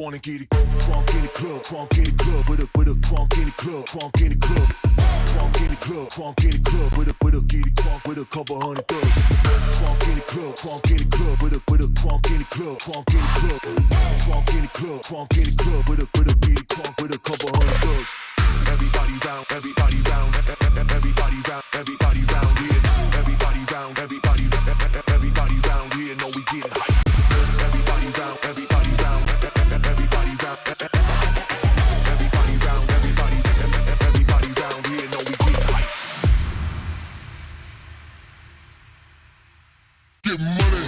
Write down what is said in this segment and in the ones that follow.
wanna get it crunk in the club, with a crunk in the club, crunk in the club, crunk in the club, crunk in the club, with a get it crunk with a couple hundred thugs. Crunk in the club, with a crunk in the club, crunk in the club, crunk in the club, crunk in the club, with a get it crunk with a couple hundred thugs. Everybody round, everybody round, everybody round, everybody round here. Everybody round, everybody round here. Know we getting hype. Everybody round, everybody round, everybody round, everybody round, everybody round here. Know we getting hype. Get money.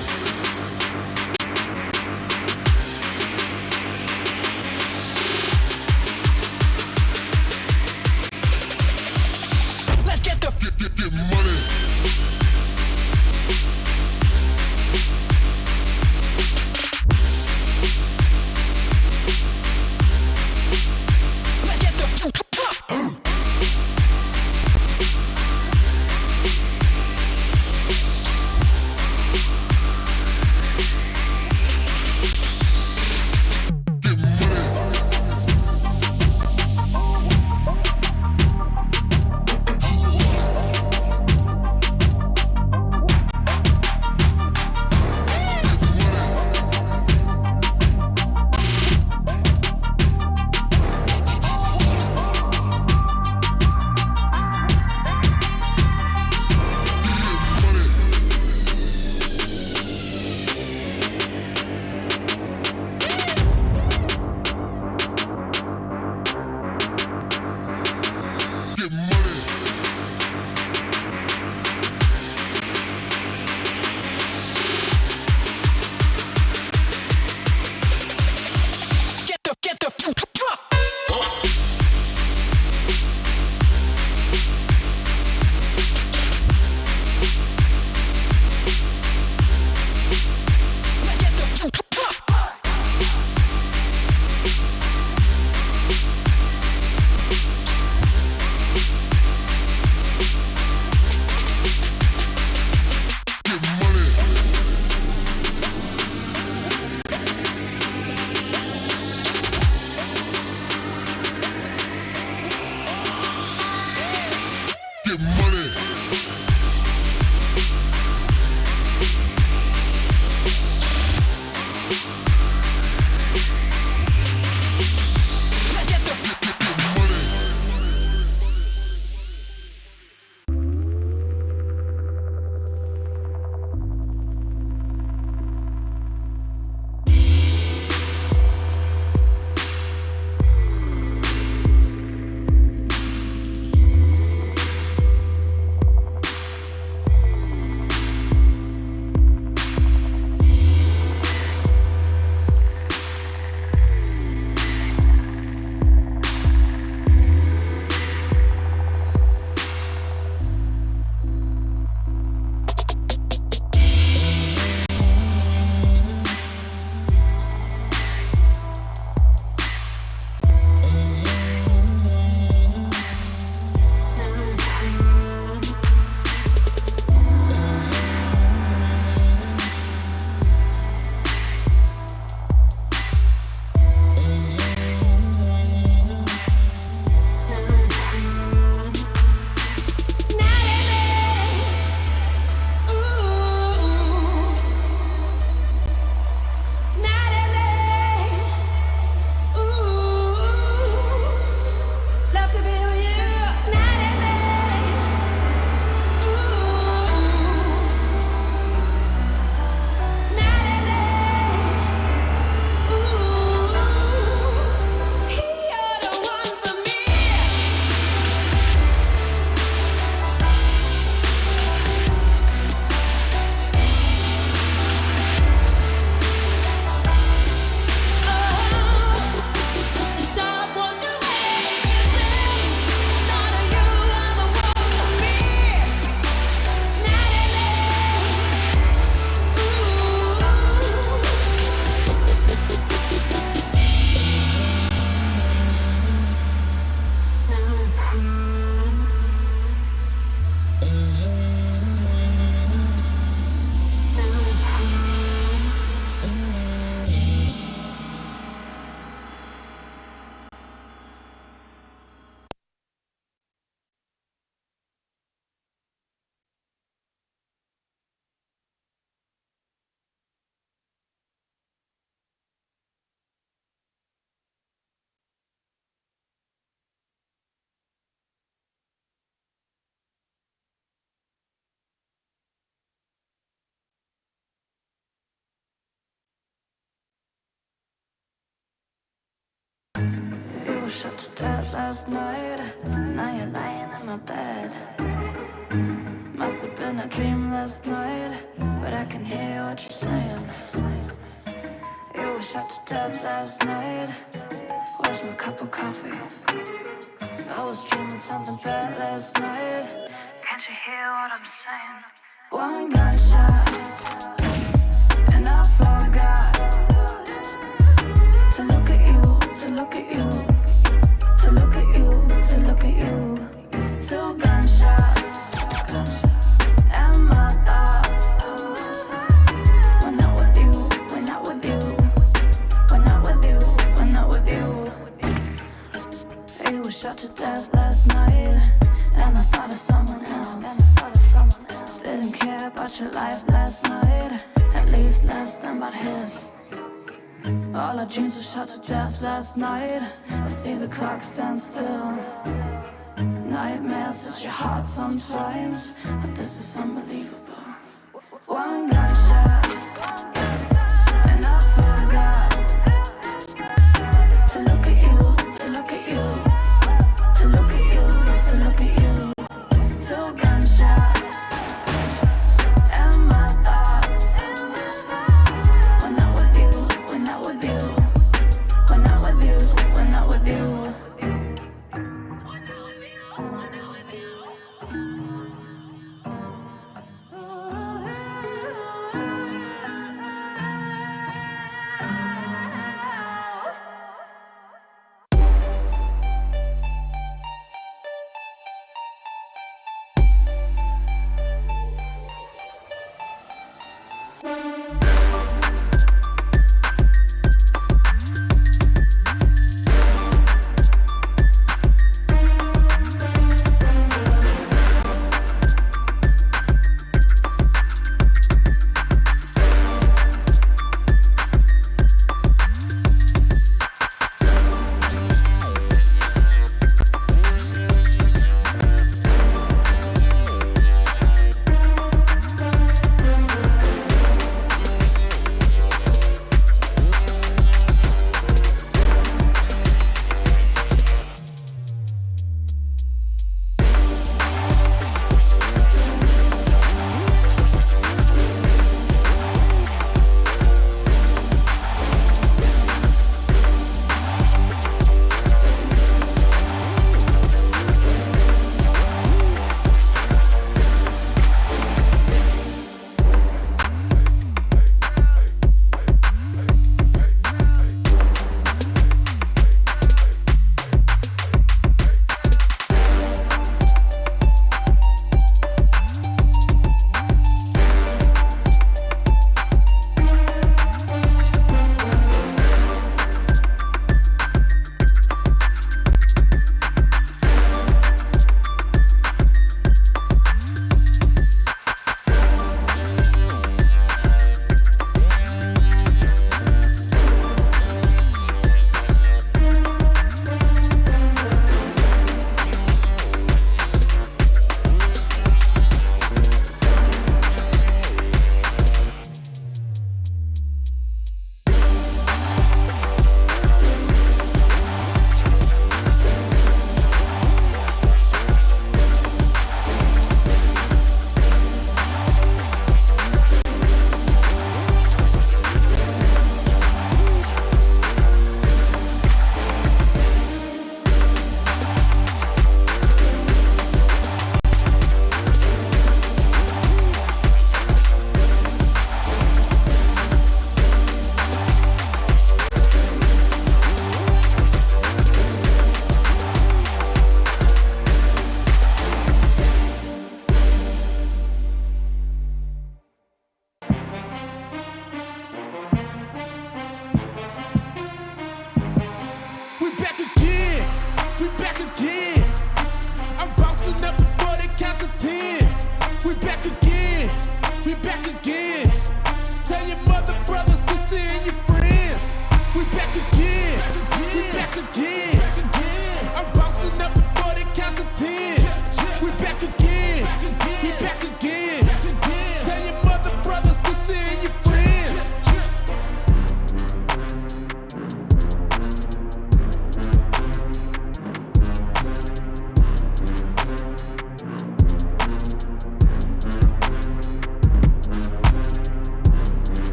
was shot to death last night. Now you're lying in my bed. Must have been a dream last night, but I can hear what you're saying. You were shot to death last night. Where's my cup of coffee? I was dreaming something bad last night. Can't you hear what I'm saying? One gunshot, and I forgot to look at you, to look at you, to look at you, to look at you. Two gunshots, and my thoughts. We're not with you, we're not with you, we're not with you, we're not with you. You were shot to death last night, and I thought of someone else. Didn't care about your life last night, at least less than about his. All our dreams were shot to death last night. I see the clock stand still. Nightmares at your heart sometimes, but this is unbelievable. One gunshot, and I forgot to look at you, to look at you, to look at you, to look at you. Two gunshots, and my thoughts. We're not with you, we're not with you, we're not with you, we're not with you.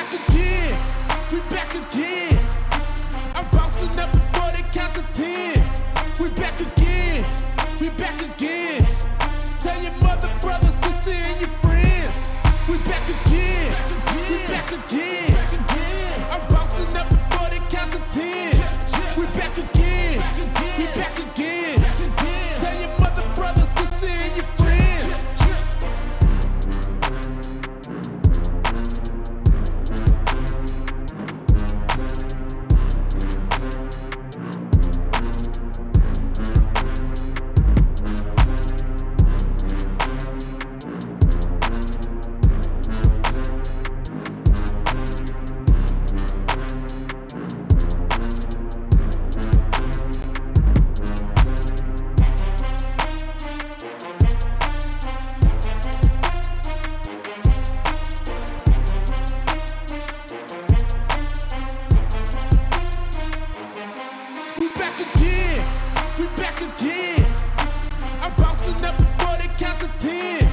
back again. We back again. I'm bouncing up before they count to 10. We back again. We back again. Tell your mother, brother, sister, and your friends. We back again. We back again. I'm bouncing up before they count to 10. We back again. We back again. Tell your mother, brother, sister, and your friends. We back again. We back again. I'm bouncing up before they count to 10.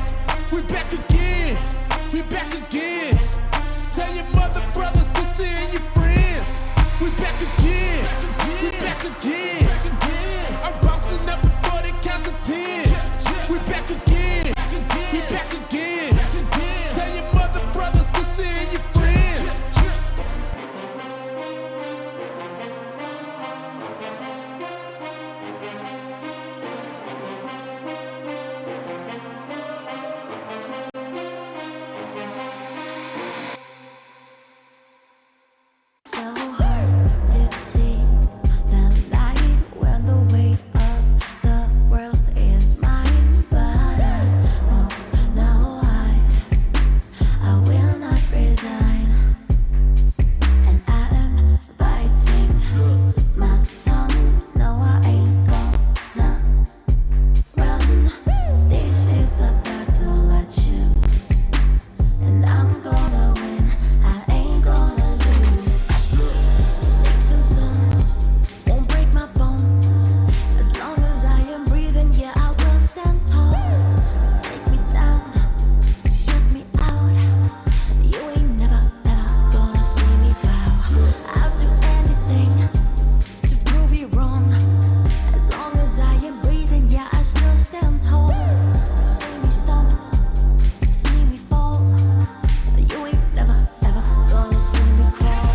We back again. We back again. Tell your mother, brother, sister, and your friends. We back again. We back again. I'm bouncing up before they count to 10. We back again. We back again. Tell your mother, brother, sister, and your friends. So hard to see the light when the weight of the world is mine. But no, I will not resign. And I am biting my tongue. No, I ain't gonna run. This is the battle I choose, and I'm gonna win. I ain't gonna lose. Sticks and stones won't break my bones. As long as I am breathing, yeah, I will stand tall. Take me down, shut me out. You ain't never, ever gonna see me bow. I'll do anything to prove you wrong. As long as I am breathing, yeah, I still stand tall. See me stumble, see me fall. You ain't never, ever gonna see me crawl.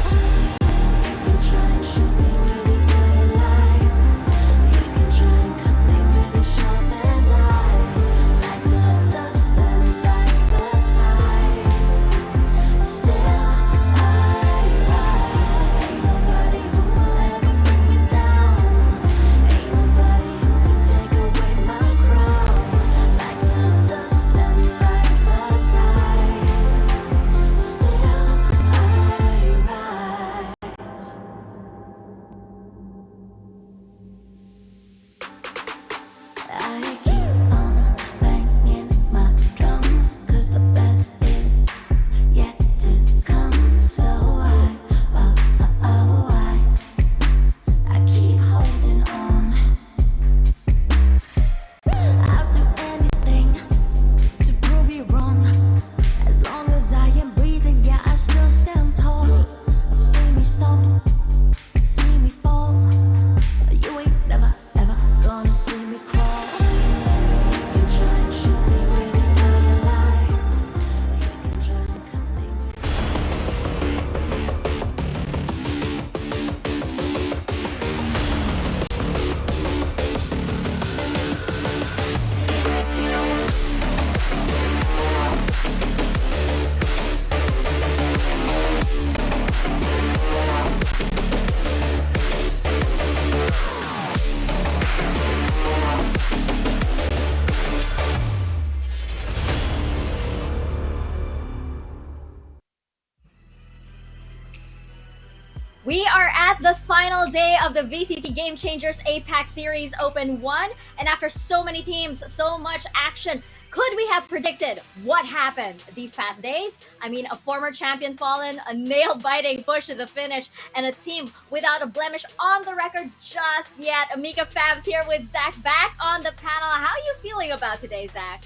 You can try and shoot me with your dirty lies. You can try and cut me with your sharpened eyes. Like the dust and like the tide, still I rise. Ain't nobody who will ever bring me down. Ain't nobody who can take away my crown. Like the dust and like the tide, still I rise. I keep on banging my drum, 'cause the best is yet to come. So I keep holding on. I'll do anything to prove you wrong. As long as I am breathing, yeah, I still stand tall. See me stumble, see me fall. You ain't never, ever gonna see me crawl. You can try and shoot me with your dirty lies. You can try and cut me with We are at the final day of the VCT Game Changers APAC Series Open 1, and after so many teams, so much action, could we have predicted what happened these past days? I mean, a former champion fallen, a nail-biting push to the finish, and a team without a blemish on the record just yet. Amiga Fabs here with Zach back on the panel. How are you feeling about today, Zach?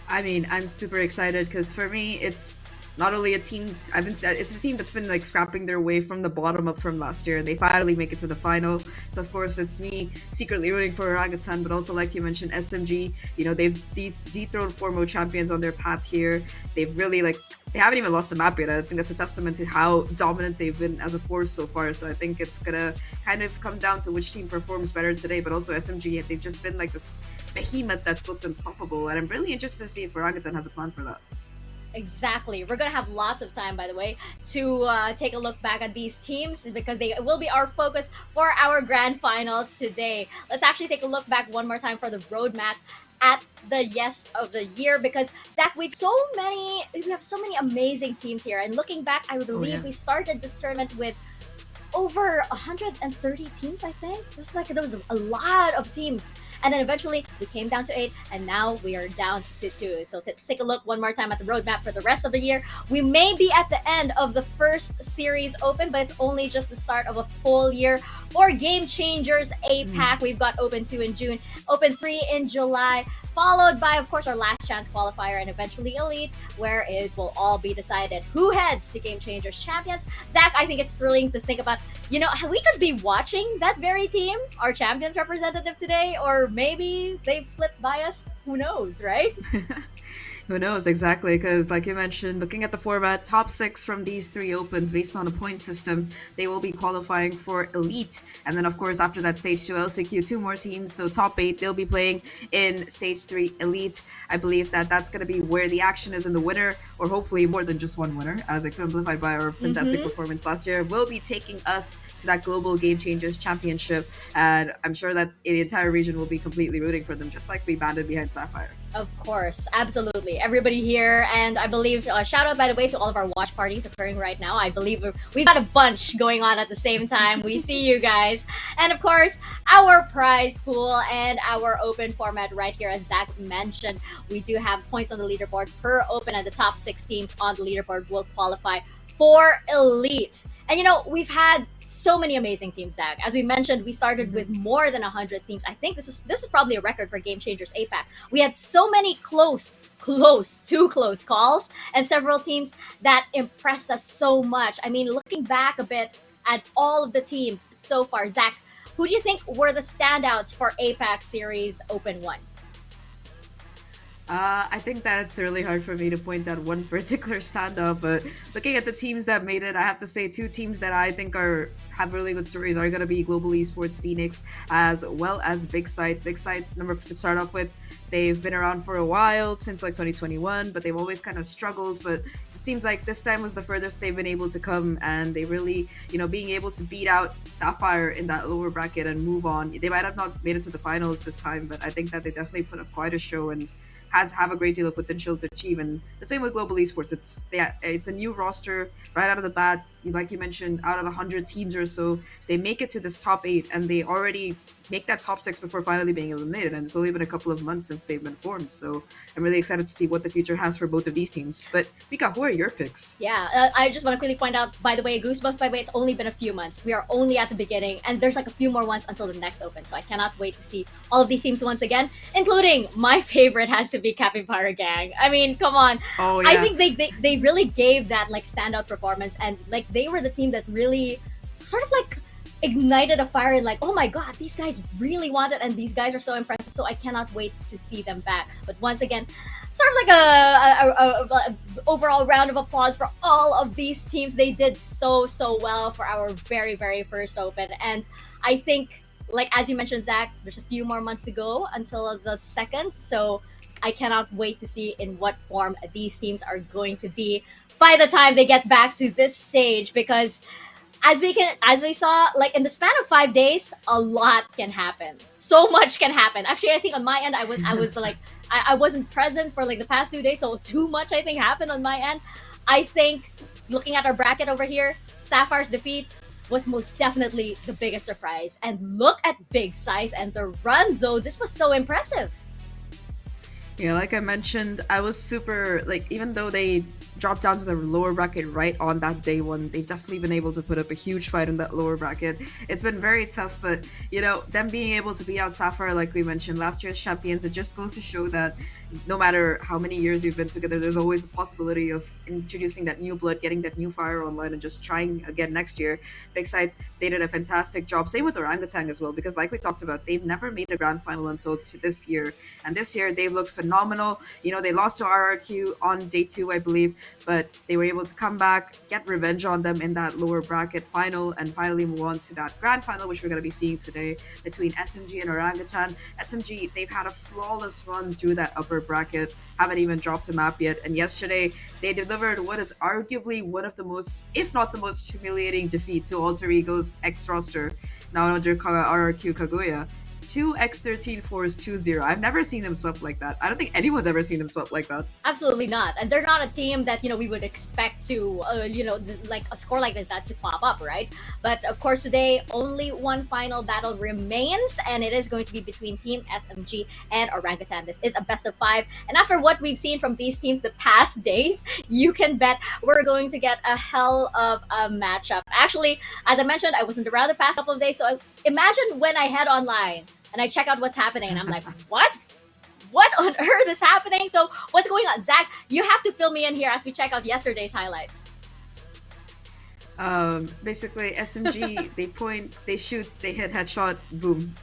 I mean, I'm super excited because for me, it's not only a team it's a team that's been like scrapping their way from the bottom up from last year, and they finally make it to the final. So of course it's me secretly rooting for Orangutan, but also like you mentioned, SMG. They've dethroned former champions on their path here. They've really they haven't even lost a map yet. I think that's a testament to how dominant they've been as a force so far. So I think it's gonna kind of come down to which team performs better today. But also SMG, they've just been like this behemoth that's looked unstoppable, and I'm really interested to see if Orangutan has a plan for that. Exactly. We're gonna have lots of time, by the way, to take a look back at these teams because they will be our focus for our grand finals today. Let's actually take a look back one more time for the roadmap at the yes of the year, because Zach, we have so many amazing teams here. And looking back, I believe we started this tournament with over 130 teams, I think. There was a lot of teams, and then eventually we came down to 8, and now we are down to 2. So let's take a look one more time at the roadmap for the rest of the year. We may be at the end of the first series open, but it's only just the start of a full year for Game Changers APAC. We've got Open 2 in June, Open 3 in July, followed by, of course, our last chance qualifier, and eventually Elite, where it will all be decided who heads to Game Changers Champions. Zach, I think it's thrilling to think about, we could be watching that very team, our champions representative today, or maybe they've slipped by us. Who knows, right? Who knows exactly? Because like you mentioned, looking at the format, top 6 from these 3 opens based on the point system, they will be qualifying for Elite. And then of course after that stage 2 LCQ, 2 more teams, so top 8, they'll be playing in stage 3 Elite. I believe that that's going to be where the action is, in the winner, or hopefully more than just one winner, as exemplified by our fantastic performance last year, will be taking us to that Global Game Changers Championship. And I'm sure that the entire region will be completely rooting for them, just like we banded behind Sapphire. Of course, absolutely. Everybody here, and I believe, shout out, by the way, to all of our watch parties occurring right now. I believe we've got a bunch going on at the same time. We see you guys. And of course, our prize pool and our open format right here, as Zach mentioned. We do have points on the leaderboard per open, and the top 6 teams on the leaderboard will qualify for Elite. And we've had so many amazing teams, Zach. As we mentioned, we started with more than 100 teams. I think this was probably a record for Game Changers APAC. We had so many too close calls, and several teams that impressed us so much. I mean, looking back a bit at all of the teams so far, Zach, who do you think were the standouts for APAC Series Open 1? I think that it's really hard for me to point out one particular standout, but looking at the teams that made it, I have to say 2 teams that I think have really good stories are going to be Global Esports Phoenix, as well as Big Sight. Big Sight, to start off with, they've been around for a while, since 2021, but they've always kind of struggled, but it seems like this time was the furthest they've been able to come, and they really, being able to beat out Sapphire in that lower bracket and move on. They might have not made it to the finals this time, but I think that they definitely put up quite a show and have a great deal of potential to achieve. And the same with Global Esports. It's a new roster right out of the bat. Like you mentioned, out of 100 teams or so, they make it to this top 8, and they already make that top 6 before finally being eliminated. And it's only been a couple of months since they've been formed. So I'm really excited to see what the future has for both of these teams. But Mika, who are your picks? Yeah, I just want to quickly point out, by the way, Goosebumps, by the way, it's only been a few months. We are only at the beginning, and there's a few more months until the next open. So I cannot wait to see all of these teams once again, including my favorite has to be Capybara Gang. I mean, come on. Oh, yeah. I think they really gave that standout performance, and they were the team that really sort of ignited a fire, and oh my god, these guys really want it, and these guys are so impressive. So I cannot wait to see them back. But once again, sort of a overall round of applause for all of these teams. They did so well for our very, very first open, and I think, as you mentioned, Zach, there's a few more months to go until the second, so I cannot wait to see in what form these teams are going to be by the time they get back to this stage, because as we saw, in the span of 5 days, a lot can happen. So much can happen. Actually, I think on my end, I was I wasn't present for the past 2 days, so too much I think happened on my end. I think, looking at our bracket over here, Sapphire's defeat was most definitely the biggest surprise. And look at Big Size and the run, though. This was so impressive. Yeah, like I mentioned, I was super, even though they dropped down to the lower bracket right on that day one. They've definitely been able to put up a huge fight in that lower bracket. It's been very tough, but them being able to be out Sapphire, like we mentioned, last year's champions, it just goes to show that no matter how many years you've been together, there's always a possibility of introducing that new blood, getting that new fire online, and just trying again next year. Big Side, they did a fantastic job. Same with Orangutan as well, because like we talked about, they've never made a grand final until this year. And this year, they've looked phenomenal. They lost to RRQ on day 2, I believe, but they were able to come back, get revenge on them in that lower bracket final, and finally move on to that grand final, which we're going to be seeing today between SMG and Orangutan. SMG, they've had a flawless run through that upper bracket, haven't even dropped a map yet, and yesterday they delivered what is arguably one of the most, if not the most humiliating defeat to Alter Ego's X roster, now under RRQ Kaguya. 2x13 force 2-0. I've never seen them swept like that. I don't think anyone's ever seen them swept like that. Absolutely not. And they're not a team that, we would expect to, like a score like that to pop up, right? But of course, today, only one final battle remains, and it is going to be between Team SMG and Orangutan. This is a best of 5. And after what we've seen from these teams the past days, you can bet we're going to get a hell of a matchup. Actually, as I mentioned, I wasn't around the past couple of days, so imagine when I head online and I check out what's happening, and I'm like, what? What on earth is happening? So what's going on? Zach, you have to fill me in here as we check out yesterday's highlights. Basically, SMG, they point, they shoot, they hit, headshot, boom.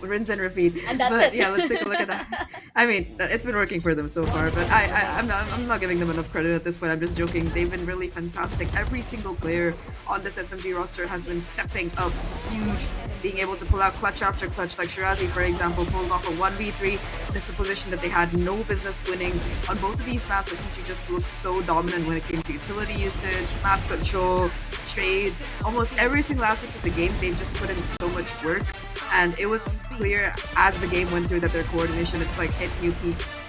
Rinse and repeat. And that's but it. yeah, let's take a look at that. I mean, it's been working for them so far, but I'm not giving them enough credit at this point. I'm just joking. They've been really fantastic. Every single player on this SMG roster has been stepping up huge, being able to pull out clutch after clutch. Like Shirazi, for example, pulled off a 1v3. This is a position that they had no business winning. On both of these maps, SMG just looks so dominant when it came to utility usage, map control, trades. Almost every single aspect of the game, they've just put in so much work. And it was clear as the game went through that their coordination, it's like hit new peaks.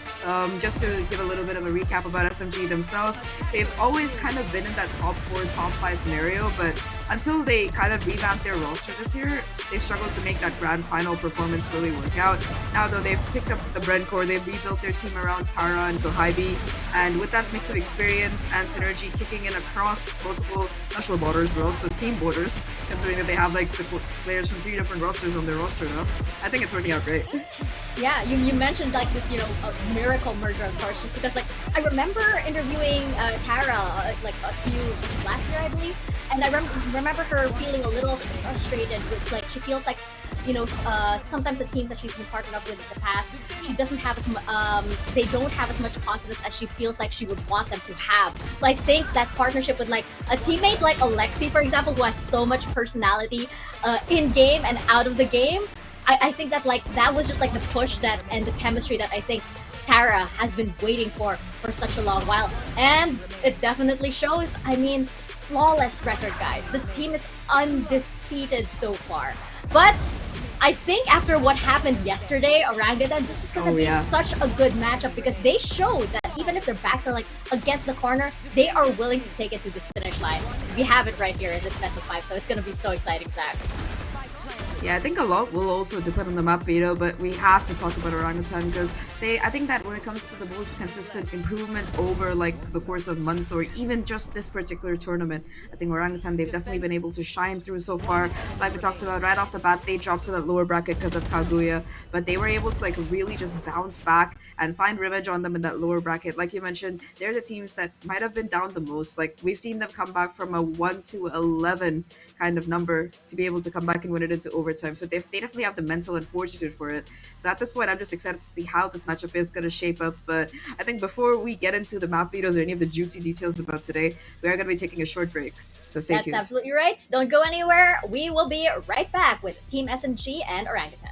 Just to give a little bit of a recap about SMG themselves, they've always kind of been in that top 4, top 5 scenario, but until they kind of revamped their roster this year, they struggled to make that grand final performance really work out. Now though, they've picked up the Bren core, they've rebuilt their team around Tara and Kohibi, and with that mix of experience and synergy kicking in across multiple national borders, but also team borders, considering that they have like the players from 3 different rosters on their roster now, I think it's working out great. Yeah, you mentioned like this, a miracle merger of sorts, just because like I remember interviewing Tara like a few last year, I believe, and I remember her feeling a little frustrated with like she feels like sometimes the teams that she's been partnered up with in the past, she doesn't have they don't have as much confidence as she feels like she would want them to have. So I think that partnership with like a teammate like Alexi, for example, who has so much personality in game and out of the game, I think that like that was just like the push that and the chemistry that I think Tara has been waiting for such a long while, and it definitely shows. I mean, flawless record, guys. This team is undefeated so far, but I think after what happened yesterday, Orangutan, this is gonna be such a good matchup because they showed that even if their backs are like against the corner, they are willing to take it to this finish line. We have it right here in this best of 5, so it's gonna be so exciting, Zach. Yeah, I think a lot will also depend on the map beta, but we have to talk about Orangutan because I think that when it comes to the most consistent improvement over like the course of months or even just this particular tournament, I think Orangutan, they've definitely been able to shine through so far. Like we talked about right off the bat, they dropped to that lower bracket because of Kaguya, but they were able to like really just bounce back and find revenge on them in that lower bracket. Like you mentioned, they're the teams that might have been down the most. Like we've seen them come back from a 1 to 11 kind of number to be able to come back and win it into overtime. So they definitely have the mental and fortitude for it. So at this point, I'm just excited to see how this matchup is going to shape up. But I think before we get into the map videos or any of the juicy details about today, we are going to be taking a short break. So stay tuned. That's absolutely right. Don't go anywhere. We will be right back with Team SMG and Orangutan.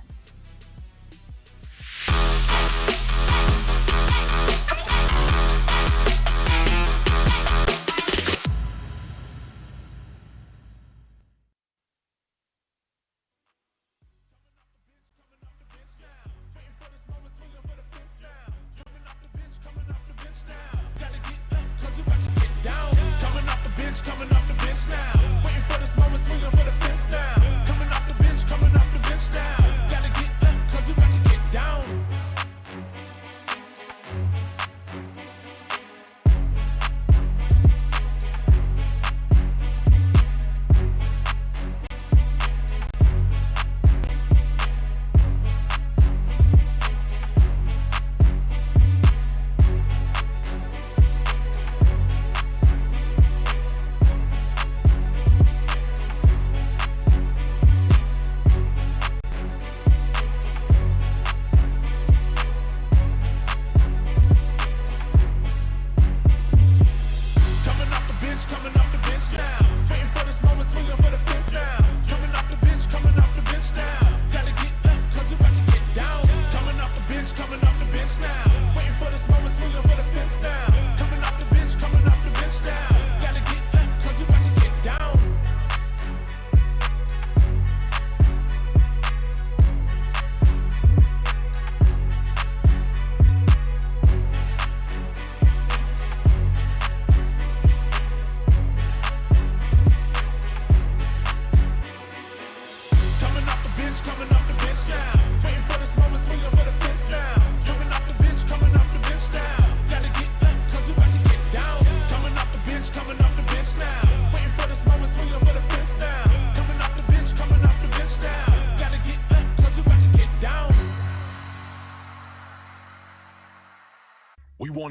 Coming off the bench now. Waiting for this moment, swinging for the fence now. Coming off the bench now. Gotta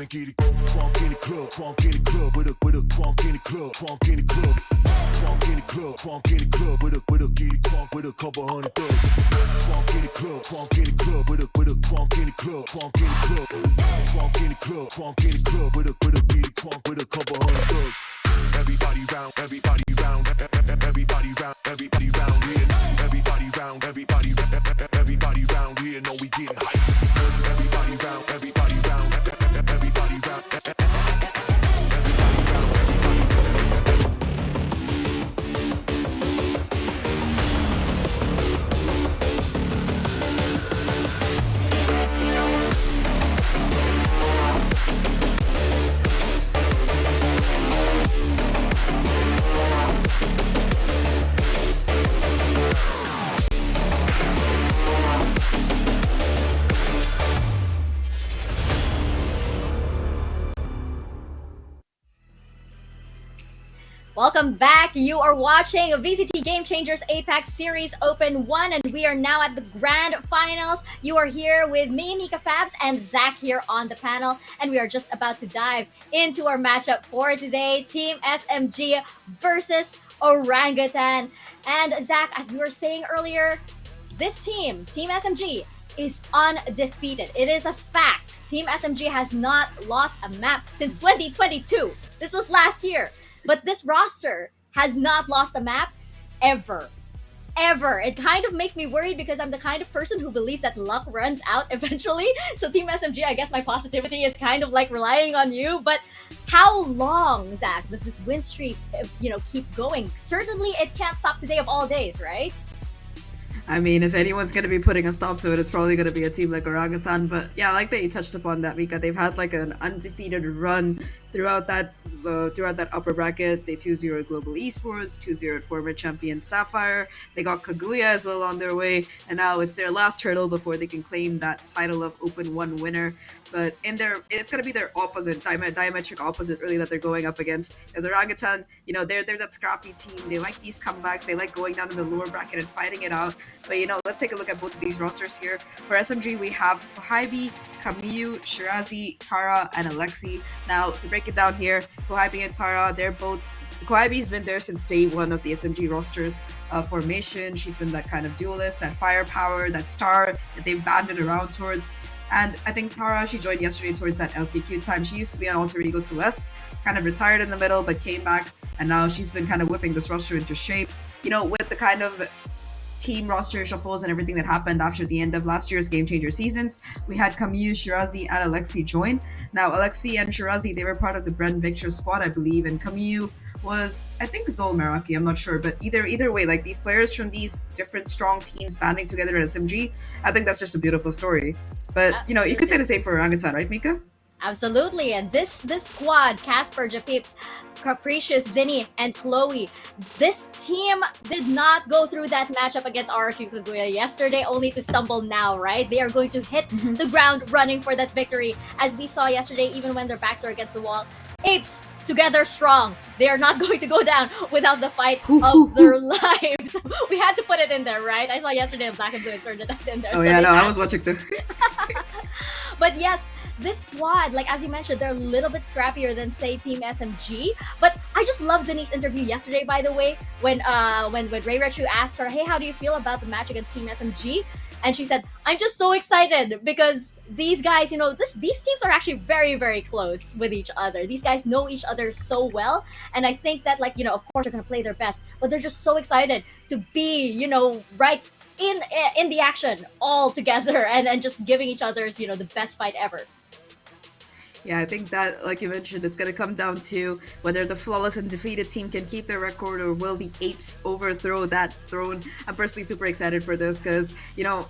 wanna get it crunk in the club, crunk in the club, with a crunk in the club, crunk in the club, crunk in the club, crunk in the club, with a get it crunk with a couple hundred thugs. Crunk in the club, crunk in the club, with a crunk in the club, crunk in the club, crunk in the club, crunk in the club, with a get it crunk with a couple hundred thugs. Everybody round, everybody round, everybody round, everybody round here. Everybody round, everybody round here. Know we getting hype. Everybody round, everybody round, everybody round, everybody round. Welcome back. You are watching VCT Game Changers APAC Series Open 1, and we are now at the grand finals. You are here with me, Mika Fabs, and Zach here on the panel, and we are just about to dive into our matchup for today. Team SMG versus Orangutan. And Zach, as we were saying earlier, this Team SMG, is undefeated. It is a fact. Team SMG has not lost a map since 2022. This was last year. But this roster has not lost a map ever. Ever. It kind of makes me worried because I'm the kind of person who believes that luck runs out eventually. So Team SMG, I guess my positivity is kind of like relying on you. But how long, Zach, does this win streak, keep going? Certainly it can't stop today of all days, right? I mean, if anyone's going to be putting a stop to it, it's probably going to be a team like Orangutan. But yeah, I like that you touched upon that, Mika. They've had like an undefeated run throughout that upper bracket. They 2-0 Global Esports, 2-0 former champion Sapphire. They got Kaguya as well on their way, and now it's their last hurdle before they can claim that title of Open 1 winner. But it's going to be their opposite, diametric opposite, really, that they're going up against. As Orangutan, they're that scrappy team. They like these comebacks. They like going down in the lower bracket and fighting it out. But let's take a look at both of these rosters here. For SMG, we have Bo5, Camille, Shirazi, Tara, and Alexi. Now, to break it down here, Bo5 and Tara, Bo5's been there since day one of the SMG roster's formation. She's been that kind of duelist, that firepower, that star that they've banded around towards. And I think Tara, she joined yesterday towards that LCQ time. She used to be on Alter Ego Celeste, kind of retired in the middle, but came back. And now she's been kind of whipping this roster into shape. With the kind of team roster shuffles and everything that happened after the end of last year's Game Changer seasons, we had Camille, Shirazi, and Alexi join. Now, Alexi and Shirazi, they were part of the Bren Victor squad, I believe, and Camille was, I think, Zol Meraki, I'm not sure, but either way, like these players from these different strong teams banding together in SMG, I think that's just a beautiful story. But, you could say the same for Orangutan, right, Mika? Absolutely, and this squad, Casper, Japips, Capricious, Zinni, and Chloe, this team did not go through that matchup against RQ Kaguya yesterday only to stumble now, right? They are going to hit the ground running for that victory. As we saw yesterday, even when their backs are against the wall, Apes, together strong. They are not going to go down without the fight of their lives. We had to put it in there, right? I saw yesterday a Black and Blue inserted that in there. Oh yeah, no, I was watching too. But yes, this squad, like as you mentioned, they're a little bit scrappier than say Team SMG. But I just love Zinni's interview yesterday, by the way, when Ray Rechu asked her, "Hey, how do you feel about the match against Team SMG?" And she said, "I'm just so excited because these guys, these teams are actually very, very close with each other. These guys know each other so well, and I think that, of course, they're gonna play their best, but they're just so excited to be, right in the action all together and just giving each other's, the best fight ever." Yeah, I think that, like you mentioned, it's going to come down to whether the flawless and defeated team can keep their record or will the Apes overthrow that throne. I'm personally super excited for this because,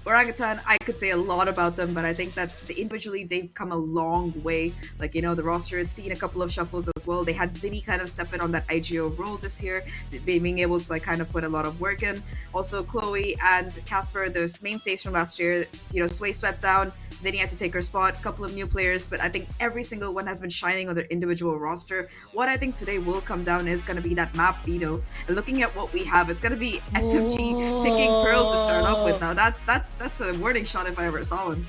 Orangutan, I could say a lot about them, but I think that individually they've come a long way. The roster had seen a couple of shuffles as well. They had Zinni kind of step in on that IGO role this year, being able to kind of put a lot of work in. Also, Chloe and Casper, those mainstays from last year, Sway swept down. Zinni had to take her spot, a couple of new players, but I think every single one has been shining on their individual roster. What I think today will come down is going to be that map veto. And looking at what we have, it's going to be SMG picking Pearl to start off with now. That's a warning shot if I ever saw one.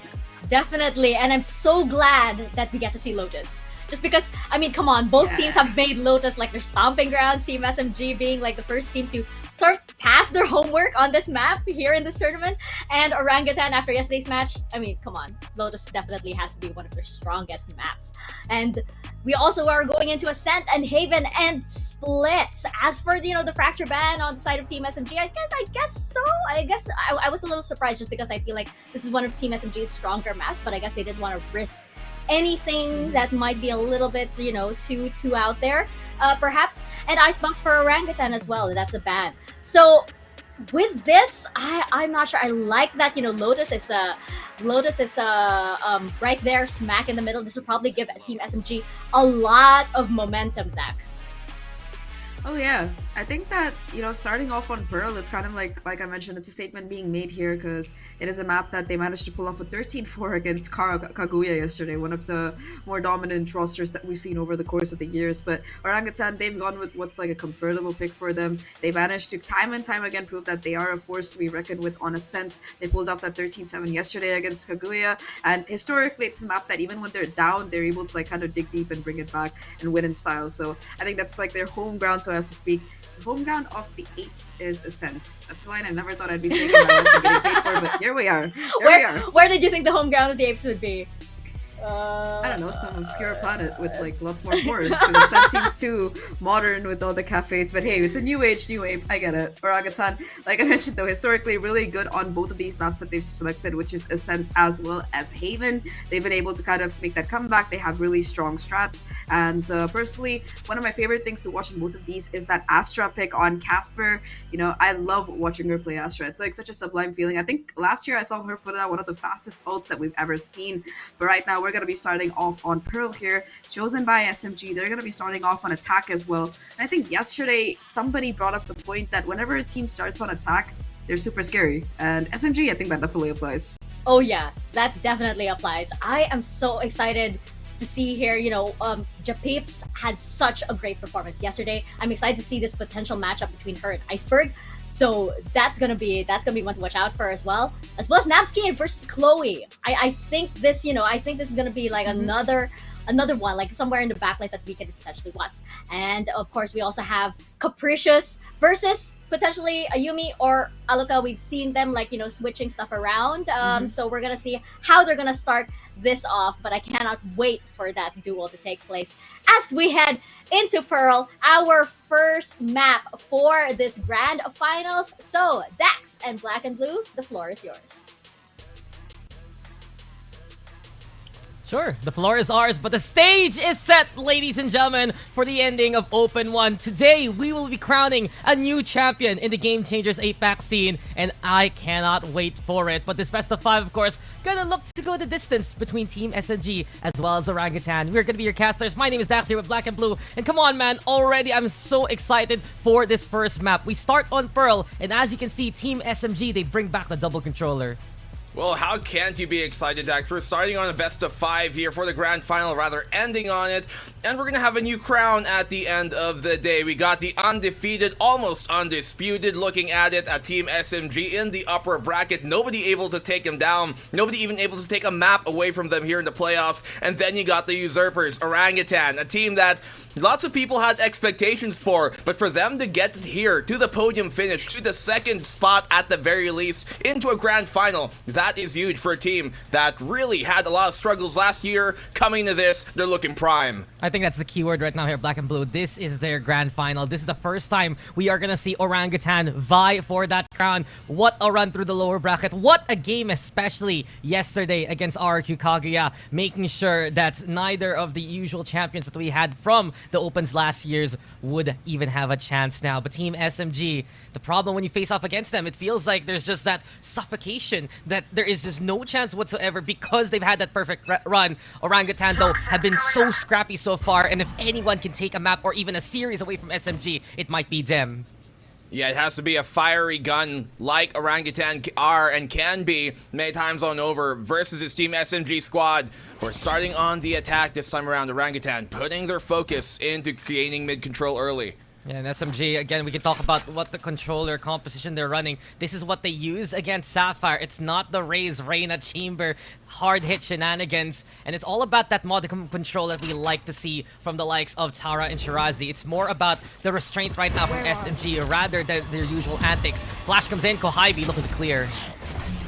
Definitely, and I'm so glad that we get to see Lotus. Just because, I mean, come on, both teams have made Lotus like their stomping grounds. Team SMG being like the first team to sort of pass their homework on this map here in this tournament. And Orangutan, after yesterday's match, I mean, come on, Lotus definitely has to be one of their strongest maps. And we also are going into Ascent and Haven and Splits. As for, the fracture ban on the side of Team SMG, I guess so. I was a little surprised just because I feel like this is one of Team SMG's stronger maps, but I guess they didn't want to risk anything that might be a little bit, too out there, perhaps. And Icebox for Orangutan as well. That's a ban. So with this, I'm not sure. I like that, Lotus is right there, smack in the middle. This will probably give Team SMG a lot of momentum, Zach. Oh yeah, I think that, starting off on Pearl, it's kind of like I mentioned, it's a statement being made here because it is a map that they managed to pull off a 13-4 against Kaguya yesterday, one of the more dominant rosters that we've seen over the course of the years. But Orangutan, they've gone with what's like a comfortable pick for them. They managed to time and time again prove that they are a force to be reckoned with on Ascent. They pulled off that 13-7 yesterday against Kaguya, and historically it's a map that even when they're down, they're able to kind of dig deep and bring it back and win in style. So I think that's like their home ground, so as to speak. The home ground of the Apes is Ascent. That's a line I never thought I'd be saying in my life and getting paid for, but here we are. Where did you think the home ground of the Apes would be? I don't know, some obscure planet with like lots more forests, because Ascent seems too modern with all the cafes, but hey, it's a new age, new ape, I get it. Orangutan, like I mentioned though, historically really good on both of these maps that they've selected, which is Ascent as well as Haven. They've been able to kind of make that comeback. They have really strong strats, and personally, one of my favorite things to watch in both of these is that Astra pick on Casper. I love watching her play Astra. It's like such a sublime feeling. I think last year I saw her put out one of the fastest ults that we've ever seen, but right now we're going to be starting off on Pearl here, chosen by SMG. They're going to be starting off on attack as well. And I think yesterday somebody brought up the point that whenever a team starts on attack, they're super scary. And SMG, I think that definitely applies. Oh yeah, that definitely applies. I am so excited to see here, Japeeps had such a great performance yesterday. I'm excited to see this potential matchup between her and Iceberg. So that's gonna be one to watch out for as well as Napsky versus Chloe. I think this, is gonna be like another one, like somewhere in the backlines that we can potentially watch. And of course, we also have Capricious versus potentially Ayumi or Aluka. We've seen them switching stuff around. So we're gonna see how they're gonna start this off, but I cannot wait for that duel to take place as we head into Pearl, our first map for this grand finals. So Dax and Black and Blue, the floor is yours. Sure, the floor is ours, but the stage is set, ladies and gentlemen, for the ending of Open 1. Today, we will be crowning a new champion in the Game Changers APAC scene, and I cannot wait for it. But this best of 5, of course, gonna look to go the distance between Team SMG as well as Orangutan. We're gonna be your casters. My name is Dax here with Black and Blue, and come on, man, already I'm so excited for this first map. We start on Pearl, and as you can see, Team SMG, they bring back the double controller. Well, how can't you be excited, Dax? We're starting on a best of 5 here for the grand final, rather ending on it, and we're gonna have a new crown at the end of the day. We got the undefeated, almost undisputed, looking at it, at Team SMG in the upper bracket. Nobody able to take them down, nobody even able to take a map away from them here in the playoffs. And then you got the usurpers, Orangutan, a team that lots of people had expectations for, but for them to get here to the podium finish, to the second spot at the very least, into a grand final, that is huge for a team that really had a lot of struggles last year. Coming to this, they're looking prime. I think that's the keyword right now here, Black and Blue. This is their grand final. This is the first time we are gonna see Orangutan vie for that crown. What a run through the lower bracket. What a game, especially yesterday against RQ Kaguya, making sure that neither of the usual champions that we had from the Opens last year's would even have a chance now. But Team SMG, the problem when you face off against them, it feels like there's just that suffocation, that there is just no chance whatsoever because they've had that perfect run. Orangutan, though, have been so scrappy so far, and if anyone can take a map or even a series away from SMG, it might be them. Yeah, it has to be a fiery gun like Orangutan are and can be many times on over versus his Team SMG squad. We're starting on the attack this time around. Orangutan putting their focus into creating mid-control early. Yeah, and SMG, again, we can talk about what the controller composition they're running. This is what they use against Sapphire. It's not the Raze, Reyna, Chamber, hard hit shenanigans. And it's all about that modicum control that we like to see from the likes of Tara and Shirazi. It's more about the restraint right now from SMG rather than their usual antics. Flash comes in, Kohaibi looking to clear.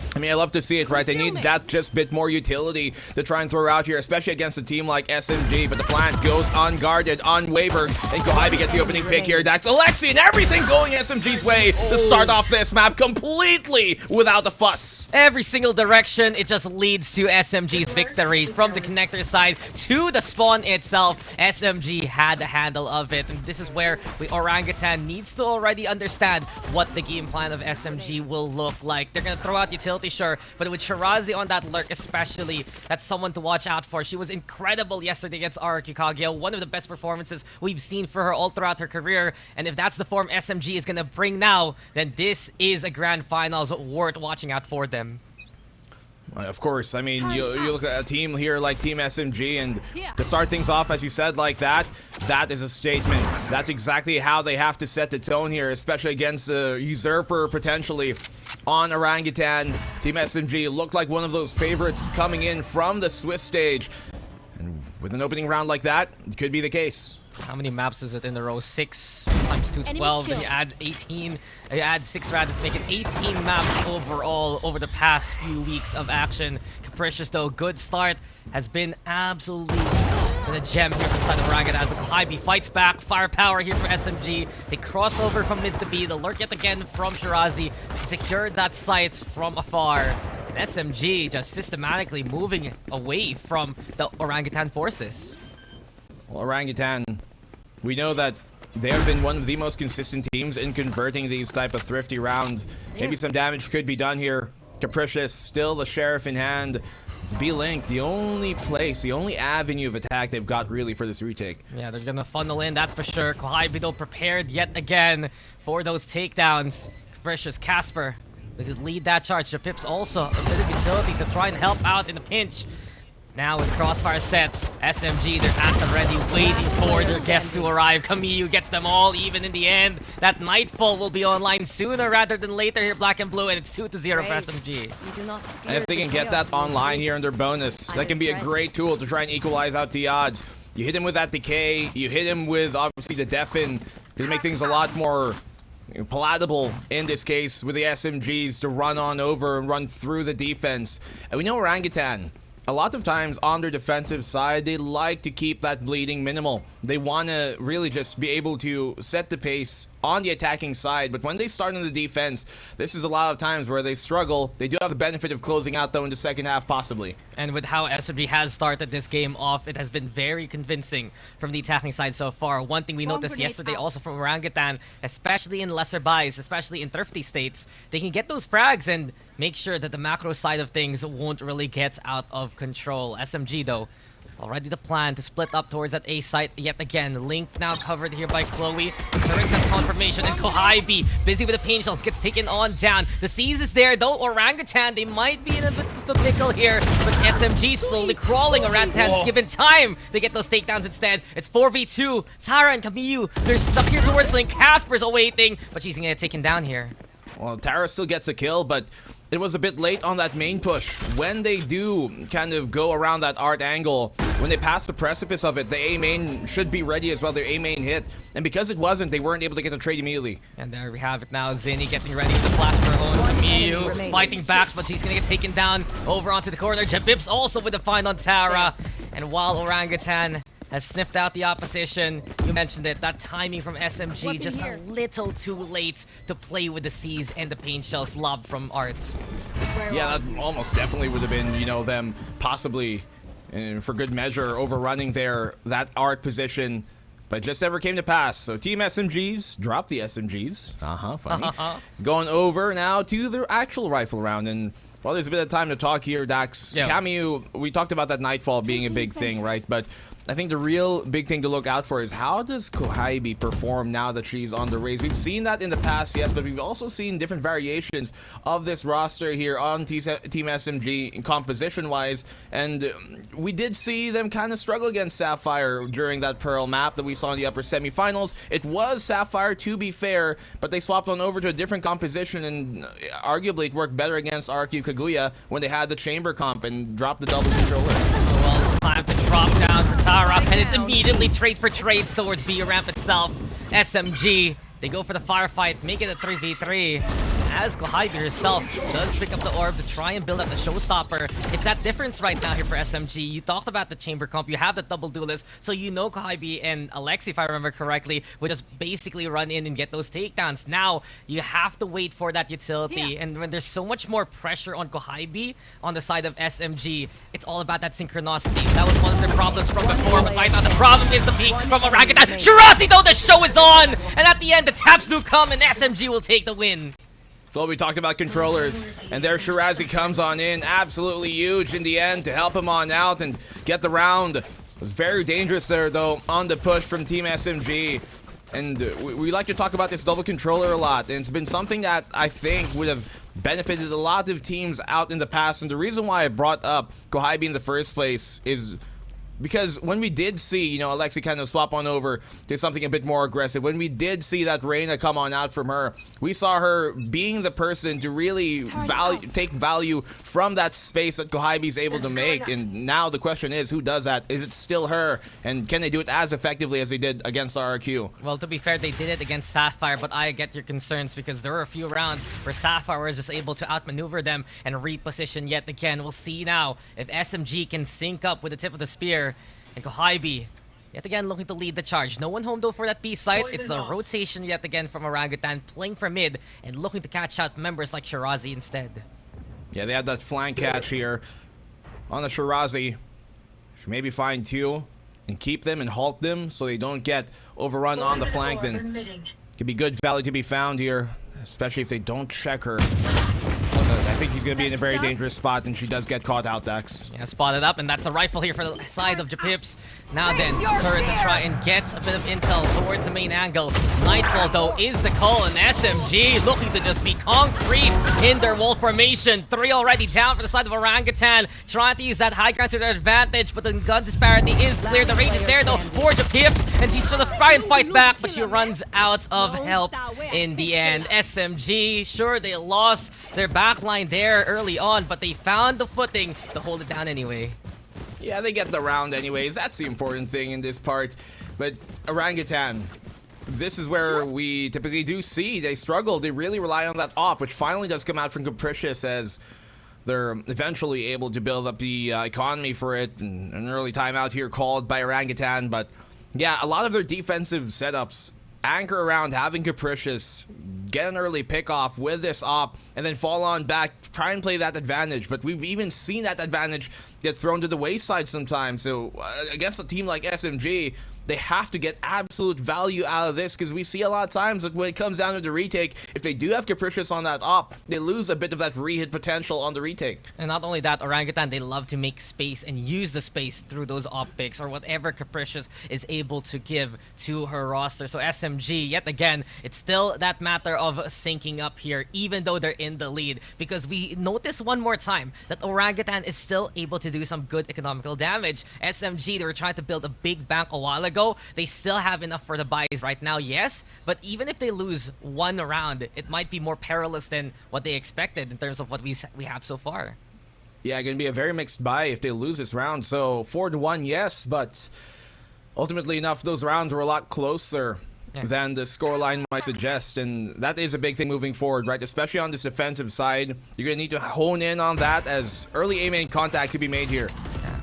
I mean, I love to see it, right? They need that just bit more utility to try and throw out here, especially against a team like SMG. But the plant goes unguarded, unwavered, and Kohaibi gets the opening pick here. Dax, Alexi, and everything going SMG's way to start off this map completely without a fuss. Every single direction, it just leads to SMG's victory. From the connector side to the spawn itself, SMG had the handle of it. And this is where Orangutan needs to already understand what the game plan of SMG will look like. They're going to throw out utility, sure, but with Shirazi on that lurk especially, that's someone to watch out for. She was incredible yesterday against Araki Kageo, one of the best performances we've seen for her all throughout her career, and if that's the form SMG is gonna bring now, then this is a grand finals worth watching out for them. Of course, I mean, you look at a team here like Team SMG, and to start things off, as you said, like that is a statement. That's exactly how they have to set the tone here, especially against a usurper potentially on Orangutan. Team SMG looked like one of those favorites coming in from the Swiss stage. And with an opening round like that, it could be the case. How many maps is it in a row? 6 times 2, 12. Then you add 18. You add 6 rather to make it 18 maps overall over the past few weeks of action. Capricious though, good start. Has been absolutely a gem here from the side of Orangutan as the Kohaibi fights back. Firepower here for SMG. They cross over from mid to B. The lurk yet again from Shirazi. Secured that site from afar. And SMG just systematically moving away from the Orangutan forces. Well, Orangutan, we know that they have been one of the most consistent teams in converting these type of thrifty rounds. Maybe some damage could be done here. Capricious, still the sheriff in hand. It's B-Link, the only place, the only avenue of attack they've got really for this retake. Yeah, they're gonna funnel in, that's for sure. Kohaibi though prepared yet again for those takedowns. Capricious, Casper, they could lead that charge. The Pips also a bit of utility to try and help out in the pinch. Now with Crossfire sets, SMG, they're at the ready, waiting for their guests to arrive. Kamiyu gets them all even in the end. That Nightfall will be online sooner rather than later here, Black and Blue, and it's 2-0 for SMG. And if they can get that online here in their bonus, that can be a great tool to try and equalize out the odds. You hit him with that Decay, you hit him with, obviously, the Deafen, to make things a lot more palatable in this case with the SMGs to run on over and run through the defense. And we know Orangutan, a lot of times on their defensive side, they like to keep that bleeding minimal. They want to really just be able to set the pace on the attacking side, but when they start on the defense, this is a lot of times where they struggle. They do have the benefit of closing out though in the second half possibly. And with how SMG has started this game off, it has been very convincing from the attacking side so far. One thing we noticed yesterday also from Orangutan, especially in lesser buys, especially in thrifty states, they can get those frags and make sure that the macro side of things won't really get out of control. SMG though, already the plan to split up towards that A site yet again. Link now covered here by Chloe. Turret cut confirmation, and Kohaibi busy with the pain shells gets taken on down. The Seize is there though. Orangutan, they might be in a bit of a pickle here, but SMG slowly crawling. Orangutan given time to get those takedowns instead. It's 4v2. Tara and Kamiyu, they're stuck here towards Link. Casper's awaiting, but she's gonna get taken down here. Well, Tara still gets a kill, but it was a bit late on that main push. When they do kind of go around that art angle, when they pass the precipice of it, the A main should be ready as well, their A main hit. And because it wasn't, they weren't able to get the trade immediately. And there we have it now. Zinni getting ready with the flash for her own. Kamiyu fighting back, but she's gonna get taken down over onto the corner. Jabib's also with the find on Tara. And while Orangutan has sniffed out the opposition, you mentioned it, that timing from SMG just a little too late to play with the Seize and the pain shells lobbed from Arts. Yeah, that almost definitely would have been, you know, them possibly, for good measure, overrunning that Art position, but just never came to pass. So Team SMGs drop the SMGs. Funny. Going over now to the actual rifle round, and well, there's a bit of time to talk here, Dax. Yeah. Kamiyu, we talked about that Nightfall being a big thing, right? But I think the real big thing to look out for is how does Kohaibi perform now that she's on the Rays? We've seen that in the past, yes, but we've also seen different variations of this roster here on Team SMG composition-wise, and we did see them kind of struggle against Sapphire during that Pearl map that we saw in the upper semifinals. It was Sapphire, to be fair, but they swapped on over to a different composition, and arguably it worked better against RQ Kaguya when they had the chamber comp and dropped the double controller. Well, time to drop down for Tara, and it's immediately trade for trades towards B ramp itself. SMG, they go for the firefight, make it a 3v3. As Kohaibi herself does pick up the orb to try and build up the showstopper. It's that difference right now here for SMG. You talked about the chamber comp, you have the double duelist, so you know Kohaibi and Alexi, if I remember correctly, would just basically run in and get those takedowns. Now, you have to wait for that utility, and when there's so much more pressure on Kohaibi on the side of SMG, it's all about that synchronicity. That was one of their problems from before, but right now the problem is the peak from Orangutan. Shirazi though, the show is on! And at the end, the taps do come and SMG will take the win. Well, we talked about controllers, and there Shirazi comes on in, absolutely huge in the end to help him on out and get the round. It was very dangerous there, though, on the push from Team SMG. And we like to talk about this double controller a lot, and it's been something that I think would have benefited a lot of teams out in the past. And the reason why I brought up Kohaibi in the first place is because when we did see, you know, Alexi kind of swap on over to something a bit more aggressive, when we did see that Reina come on out from her, we saw her being the person to really take value from that space that Kohaibi's able to make. And now the question is, who does that? Is it still her? And can they do it as effectively as they did against RRQ? Well, to be fair, they did it against Sapphire, but I get your concerns because there were a few rounds where Sapphire was just able to outmaneuver them and reposition yet again. We'll see now if SMG can sync up with the tip of the spear. And Kohaibi, yet again, looking to lead the charge. No one home though for that B site. It's a rotation yet again from Orangutan, playing for mid and looking to catch out members like Shirazi instead. Yeah, they had that flank catch here on the Shirazi. Should maybe find two and keep them and halt them so they don't get overrun on the flank. Then could be good value to be found here, especially if they don't check her. I think he's going to be in a very dangerous spot, and she does get caught out, Dex. Yeah, spotted up, and that's a rifle here for the side of Japips. Now then, turret to try and get a bit of intel towards the main angle. Nightfall, though, is the call, and SMG looking to just be concrete in their wall formation. 3 already down for the side of Orangutan, trying to use that high ground to their advantage, but the gun disparity is clear. The range is there, though, for Japips, and she's trying to try and fight back, but she runs out of help in the end. SMG, sure, they lost their backline there early on, but they found the footing to hold it down anyway. Yeah, they get the round anyways. That's the important thing in this part. But Orangutan, this is where we typically do see they struggle. They really rely on that op, which finally does come out from Capricious as they're eventually able to build up the economy for it. And an early timeout here called by Orangutan. But yeah, a lot of their defensive setups anchor around having Capricious get an early pick off with this op and then fall on back, try and play that advantage. But we've even seen that advantage get thrown to the wayside sometimes. So against a team like SMG, they have to get absolute value out of this, because we see a lot of times that when it comes down to the retake, if they do have Capricious on that op, they lose a bit of that re-hit potential on the retake. And not only that, Orangutan, they love to make space and use the space through those op picks or whatever Capricious is able to give to her roster. So SMG, yet again, it's still that matter of syncing up here, even though they're in the lead, because we notice one more time that Orangutan is still able to do some good economical damage. SMG, they were trying to build a big bank a while ago. They still have enough for the buys right now, yes, but even if they lose one round, it might be more perilous than what they expected in terms of what we have so far. Yeah, going to be a very mixed buy if they lose this round. So 4-1, yes, but ultimately enough, those rounds were a lot closer than the scoreline might suggest, and that is a big thing moving forward, right? Especially on this defensive side, you're going to need to hone in on that as early aim and contact to be made here.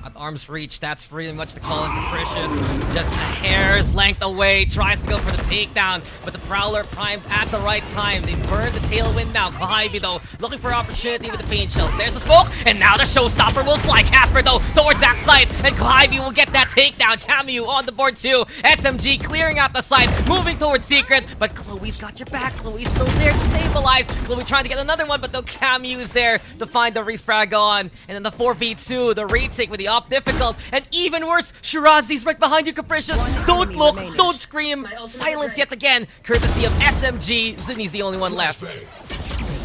At arm's reach, that's pretty much the call in Capricious. Just a hair's length away, tries to go for the takedown, but the Prowler primed at the right time. They burned the tailwind now. Kohaibi, though, looking for opportunity with the paint shells. There's the smoke, and now the showstopper will fly. Casper, though, towards that side, and Kohaibi will get that takedown. Camu on the board, too. SMG clearing out the side, moving towards Secret, but Chloe's got your back. Chloe's still there to stabilize. Chloe trying to get another one, but though Camu is there to find the refrag on. And then the 4v2, the retake with the op difficult. And even worse, Shirazi's right behind you, Capricious. Don't look, don't scream. Silence yet again, courtesy of SMG. Zinni's the only one left.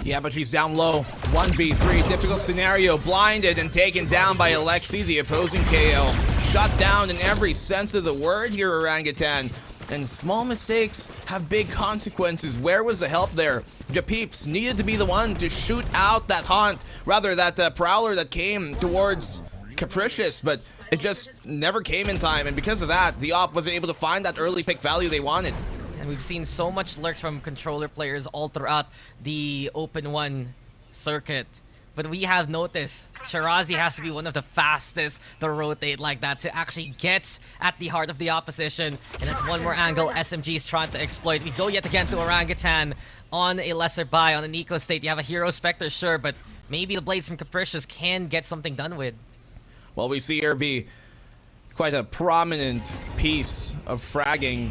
Yeah, but she's down low. 1v3, difficult scenario. Blinded and taken down by Alexi, the opposing KO. Shut down in every sense of the word here, Orangutan. And small mistakes have big consequences. Where was the help there? Japeeps needed to be the one to shoot out that haunt, rather that prowler that came towards Capricious, but it just never came in time. And because of that, the op wasn't able to find that early pick value they wanted. And we've seen so much lurks from controller players all throughout the Open 1 circuit. But we have noticed Shirazi has to be one of the fastest to rotate like that to actually get at the heart of the opposition. And that's one more angle SMG is trying to exploit. We go yet again to Orangutan on a lesser buy. On an eco state, you have a Hero Spectre, sure, but maybe the Blades from Capricious can get something done with. Well, we see her be quite a prominent piece of fragging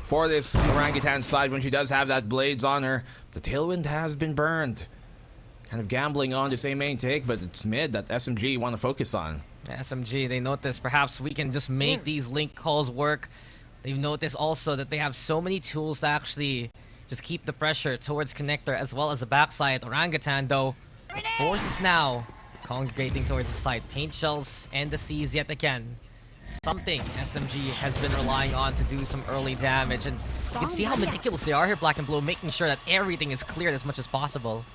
for this Orangutan side when she does have that Blades on her. The Tailwind has been burned. Kind of gambling on the same main take, but it's mid that SMG want to focus on. SMG, they notice perhaps we can just make these link calls work. They've noticed also that they have so many tools to actually just keep the pressure towards Connector as well as the backside. Orangutan, though, the forces now congregating towards the side. Paint shells and the C's yet again. Something SMG has been relying on to do some early damage. And you can see how meticulous they are here, Black and Blue, making sure that everything is cleared as much as possible.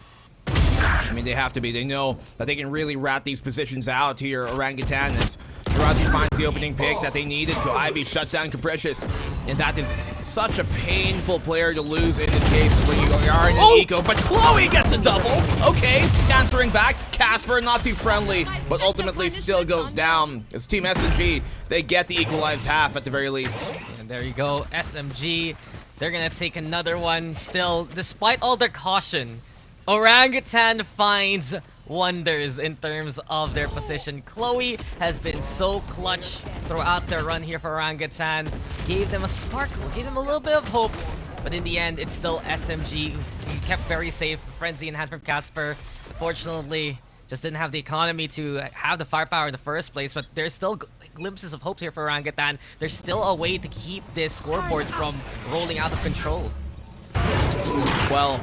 I mean, they have to be. They know that they can really rat these positions out here. Orangutan as Shirazi finds the opening pick that they needed. Ivy shuts down Capricious. And that is such a painful player to lose in this case when you are in an eco. But Chloe gets a double. Okay, answering back. Casper, not too friendly, but ultimately still goes down. It's Team SMG. They get the equalized half at the very least. And there you go, SMG. They're gonna take another one still, despite all their caution. Orangutan finds wonders in terms of their position. Chloe has been so clutch throughout their run here for Orangutan. Gave them a sparkle, gave them a little bit of hope. But in the end, it's still SMG who kept very safe. Frenzy in hand from Casper. Fortunately, just didn't have the economy to have the firepower in the first place. But there's still glimpses of hope here for Orangutan. There's still a way to keep this scoreboard from rolling out of control. Well,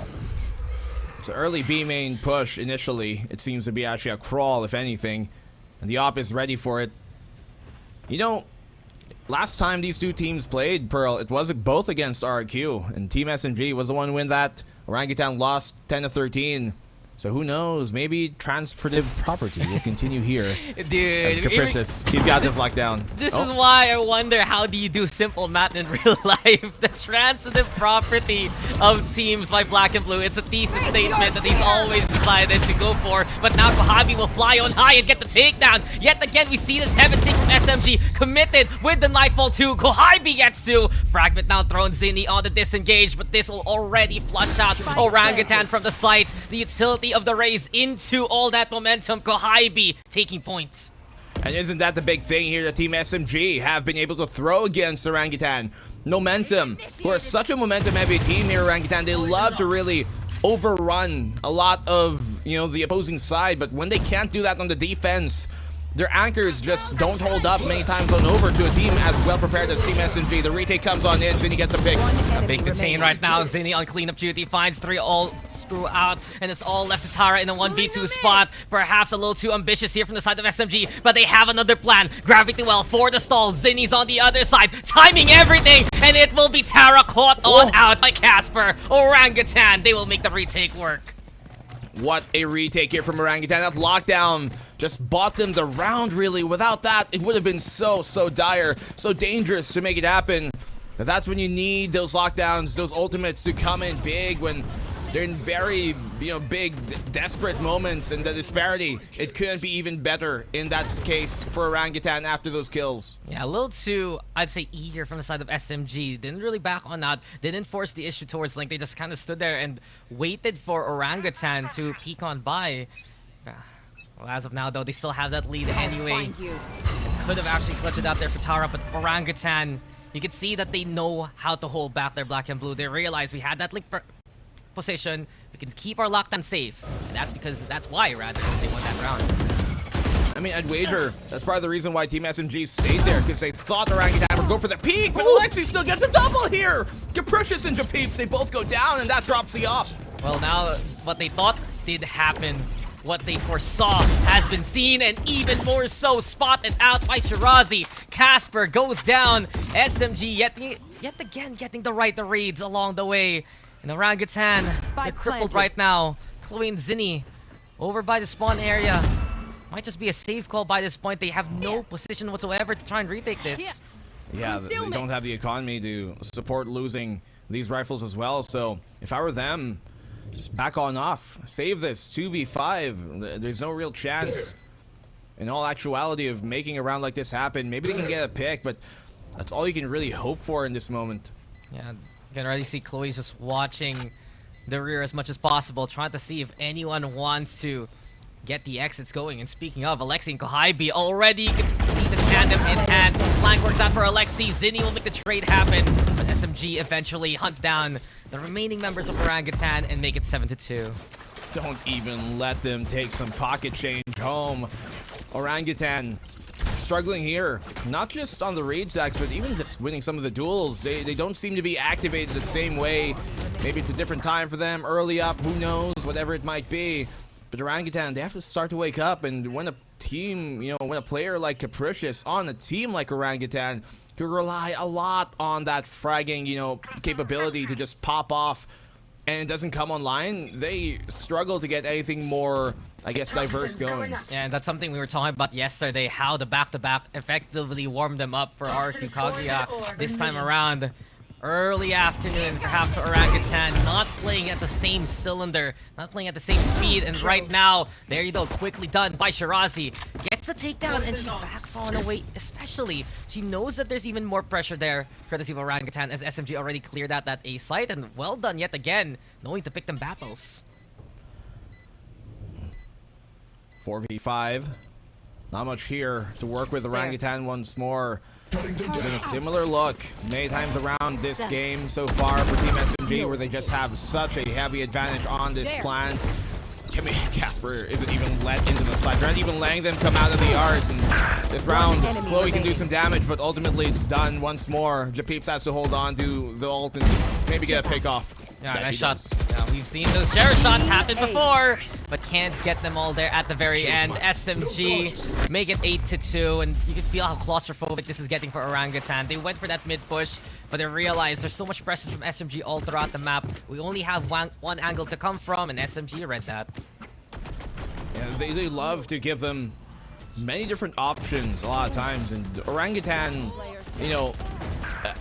it's an early B main push initially. It seems to be actually a crawl, if anything. And the op is ready for it. You know, last time these two teams played, Pearl, it was both against RQ. And Team SMG was the one to win that. Orangutan lost 10-13. So who knows? Maybe transitive property will continue here. Dude, Capricious. He's got this locked down. This is why I wonder, how do you do simple math in real life? The transitive property of teams by Black and Blue. It's a thesis statement that he's always decided to go for. But now Kohabi will fly on high and get the takedown. Yet again, we see this heaven take from SMG. Committed with the Nightfall 2. Kohabi gets 2. Fragment now thrown Zinni on the disengage. But this will already flush out Orangutan from the site. The utility of the raise into all that momentum. Kohabi taking points. And isn't that the big thing here that Team SMG have been able to throw against Orangutan? Momentum. Who are such a momentum-heavy team here, Orangutan. They love to really overrun a lot of, the opposing side. But when they can't do that on the defense, their anchors just don't hold up many times on over to a team as well prepared as Team SMG. The retake comes on in. Zinni gets a pick. A big detain right now. Zinni on cleanup duty finds 3 all throughout, and it's all left to Tara in a 1v2 spot. Perhaps a little too ambitious here from the side of SMG, but they have another plan. Gravity well for the stall. Zinni's on the other side, timing everything, and it will be Tara caught on out by Casper. Orangutan, they will make the retake work. What a retake here from Orangutan. That lockdown just bought them the round, really. Without that, it would have been so dire, so dangerous to make it happen. But that's when you need those lockdowns, those ultimates to come in big when they're in very, big, desperate moments, and the disparity, it couldn't be even better in that case for Orangutan after those kills. Yeah, a little too, I'd say, eager from the side of SMG. Didn't really back on that. Didn't force the issue towards Link. They just kind of stood there and waited for Orangutan to peek on by. Well, as of now, though, they still have that lead anyway. Could have actually clutched it out there for Tara, but Orangutan, you can see that they know how to hold back their Black and Blue. They realize we had that Link position, we can keep our lockdown safe, and that's why rather they won that round. I mean, I'd wager that's part of the reason why Team SMG stayed there, because they thought Orangutan would go for the peak, but Alexi still gets a double here! Capricious and Japeeps, they both go down, and that drops the up. Well, now what they thought did happen. What they foresaw has been seen, and even more so spotted out by Shirazi. Casper goes down. SMG yet again getting the right reads along the way. And Orangutan, they're crippled right now. Chloe and Zinni over by the spawn area. Might just be a safe call by this point. They have no position whatsoever to try and retake this. Yeah, they don't have the economy to support losing these rifles as well. So if I were them, just back on off. Save this 2v5. There's no real chance in all actuality of making a round like this happen. Maybe they can get a pick, but that's all you can really hope for in this moment. Yeah, you can already see Chloe's just watching the rear as much as possible, trying to see if anyone wants to get the exits going. And speaking of, Alexi and Kohaibi already, you can see the tandem in hand. Flank works out for Alexi. Zinni will make the trade happen, but SMG eventually hunt down the remaining members of Orangutan and make it 7-2. Don't even let them take some pocket change home. Orangutan struggling here, not just on the raid stacks, but even just winning some of the duels. They don't seem to be activated the same way. Maybe it's a different time for them, early up, who knows, whatever it might be. But Orangutan, they have to start to wake up, and when a team, when a player like Capricious on a team like Orangutan could rely a lot on that fragging, capability to just pop off and it doesn't come online, they struggle to get anything more, I guess, diverse going. Yeah, and that's something we were talking about yesterday, how the back-to-back effectively warmed them up for RQ Kaguya this time around. Early afternoon, perhaps for Orangutan, not playing at the same cylinder, not playing at the same speed, and right now, there you go, quickly done by Shirazi. Gets a takedown, and she backs on away, especially. She knows that there's even more pressure there, courtesy of Orangutan, as SMG already cleared out that A site, and well done yet again, knowing to pick them battles. 4v5. Not much here to work with Orangutan once more. It's been a similar look many times around this game so far for Team SMG, where they just have such a heavy advantage on this plant. Casper isn't even let into the site. They're not even letting them come out of the yard. And this round, Chloe can do some damage, but ultimately it's done once more. Japeeps has to hold on to the ult and just maybe get a pick off. Yeah, nice shots. Yeah, we've seen those share shots happen before, but can't get them all there at the very end. SMG make it 8-2, and you can feel how claustrophobic this is getting for Orangutan. They went for that mid push, but they realized there's so much pressure from SMG all throughout the map. We only have one angle to come from, and SMG read that. Yeah, they love to give them many different options a lot of times, and Orangutan,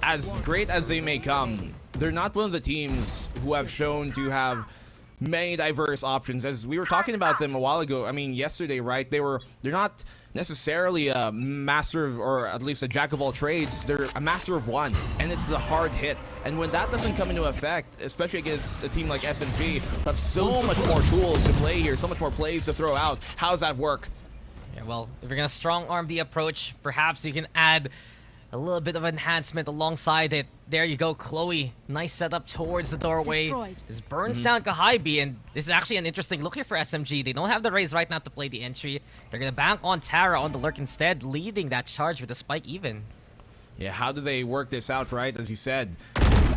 as great as they may come, they're not one of the teams who have shown to have many diverse options. As we were talking about them a while ago, I mean yesterday, right? They're not necessarily a master of, or at least a jack of all trades. They're a master of one, and it's the hard hit. And when that doesn't come into effect, especially against a team like SMG, who have so much more tools to play here, so much more plays to throw out, how does that work? Yeah, well, if you're gonna strong arm the approach, perhaps you can add a little bit of enhancement alongside it. There you go, Chloe. Nice setup towards the doorway. This burns down Kohaibi, and this is actually an interesting look here for SMG. They don't have the raise right now to play the entry. They're gonna bank on Tara on the lurk instead, leading that charge with a spike even. Yeah, how do they work this out, right? As you said,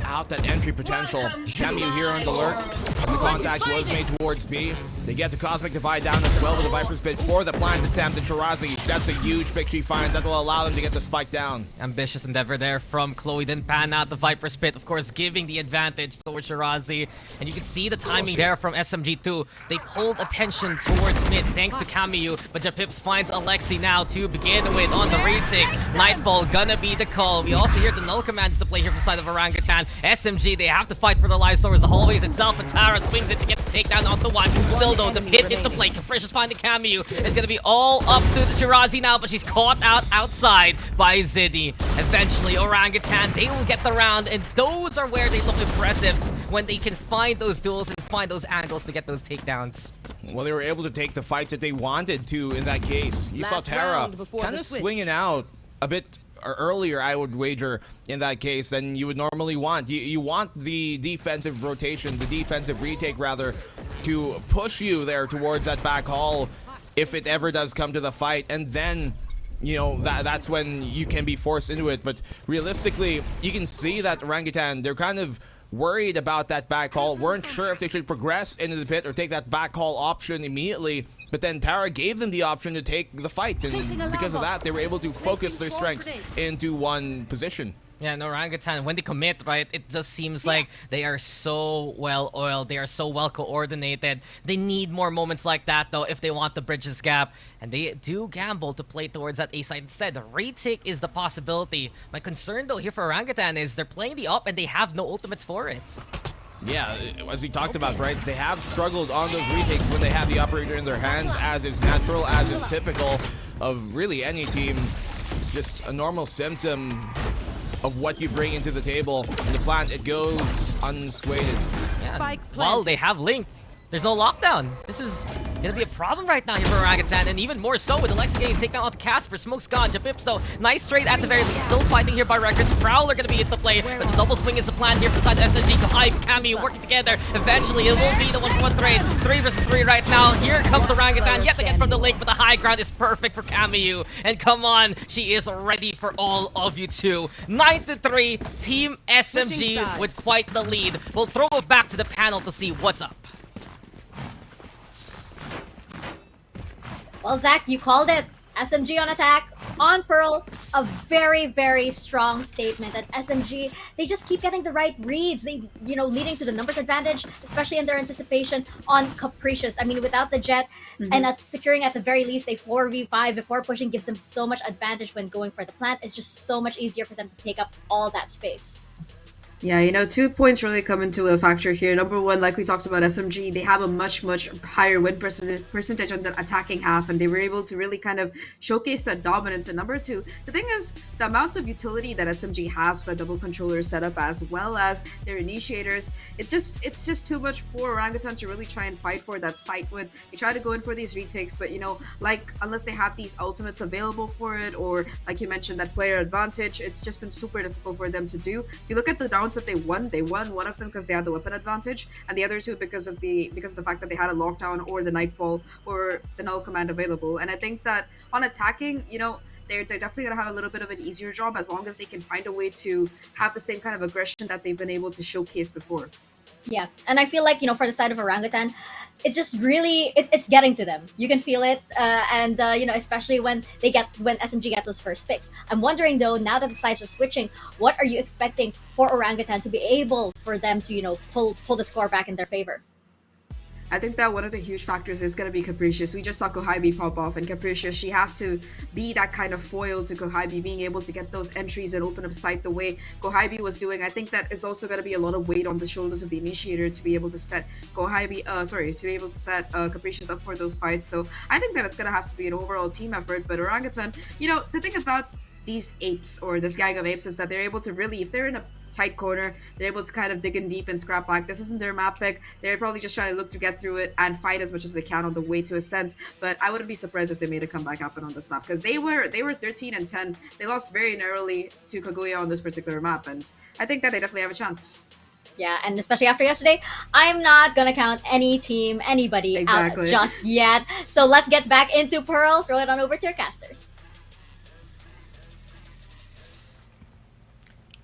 out that entry potential. Camu here on the lurk. As the contact was made towards B. They get the Cosmic Divide down as well with the Viper's Pit for the plant attempt. And Shirazi, that's a huge pick she finds. That will allow them to get the spike down. Ambitious endeavor there from Chloe. Didn't pan out the Viper's Pit, of course, giving the advantage towards Shirazi. And you can see the timing there from SMG too. They pulled attention towards mid thanks to Camu. But Japips finds Alexi now to begin with on the retake. Nightfall gonna be the call. We also hear the null command to play here from the side of Orangutan. SMG, they have to fight for the lives towards the hallways itself, and Tara swings it to get the takedown onto one. Still though, the pit into play. Capricious finding Camu. It's gonna be all up to the Shirazi now, but she's caught outside by Zinni. Eventually, Orangutan, they will get the round, and those are where they look impressive, when they can find those duels and find those angles to get those takedowns. Well, they were able to take the fights that they wanted to in that case. You saw Tara kind of swinging out a bit earlier, I would wager, in that case, than you would normally want. You want the defensive rotation, the defensive retake rather, to push you there towards that back hall. if it ever does come to the fight, and then you know that's when you can be forced into it. But realistically, you can see that Orangutan, they're kind of worried about that back haul, weren't sure if they should progress into the pit or take that back haul option immediately, but then Tara gave them the option to take the fight, and because of that they were able to focus their strengths into one position. Yeah, no, Orangutan, when they commit, right, it just seems like they are so well oiled, they are so well coordinated. They need more moments like that, though, if they want the bridges gap. And they do gamble to play towards that A side instead. The retake is the possibility. My concern, though, here for Orangutan is they're playing the up and they have no ultimates for it. Yeah, as we talked about, right, they have struggled on those retakes when they have the operator in their hands, as is natural, as is typical of really any team. It's just a normal symptom of what you bring into the table. In the plant, it goes unswayed. Yeah, while they have Link, there's no lockdown. This is gonna be a problem right now here for Orangutan, and even more so with Alexa getting taken out the Casper. Smoke's gone. Japips, though, nice trade at the very least. Still fighting here by Records. Prowler gonna be into play, but the double swing is the plan here beside SMG. Kohai, Kami working together. Eventually, it will be the 1-for-1 trade. 3 versus 3 right now. Here comes Orangutan yet again from the Link, but the high ground is perfect for Kamiyu. And come on, she is ready for all of you too. 9-3, Team SMG with quite the lead. We'll throw it back to the panel to see what's up. Well, Zach, you called it. SMG on attack, on Pearl. A very, very strong statement that SMG, they just keep getting the right reads. They, leading to the numbers advantage, especially in their anticipation on Capricious. I mean, without the Jet and securing at the very least a 4v5 before pushing gives them so much advantage when going for the plant. It's just so much easier for them to take up all that space. Yeah, 2 points really come into a factor here. Number one, like we talked about SMG, they have a much higher win percentage on the attacking half, and they were able to really kind of showcase that dominance. And number two, the thing is, the amount of utility that SMG has with the double controller setup as well as their initiators, it's just too much for Orangutan to really try and fight for that site win. They try to go in for these retakes, but unless they have these ultimates available for it, or like you mentioned, that player advantage, it's just been super difficult for them to do. If you look at the rounds that they won one of them because they had the weapon advantage, and the other two because of the fact that they had a lockdown or the nightfall or the null command available. And I think that on attacking, they're definitely gonna have a little bit of an easier job as long as they can find a way to have the same kind of aggression that they've been able to showcase before. Yeah, and I feel like, for the side of Orangutan, it's just really, it's getting to them. You can feel it, and especially when SMG gets those first picks. I'm wondering though, now that the sides are switching, what are you expecting for Orangutan to be able for them to, pull the score back in their favor? I think that one of the huge factors is going to be Capricious. We just saw Kohaibi pop off, and Capricious, she has to be that kind of foil to Kohaibi, being able to get those entries and open up sight the way Kohaibi was doing. I think that is also going to be a lot of weight on the shoulders of the initiator to be able to set Capricious up for those fights. So I think that it's going to have to be an overall team effort. But Orangutan, the thing about these apes or this gang of apes is that they're able to really, if they're in a tight corner, they're able to kind of dig in deep and scrap back. This isn't their map pick. They're probably just trying to look to get through it and fight as much as they can on the way to Ascent. But I wouldn't be surprised if they made a comeback happen on this map, because they were 13-10. They lost very narrowly to Kaguya on this particular map, and I think that they definitely have a chance. Yeah, and especially after yesterday, I'm not gonna count anybody out just yet. So let's get back into Pearl. Throw it on over to your casters.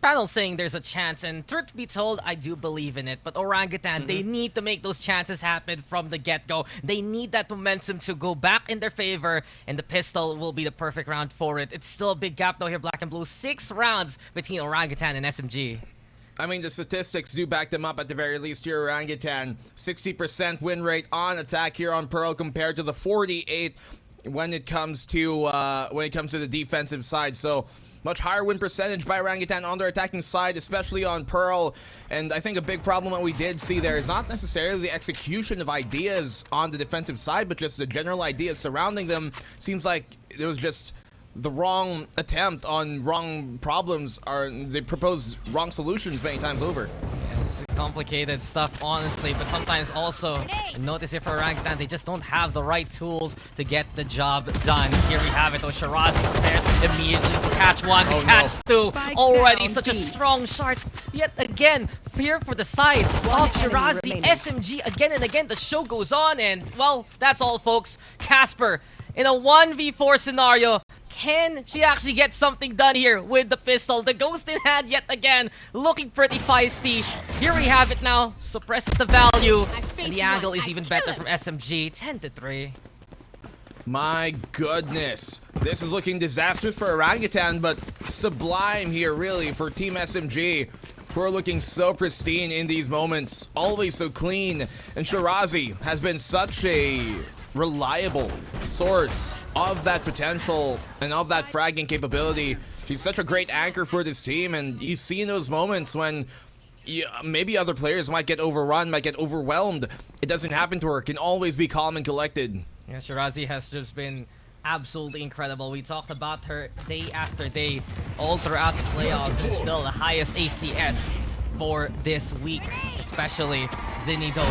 Panel saying there's a chance, and truth be told, I do believe in it. But Orangutan, they need to make those chances happen from the get-go. They need that momentum to go back in their favor, and the pistol will be the perfect round for it. It's still a big gap though here, Black and Blue. 6 rounds between Orangutan and SMG. I mean, the statistics do back them up at the very least here. Orangutan, 60% win rate on attack here on Pearl compared to the 48 when it comes to the defensive side. So much higher win percentage by Orangutan on their attacking side, especially on Pearl. And I think a big problem that we did see there is not necessarily the execution of ideas on the defensive side, but just the general ideas surrounding them. Seems like there was just the wrong attempt on wrong problems, or they proposed wrong solutions many times over. It's complicated stuff, honestly, but sometimes also notice if for Orangutan, they just don't have the right tools to get the job done. Here we have it, Oshirazi prepared immediately to catch one, to catch two. Already such a strong shot. Yet again, here for the side of Shirazi. SMG again and again. The show goes on, and well, that's all, folks. Casper in a 1v4 scenario. Can she actually get something done here with the pistol? The ghost in hand yet again, looking pretty feisty. Here we have it now. Suppresses the value, and the angle is even better from SMG. 10-3. My goodness. This is looking disastrous for Orangutan, but sublime here, really, for Team SMG, who are looking so pristine in these moments. Always so clean. And Shirazi has been such a reliable source of that potential and of that fragging capability. She's such a great anchor for this team, and you see in those moments when maybe other players might get overrun, might get overwhelmed. It doesn't happen to her. Can always be calm and collected. Yeah, Shirazi has just been absolutely incredible. We talked about her day after day, all throughout the playoffs, and still the highest ACS for this week, especially Zinido.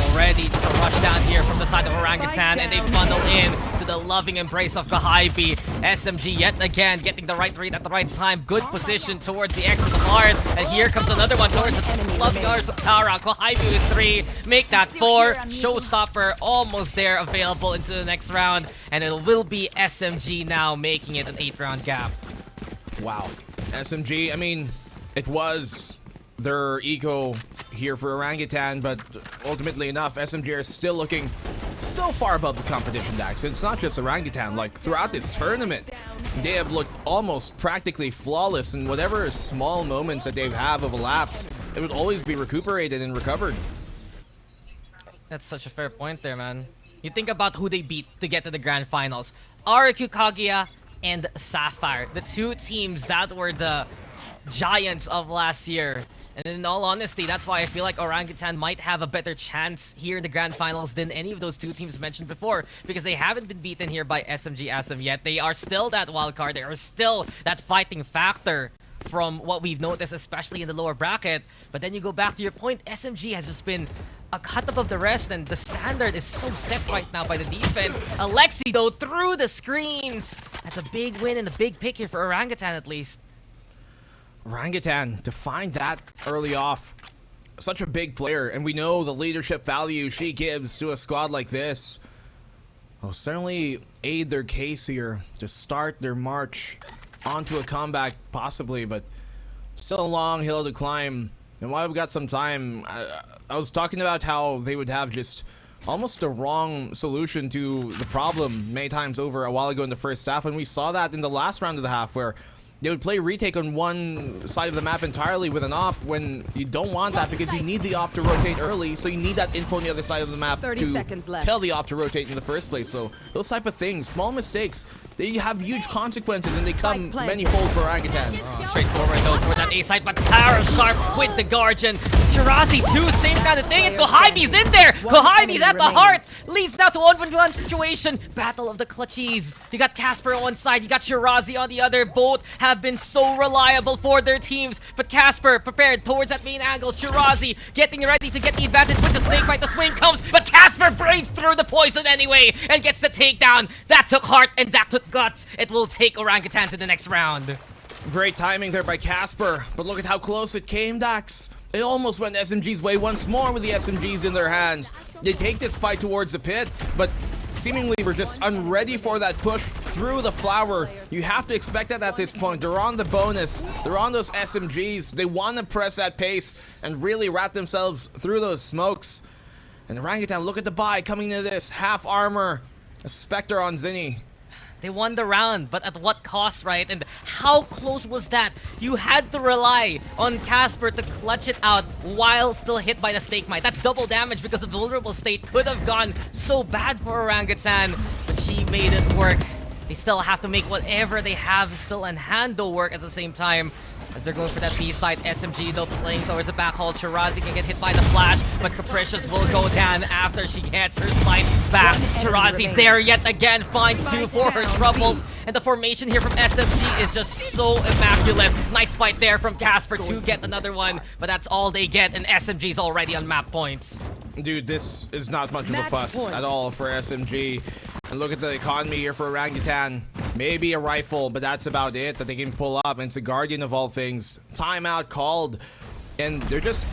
Already just a rush down here from the side of Orangutan, and they funnel in to the loving embrace of Kohaibi. SMG yet again getting the right read at the right time. Good position towards the exit of Heart, and here comes another one towards the loving arms of Tara. Kohaibi with 3, make that 4. Showstopper almost there, available into the next round, and it will be SMG now making it an 8-round gap. Wow. SMG, I mean, it was their eco here for Orangutan, but ultimately enough, SMG are still looking so far above the competition, Dax. It's not just Orangutan, like throughout this tournament, they have looked almost practically flawless, and whatever small moments that they have of a lapse, it would always be recuperated and recovered. That's such a fair point there, man. You think about who they beat to get to the grand finals. RQ Kaguya and Sapphire, the two teams that were the giants of last year. And in all honesty, that's why I feel like Orangutan might have a better chance here in the grand finals than any of those two teams mentioned before, because they haven't been beaten here by SMG as of yet. They are still that wild card. They are still that fighting factor from what we've noticed, especially in the lower bracket. But then you go back to your point, SMG has just been a cut above the rest, and the standard is so set right now by the defense. Alexi, though, through the screens. That's a big win and a big pick here for Orangutan, at least. Orangutan, to find that early off, such a big player, and we know the leadership value she gives to a squad like this will certainly aid their case here to start their march onto a comeback, possibly, but still a long hill to climb. And while we've got some time, I was talking about how they would have just almost a wrong solution to the problem many times over a while ago in the first half, and we saw that in the last round of the half, where they would play retake on one side of the map entirely with an op, when you don't want that, because you need the op to rotate early, so you need that info on the other side of the map to tell the op to rotate in the first place. So those type of things, small mistakes, they have huge consequences, and they come many-fold for Orangutan. Straightforward though for that A side, but Tara sharp with the Guardian. Shirazi too, same kind of thing, and Kohaibi's in there! Kohaibi's at the heart! Leads now to 1v1 situation. Battle of the clutchies. You got Casper on one side, you got Shirazi on the other. Both have been so reliable for their teams, but Casper prepared towards that main angle. Shirazi getting ready to get the advantage with the snake bite. The swing comes, but Casper braves through the poison anyway and gets the takedown. That took heart and that took guts. It will take Orangutan to the next round. Great timing there by Casper, but look at how close it came, Dax. It almost went SMG's way once more with the SMGs in their hands. They take this fight towards the pit, but seemingly we're just unready for that push through the flower. You have to expect that at this point. They're on the bonus. They're on those SMGs. They want to press that pace and really wrap themselves through those smokes. And Orangutan, look at the buy coming into this. Half armor. A Spectre on Zinni. They won the round, but at what cost, right? And how close was that? You had to rely on Casper to clutch it out while still hit by the snake mite. That's double damage, because the vulnerable state could have gone so bad for Orangutan, but she made it work. They still have to make whatever they have still in hand to work at the same time, as they're going for that B side. SMG though playing towards the back hole. Shirazi can get hit by the flash, but Capricious will go down after she gets her slide back. Shirazi's there yet again, finds 2 for her troubles, and the formation here from SMG is just so immaculate. Nice fight there from Casper to get another one, but that's all they get, and SMG's already on map points. Dude, this is not much of a fuss at all for SMG. And look at the economy here for Orangutan. Maybe a rifle, but that's about it that they can pull up. And it's the Guardian of all things. Timeout called. And they're just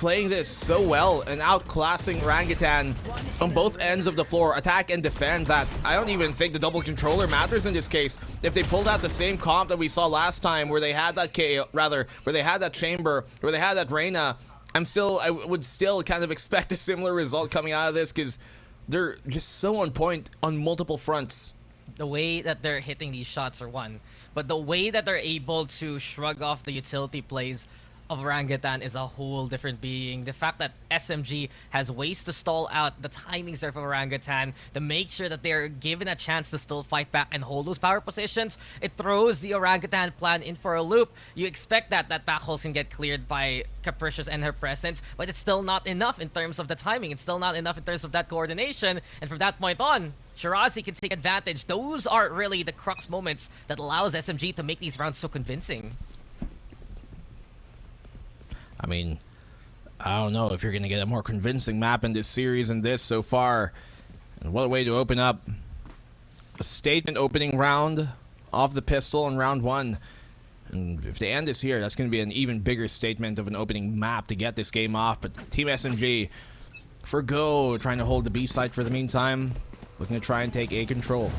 playing this so well and outclassing Orangutan on both ends of the floor, attack and defend, that I don't even think the double controller matters in this case. If they pulled out the same comp that we saw last time, where they had that where they had that chamber, where they had that Reyna, I would still kind of expect a similar result coming out of this, because they're just so on point on multiple fronts. The way that they're hitting these shots are one, but the way that they're able to shrug off the utility plays of Orangutan is a whole different being. The fact that SMG has ways to stall out the timings there for Orangutan to make sure that they're given a chance to still fight back and hold those power positions, it throws the Orangutan plan in for a loop. You expect that back holes can get cleared by Capricious and her presence, but it's still not enough in terms of the timing. It's still not enough in terms of that coordination, and from that point on, Shirazi can take advantage. Those are really the crux moments that allows SMG to make these rounds so convincing. I mean, I don't know if you're going to get a more convincing map in this series than this so far. And what a way to open up a statement opening round off the pistol in round 1. And if they end this here, that's going to be an even bigger statement of an opening map to get this game off. But Team SMG, for Go, trying to hold the B side for the meantime, looking to try and take A control.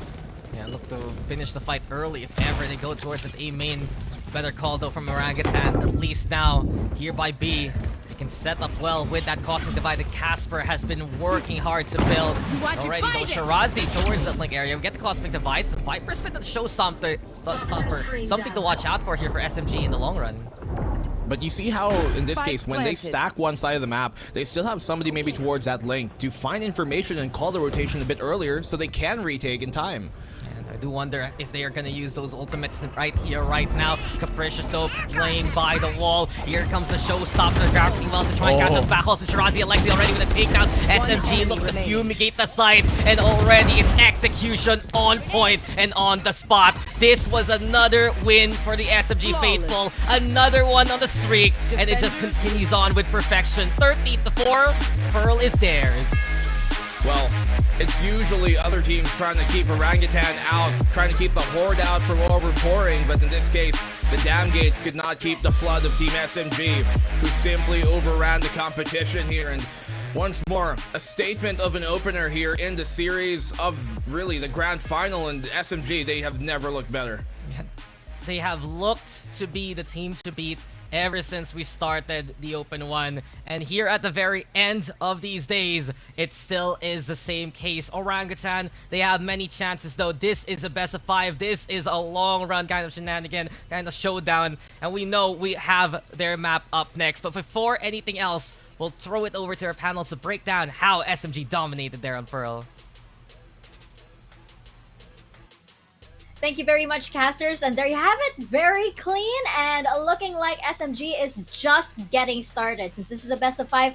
Yeah, look to finish the fight early if ever they go towards an A main. Better call though from Orangutan, at least now here by B. They can set up well with that Cosmic Divide that Casper has been working hard to build. Already though, Shirazi towards that link area. We get the Cosmic Divide. The Viper's been to show something to watch out for here for SMG in the long run. But you see how, in this case, when they stack one side of the map, they still have somebody maybe towards that link to find information and call the rotation a bit earlier so they can retake in time. I do wonder if they are going to use those ultimates right here, right now. Capricious though, playing by the wall. Here comes the showstopper, grabbing well to try and catch up Battles, and Shirazi Alexi already with the takedowns. SMG look to fumigate the site, and already it's execution on point and on the spot. This was another win for the SMG faithful, another one on the streak, and it just continues on with perfection. 13-4, Pearl is theirs. Well, it's usually other teams trying to keep Orangutan out, trying to keep the Horde out from overpouring, but in this case, the Dam Gates could not keep the flood of Team SMG, who simply overran the competition here. And once more, a statement of an opener here in the series of really the grand final, and SMG, they have never looked better. They have looked to be the team to beat ever since we started the Open 1. And here at the very end of these days, it still is the same case. Orangutan, they have many chances though. This is a best of 5. This is a long run kind of shenanigan, kind of showdown. And we know we have their map up next. But before anything else, we'll throw it over to our panels to break down how SMG dominated there on Pearl. Thank you very much, casters. And there you have it. Very clean and looking like SMG is just getting started. Since this is a best of 5,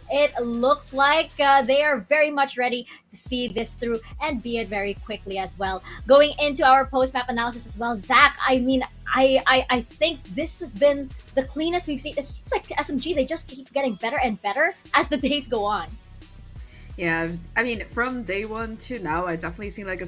it looks like they are very much ready to see this through and beat it very quickly as well. Going into our post-map analysis as well, Zach, I mean, I think this has been the cleanest we've seen. It seems like SMG, they just keep getting better and better as the days go on. Yeah, I mean, from day 1 to now, I've definitely seen like a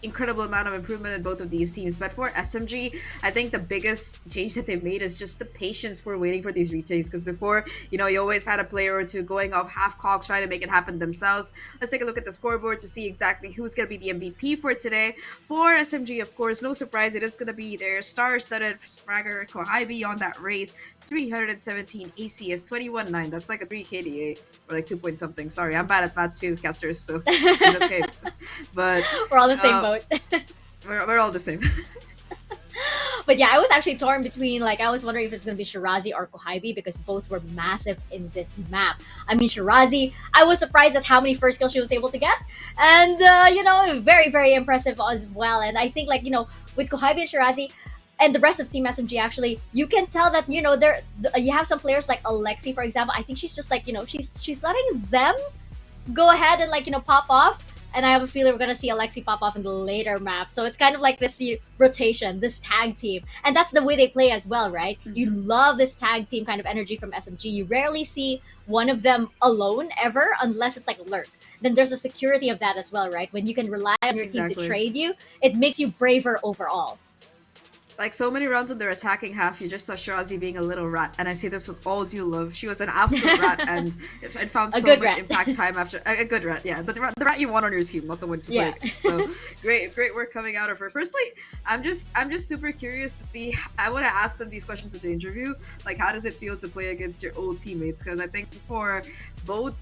incredible amount of improvement in both of these teams. But for SMG, I think the biggest change that they've made is just the patience for waiting for these retakes. Because before, you always had a player or two going off half cock trying to make it happen themselves. Let's take a look at the scoreboard to see exactly who's going to be the MVP for today. For SMG, of course, no surprise, it is going to be their star-studded fragger Kohaibi on that race. 317 ACS, 21.9. That's like a 3 KDA or like 2 point something. Sorry, I'm bad at math too, casters, so it's okay. But we're all the same boat. we're all the same. But yeah, I was actually torn between, like, I was wondering if it's going to be Shirazi or Kohaibi because both were massive in this map. I mean, Shirazi, I was surprised at how many first kills she was able to get. And, very, very impressive as well. And I think, like, with Kohaibi and Shirazi, and the rest of Team SMG, actually, you can tell that, you have some players like Alexi, for example. I think she's just like, she's letting them go ahead and, like, pop off. And I have a feeling we're going to see Alexi pop off in the later map. So it's kind of like this rotation, this tag team. And that's the way they play as well, right? Mm-hmm. You love this tag team kind of energy from SMG. You rarely see one of them alone ever, unless it's like Lurk. Then there's a security of that as well, right? When you can rely on your team to trade you, it makes you braver overall. Like so many rounds on their attacking half, you just saw Shirazi being a little rat, and I say this with all due love. She was an absolute rat, and it found so much rat. impact time after a good rat, yeah. But the rat you want on your team, not the one to play Yeah. against. So great work coming out of her. Firstly, I'm just super curious to see. I want to ask them these questions at the interview, like how does it feel to play against your old teammates? Because I think for both.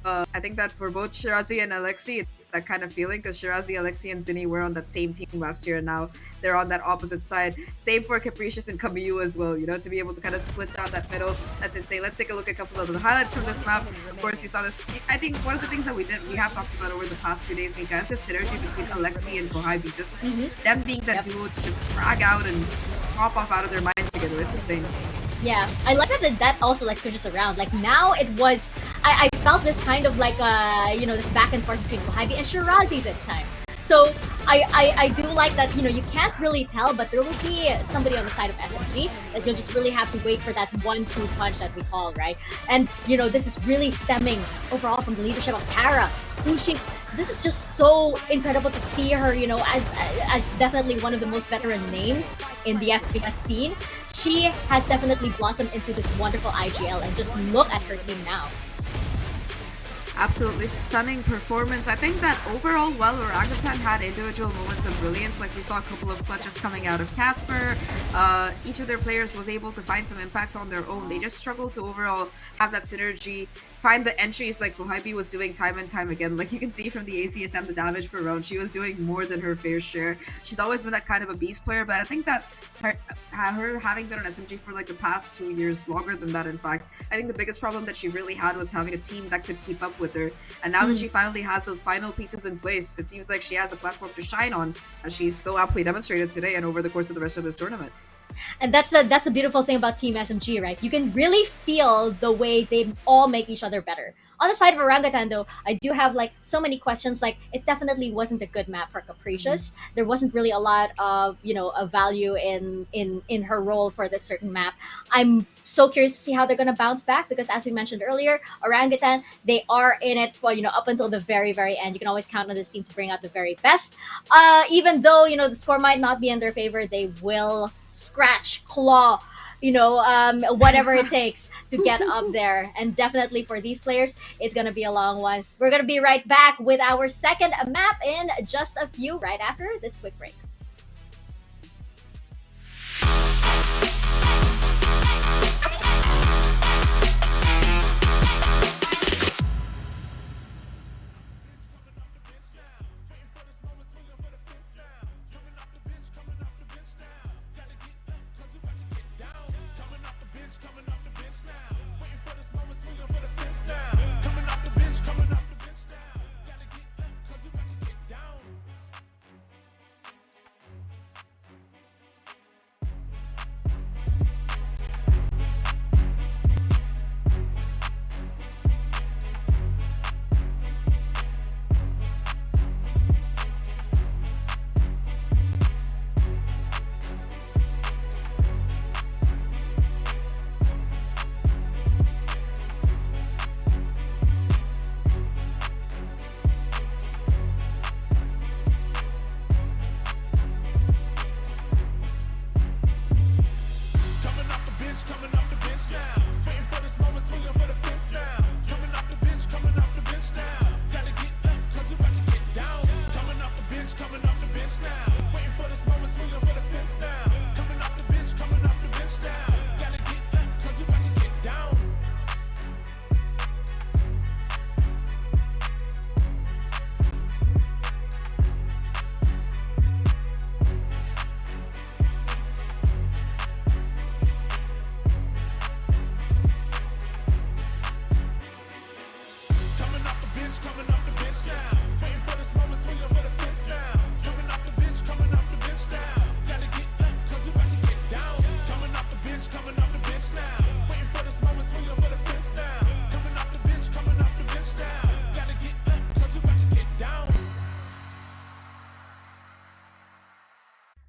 I think that for both Shirazi and Alexi, it's that kind of feeling because Shirazi, Alexi, and Zinni were on that same team last year, and now they're on that opposite side. Same for Capricious and Kamyu as well, you know, to be able to kind of split down that middle. That's insane. Let's take a look at a couple of the highlights from this map. Of course, you saw this. I think one of the things that we have talked about over the past few days, Mika, is the synergy between Alexi and Bo5. Just them being that duo to just frag out and pop off out of their minds together. It's insane. Yeah, I like that also like switches around. Like now it was, I felt this kind of like this back and forth between Bo5 and Shirazi this time. So I do like that, you can't really tell, but there will be somebody on the side of SMG that you'll just really have to wait for that 1-2 punch that we call, right? And this is really stemming overall from the leadership of Tara, who this is just so incredible to see her, as definitely one of the most veteran names in the FPS scene. She has definitely blossomed into this wonderful IGL, and just look at her team now. Absolutely stunning performance. I think that overall, while Orangutan had individual moments of brilliance, like we saw a couple of clutches coming out of Casper, each of their players was able to find some impact on their own. They just struggled to overall have that synergy, find the entries like Bo5 was doing time and time again. Like you can see from the ACSM, the damage per round, she was doing more than her fair share. She's always been that kind of a beast player, but I think that her having been on SMG for like the past 2 years, longer than that in fact, I think the biggest problem that she really had was having a team that could keep up with her. And now that she finally has those final pieces in place, it seems like she has a platform to shine on, as she's so aptly demonstrated today and over the course of the rest of this tournament. And that's the beautiful thing about Team SMG, right? You can really feel the way they all make each other better. On the side of Orangutan, though, I do have like so many questions. Like, it definitely wasn't a good map for Capricious. There wasn't really a lot of a value in her role for this certain map. I'm so curious to see how they're gonna bounce back, because as we mentioned earlier, Orangutan, they are in it for up until the very end. You can always count on this team to bring out the very best. Even though the score might not be in their favor, they will scratch, claw, whatever it takes to get up there. And definitely for these players, it's gonna be a long one. We're gonna be right back with our second map in just a few, right after this quick break.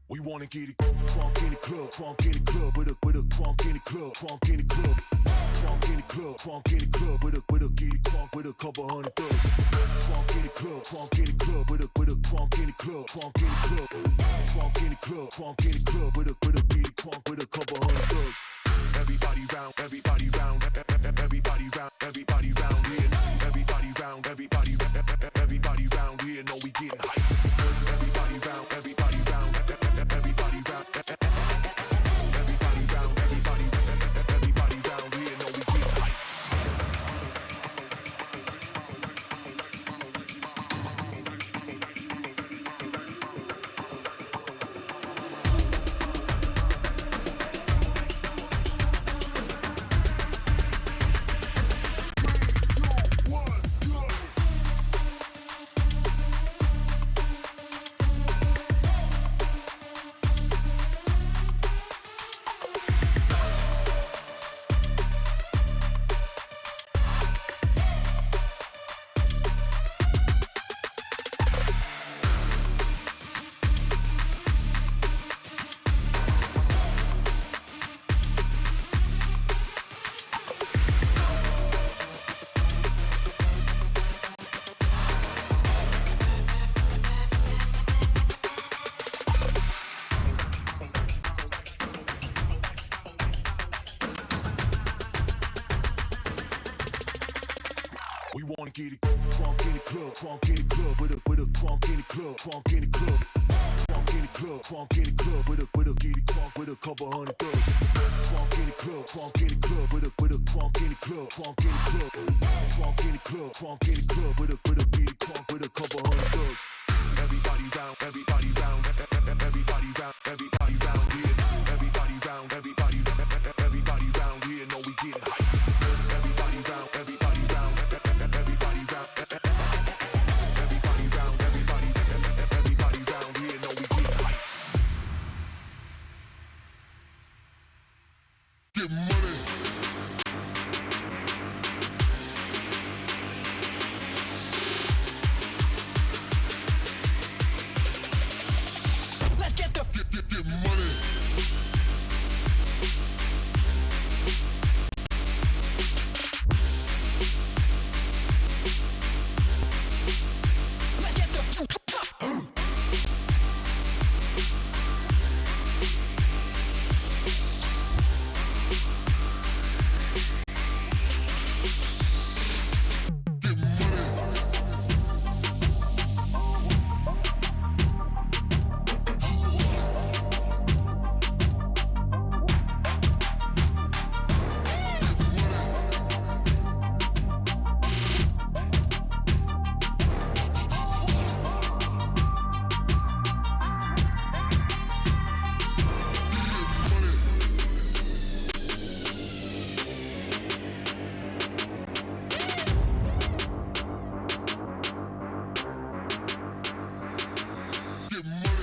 We wanna get it crunk in the club with a crunk in the club, Crunk in the club, crunk in the club, with a get it crunk with a couple hundred thugs. Crunk in the club, crunk in the club, with a crunk in the club, crunk in the club, crunk in the club, crunk in the club, with a get it crunk with a couple hundred thugs. Everybody round, everybody round, everybody round, everybody round here. Everybody round, everybody round here. Know we getting hype. Everybody round, everybody round, everybody round, everybody round, everybody round here. Know we getting hype. We wanna get it crunk in the club, crunk in the club, with a crunk in the club, crunk in the club, crunk in the club, crunk in the club, with a get it crunk with a couple hundred thugs. Crunk in the club, crunk in the club, with a crunk in the club, crunk in the club, crunk in the club, crunk in the club, with a get it crunk with a couple hundred thugs. Everybody round, everybody round, everybody round, everybody round here. Everybody round, everybody round here. Know we getting hype. Everybody round, everybody round, everybody round, everybody round, everybody round here. Know we getting hype. Get money. Let's get the Get money. let's get the Get money. Get money.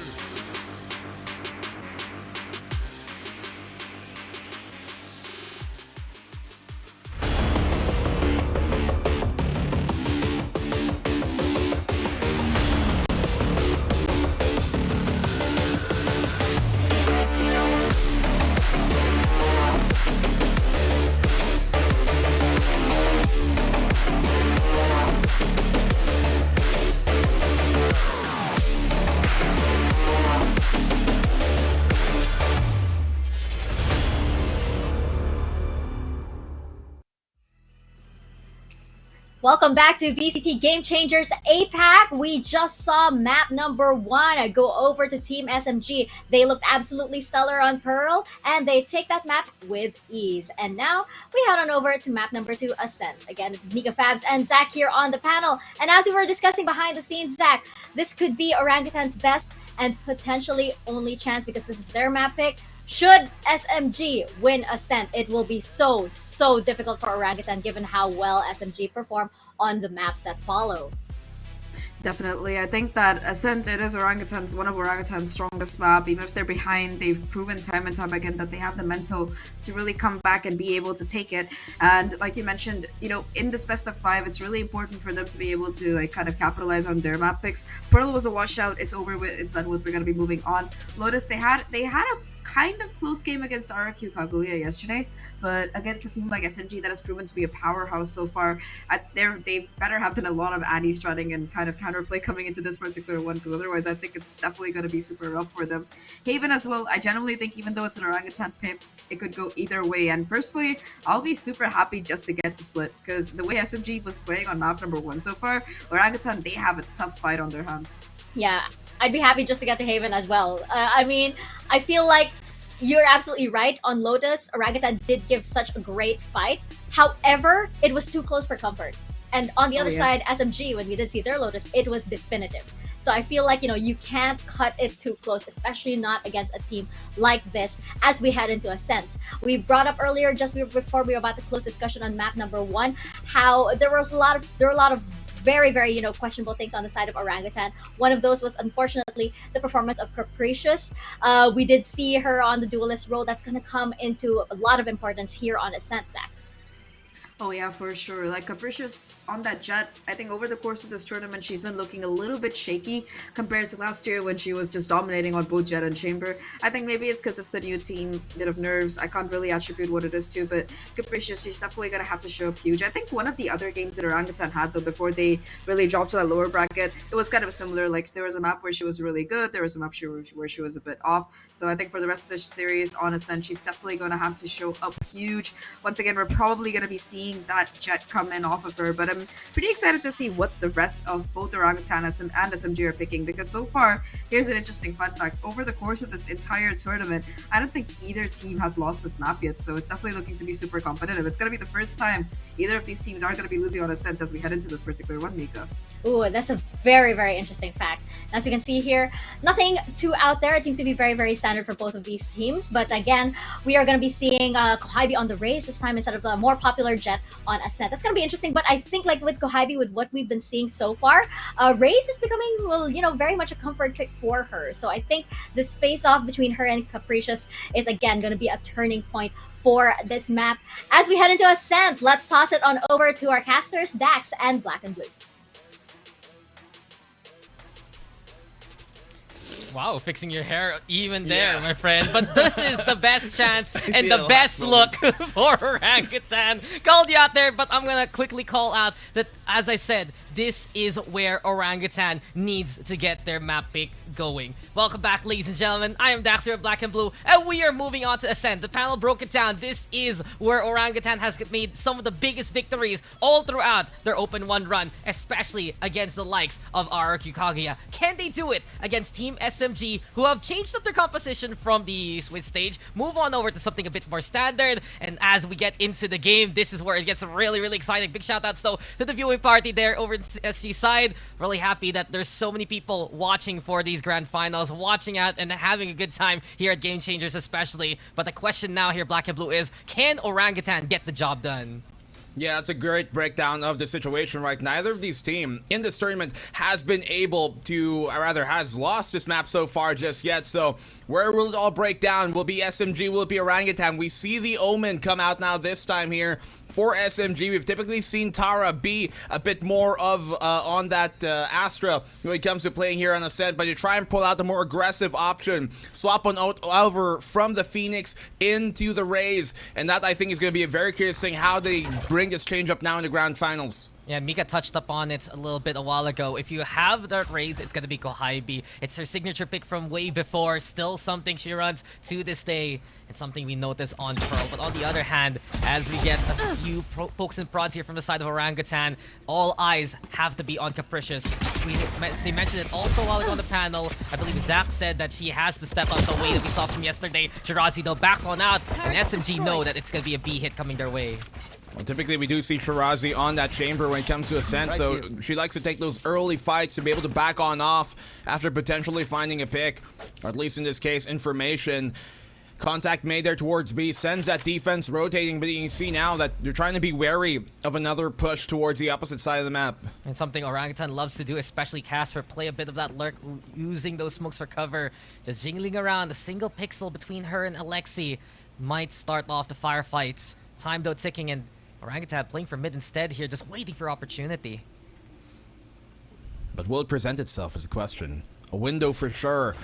Welcome back to VCT Game Changers APAC. We just saw map number 1 go over to Team SMG. They looked absolutely stellar on Pearl, and they take that map with ease. And now we head on over to map number 2, Ascent. Again, this is Mika Fabs and Zach here on the panel. And as we were discussing behind the scenes, Zach, this could be Orangutan's best and potentially only chance because this is their map pick. Should SMG win Ascent, it will be so difficult for Orangutan given how well SMG perform on the maps that follow. Definitely. I think that Ascent, it is one of Orangutan's strongest map. Even if they're behind, they've proven time and time again that they have the mental to really come back and be able to take it. And like you mentioned, in this best of 5, it's really important for them to be able to kind of capitalize on their map picks. Pearl was a washout. It's over with. It's done with. We're going to be moving on. Lotus, they had a kind of close game against RQ Kaguya yesterday, but against a team like SMG that has proven to be a powerhouse so far, they better have done a lot of anti-strutting and kind of counterplay coming into this particular one, because otherwise I think it's definitely going to be super rough for them. Haven as well, I generally think even though it's an Orangutan pimp, it could go either way, and personally, I'll be super happy just to get to split, because the way SMG was playing on map number 1 so far, Orangutan, they have a tough fight on their hands. Yeah, I'd be happy just to get to Haven as well. I mean, I feel like you're absolutely right. On Lotus, Orangutan did give such a great fight. However, it was too close for comfort. And on the other side, SMG, when we did see their Lotus, it was definitive. So I feel like, you can't cut it too close, especially not against a team like this as we head into Ascent. We brought up earlier, just before we were about to close discussion on map number 1, how there were a lot of very, very, questionable things on the side of Orangutan. One of those was, unfortunately, the performance of Capricious. We did see her on the duelist role. That's going to come into a lot of importance here on Ascent, Zach. Oh yeah, for sure. Like Capricious on that Jet, I think over the course of this tournament, she's been looking a little bit shaky compared to last year when she was just dominating on both Jet and Chamber. I think maybe it's because it's the new team, bit of nerves. I can't really attribute what it is to, but Capricious, she's definitely going to have to show up huge. I think one of the other games that Orangutan had, though, before they really dropped to that lower bracket, it was kind of similar. Like, there was a map where she was really good, there was a map where she was a bit off. So I think for the rest of the series on Ascent, she's definitely going to have to show up huge. Once again, we're probably going to be seeing that Jet come in off of her, but I'm pretty excited to see what the rest of both Orangutan and SMG are picking, because so far, here's an interesting fun fact. Over the course of this entire tournament, I don't think either team has lost this map yet, so it's definitely looking to be super competitive. It's going to be the first time either of these teams are going to be losing on Ascent as we head into this particular one, Mika. Ooh, that's a very, very interesting fact. As you can see here, nothing too out there. It seems to be very, very standard for both of these teams. But again, we are going to be seeing Kohibi on the Raze this time instead of the more popular Jet on Ascent. That's going to be interesting. But I think like with Kohibi, with what we've been seeing so far, Raze is becoming, well, very much a comfort trick for her. So I think this face-off between her and Capricious is again going to be a turning point for this map. As we head into Ascent, let's toss it on over to our casters, Dax and Black and Blue. Wow, fixing your hair even there, my friend. But this is the best chance and the best look for Orangutan. Called you out there, but I'm going to quickly call out that, as I said, this is where Orangutan needs to get their map pick going. Welcome back, ladies and gentlemen. I am Daxter of Black and Blue, and we are moving on to Ascent. The panel broke it down. This is where Orangutan has made some of the biggest victories all throughout their Open 1 run, especially against the likes of RRQ Kaguya. Can they do it against Team SMG, who have changed up their composition from the Swiss stage, move on over to something a bit more standard? And as we get into the game, this is where it gets really, really exciting. Big shout outs though to the viewing party there over in SG side. Really happy that there's so many people watching for these grand finals, watching out and having a good time here at Game Changers especially. But the question now here, Black and Blue, is can Orangutan get the job done? Yeah, that's a great breakdown of the situation, right? Neither of these teams in this tournament has been able to, or rather has lost this map so far just yet. So where will it all break down? Will it be SMG? Will it be Orangutan? We see the Omen come out now this time here for SMG. We've typically seen Tara be a bit more of on that Astra when it comes to playing here on Ascent, but you try and pull out the more aggressive option. Swap on over from the Phoenix into the Raze, and that I think is going to be a very curious thing, how they bring this change up now in the grand finals. Yeah, Mika touched up on it a little bit a while ago. If you have the Raids, it's going to be Kohibi. It's her signature pick from way before. Still something she runs to this day. It's something we notice on Pearl. But on the other hand, as we get a few pokes and prods here from the side of Orangutan, all eyes have to be on Capricious. They mentioned it also a while ago on the panel. I believe Zach said that she has to step up the way that we saw from yesterday. Shirazi, though, backs on out. And SMG know that it's going to be a B hit coming their way. Well, typically we do see Shirazi on that chamber when it comes to Ascent, so she likes to take those early fights to be able to back on off after potentially finding a pick, or at least in this case, information. Contact made there towards B, sends that defense rotating, but you can see now that they're trying to be wary of another push towards the opposite side of the map. And something Orangutan loves to do, especially Casper, play a bit of that lurk, using those smokes for cover, just jingling around. A single pixel between her and Alexi might start off the firefights. Time though ticking, and Orangutan playing for mid instead here, just waiting for opportunity. But will it present itself as a question? A window for sure.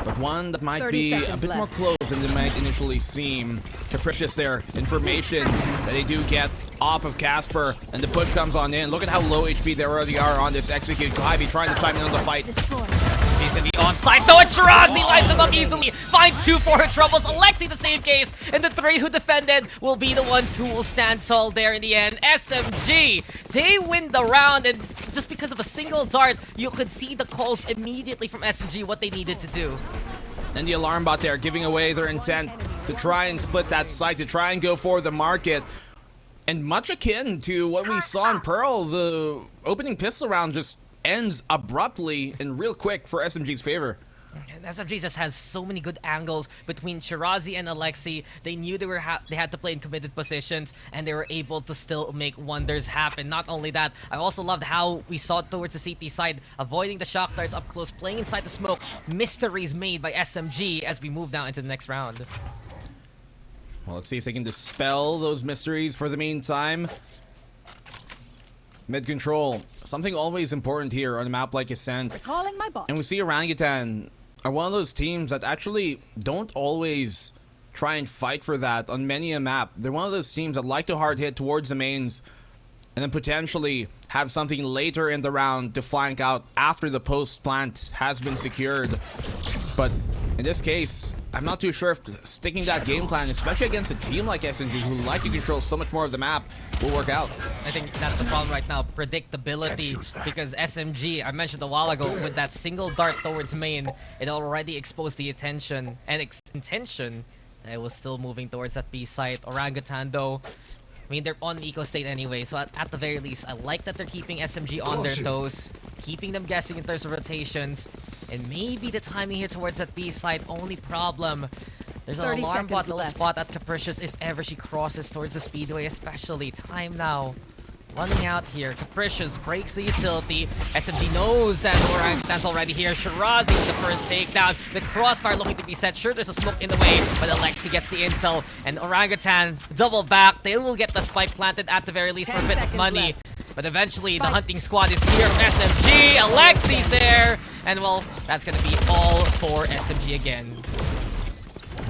but one that might 30 be a seconds bit more left. close than they might initially seem. Capricious there. Information that they do get off of Casper, and the push comes on in. Look at how low HP they already are on this execute. Kaibi trying to chime in on the fight. He's gonna be onside, though it's Shirazi lights him up easily, finds 2 for her troubles, Alexi the same case, and the 3 who defended will be the ones who will stand tall there in the end. SMG, they win the round, and just because of a single dart, you could see the calls immediately from SMG what they needed to do. And the alarm bot there giving away their intent to try and split that site, to try and go for the market. And much akin to what we saw in Pearl, the opening pistol round just ends abruptly and real quick for SMG's favor. And SMG just has so many good angles between Shirazi and Alexi. They knew they had to play in committed positions, and they were able to still make wonders happen. Not only that, I also loved how we saw it towards the CT side, avoiding the shock darts up close, playing inside the smoke. Mysteries made by SMG as we move now into the next round. Well, let's see if they can dispel those mysteries for the meantime. Mid control, something always important here on a map like Ascent. Calling my bot. And we see Orangutan are one of those teams that actually don't always try and fight for that on many a map. They're one of those teams that like to hard hit towards the mains and then potentially have something later in the round to flank out after the post plant has been secured. But in this case, I'm not too sure if sticking that game plan, especially against a team like SMG who like to control so much more of the map, will work out. I think that's the problem right now, predictability, because SMG, I mentioned a while ago, with that single dart towards main, it already exposed the attention and intention. It was still moving towards that B site. Orangutan though, I mean, they're on eco state anyway, so at the very least, I like that they're keeping SMG on their toes, keeping them guessing in terms of rotations, and maybe the timing here towards that B side. Only problem, there's an 30 alarm bot seconds that will left. spot at Capricious if ever she crosses towards the speedway, especially. Time now running out here. Capricious breaks the utility. SMG knows that Orangutan's already here. Shirazi with the first takedown. The crossfire looking to be set. Sure, there's a smoke in the way, but Alexi gets the intel. And Orangutan double back. They will get the spike planted at the very least for a 10 bit of seconds money. left. But eventually, the hunting squad is here from SMG. Alexi's there. And well, that's going to be all for SMG again.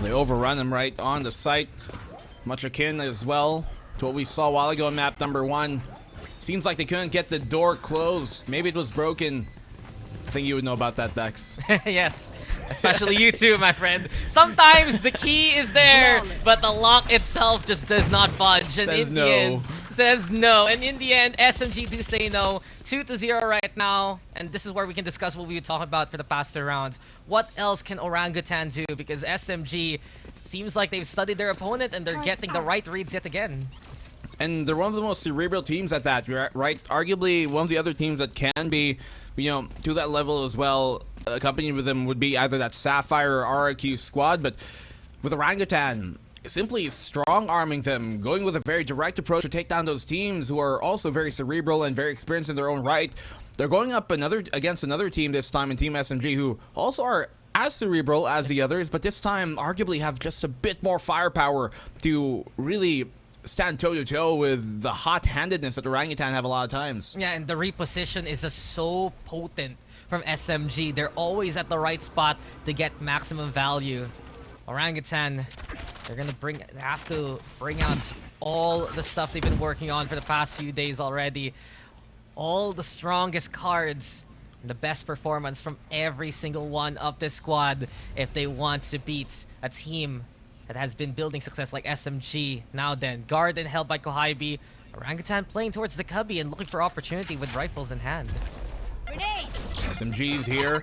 They overrun him right on the site. Much akin as well to what we saw a while ago in map number 1. Seems like they couldn't get the door closed. Maybe it was broken. I think you would know about that, Bex. Yes, especially you too, my friend. Sometimes the key is there, but the lock itself just does not budge. And Says in no. the end, says no. And in the end, SMG do say no. 2-0 right now. And this is where we can discuss what we were talking about for the past 2 rounds. What else can Orangutan do? Because SMG seems like they've studied their opponent and they're getting the right reads yet again. And they're one of the most cerebral teams at that, right? Arguably, one of the other teams that can be, you know, to that level as well. Accompanied with them would be either that Sapphire or RRQ squad, but with Orangutan, simply strong-arming them, going with a very direct approach to take down those teams who are also very cerebral and very experienced in their own right. They're going up against another team this time in Team SMG who also are as cerebral as the others, but this time arguably have just a bit more firepower to really stand toe-to-toe with the hot-handedness that Orangutan have a lot of times. Yeah, and the reposition is just so potent from SMG. They're always at the right spot to get maximum value. Orangutan, they have to bring out all the stuff they've been working on for the past few days already. All the strongest cards, and the best performance from every single one of this squad if they want to beat a team that has been building success like SMG. Now then, Garden held by Kohaibi. Orangutan playing towards the cubby and looking for opportunity with rifles in hand. SMG's here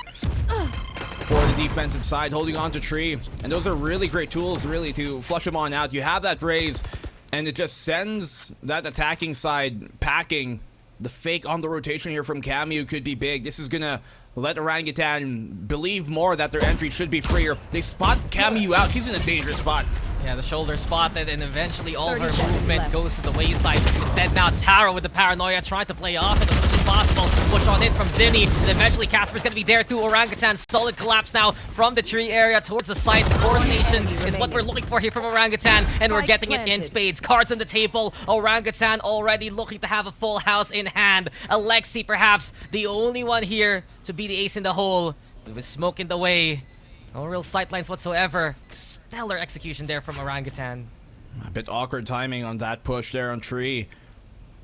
for the defensive side, holding on to tree. And those are really great tools, really, to flush them on out. You have that raise, and it just sends that attacking side packing. The fake on the rotation here from Camu could be big. This is gonna let Orangutan believe more that their entry should be freer. They spot Camu out. She's in a dangerous spot. Yeah, the shoulder spotted, and eventually all 30 her seconds movement left. goes to the wayside. Instead, now Tara with the paranoia trying to play off it as much as possible. Push on in from Zinni, and eventually Casper's gonna be there too. Orangutan, solid collapse now from the tree area towards the site. The coordination is what we're looking for here from Orangutan, and we're Spike getting it in planted. spades. Cards on the table. Orangutan already looking to have a full house in hand. Alexi perhaps the only one here to be the ace in the hole. He was smoking the way. No real sightlines whatsoever. Stellar execution there from Orangutan. A bit awkward timing on that push there on Tree.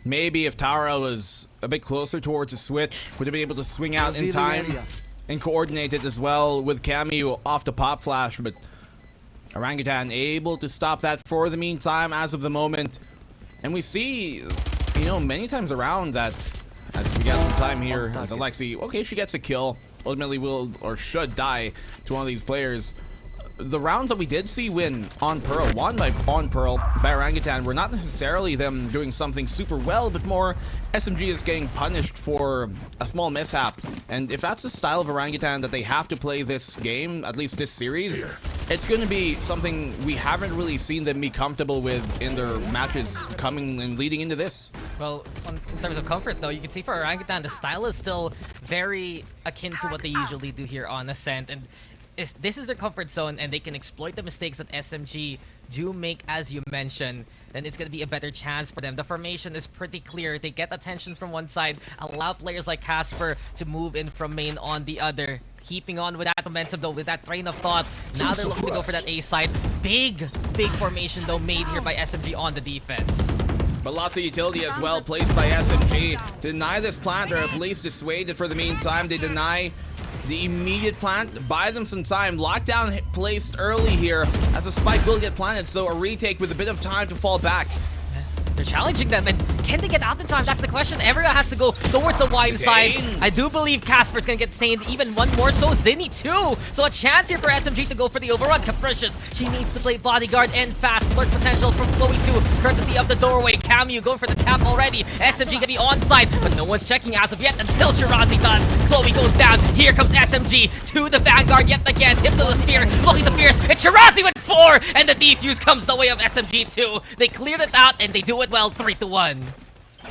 Maybe if Tara was a bit closer towards the switch, would have been able to swing out in time and coordinate it as well with Cameo off the pop flash, but Orangutan able to stop that for the meantime as of the moment. And we see, you know, many times around that as we get some time here as Alexi, okay, she gets a kill, ultimately will or should die to one of these players. The rounds that we did see win on Pearl, won by Orangutan, were not necessarily them doing something super well, but more SMG is getting punished for a small mishap. And if that's the style of Orangutan that they have to play this game, at least this series, it's going to be something we haven't really seen them be comfortable with in their matches coming and leading into this. Well, in terms of comfort though, you can see for Orangutan, the style is still very akin to what they usually do here on Ascent. And if this is their comfort zone and they can exploit the mistakes that SMG do make, as you mentioned, then it's going to be a better chance for them. The formation is pretty clear. They get attention from one side, allow players like Casper to move in from main on the other. Keeping on with that momentum though, with that train of thought. Now they're looking to go for that A side. Big formation though made here by SMG on the defense. But lots of utility as well placed by SMG. Deny this plant, or at least dissuade it for the meantime. They deny the immediate plant, buy them some time. Lockdown placed early here as a spike will get planted, so a retake with a bit of time to fall back. They're challenging them, and can they get out in time? That's the question. Everyone has to go towards the wide side. I do believe Casper's gonna get stained, even one more so. Zinni too. So a chance here for SMG to go for the overrun. Capricious, she needs to play bodyguard and fast. Lurk potential from Chloe too, courtesy of the doorway. Cameo going for the tap already. SMG gonna be onside, but no one's checking as of yet until Shirazi does. Chloe goes down. Here comes SMG to the vanguard yet again. Tip to the spear, looking to fierce. And Shirazi with 4, and the defuse comes the way of SMG too. They cleared it out, and they do it well, 3-1.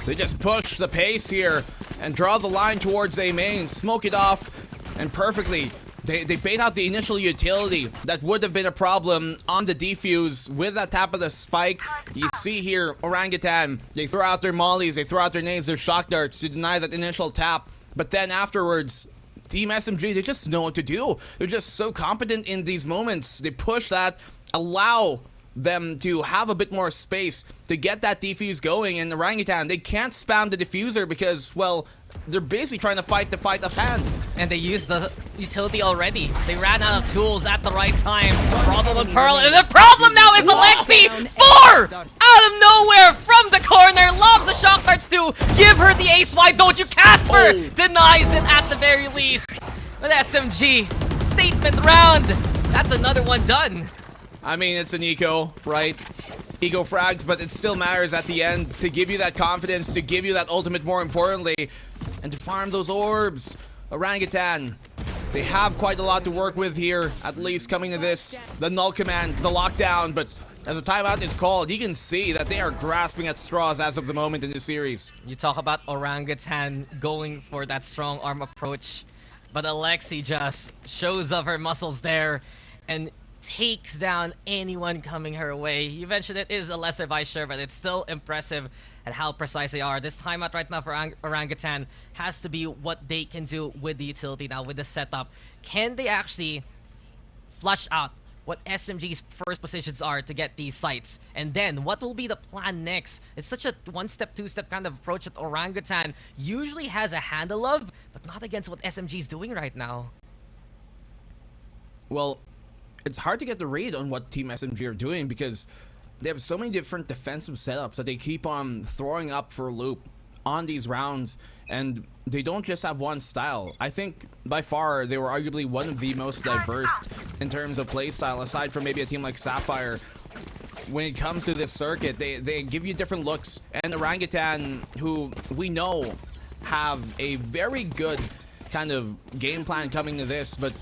They just push the pace here and draw the line towards A main, smoke it off, and perfectly they bait out the initial utility that would have been a problem on the defuse with that tap of the spike. You see here Orangutan, they throw out their mollies, they throw out their nades, their shock darts to deny that initial tap, but then afterwards Team SMG, they just know what to do. They're just so competent in these moments. They push that, allow them to have a bit more space to get that defuse going, and Orangutan, they can't spam the diffuser because, well, they're basically trying to fight the fight of hand. And they used the utility already. They ran out of tools at the right time. Problem with Pearl, and the problem now is Alexi! 4! Out of nowhere from the corner, loves the shock darts to give her the ace. Why don't you? Casper denies it at the very least. With SMG, statement round. That's another one done. I mean, it's an eco, right? Eco frags, but it still matters at the end to give you that confidence, to give you that ultimate more importantly, and to farm those orbs. Orangutan, they have quite a lot to work with here, at least coming to this. The null command, the lockdown, but as a timeout is called, you can see that they are grasping at straws as of the moment in the series. You talk about Orangutan going for that strong arm approach, but Alexi just shows off her muscles there and takes down anyone coming her way. You mentioned it is a lesser vice, sure, but it's still impressive at how precise they are. This timeout right now for Orangutan has to be what they can do with the utility now, with the setup. Can they actually flush out what SMG's first positions are to get these sites? And then what will be the plan next? It's such a one-step, two-step kind of approach that Orangutan usually has a handle of, but not against what SMG's doing right now. Well, it's hard to get the read on what Team SMG are doing because they have so many different defensive setups that they keep on throwing up for a loop on these rounds, and they don't just have one style. I think by far they were arguably one of the most diverse in terms of playstyle, aside from maybe a team like Sapphire. When it comes to this circuit, they give you different looks, and Orangutan, who we know have a very good kind of game plan coming to this, but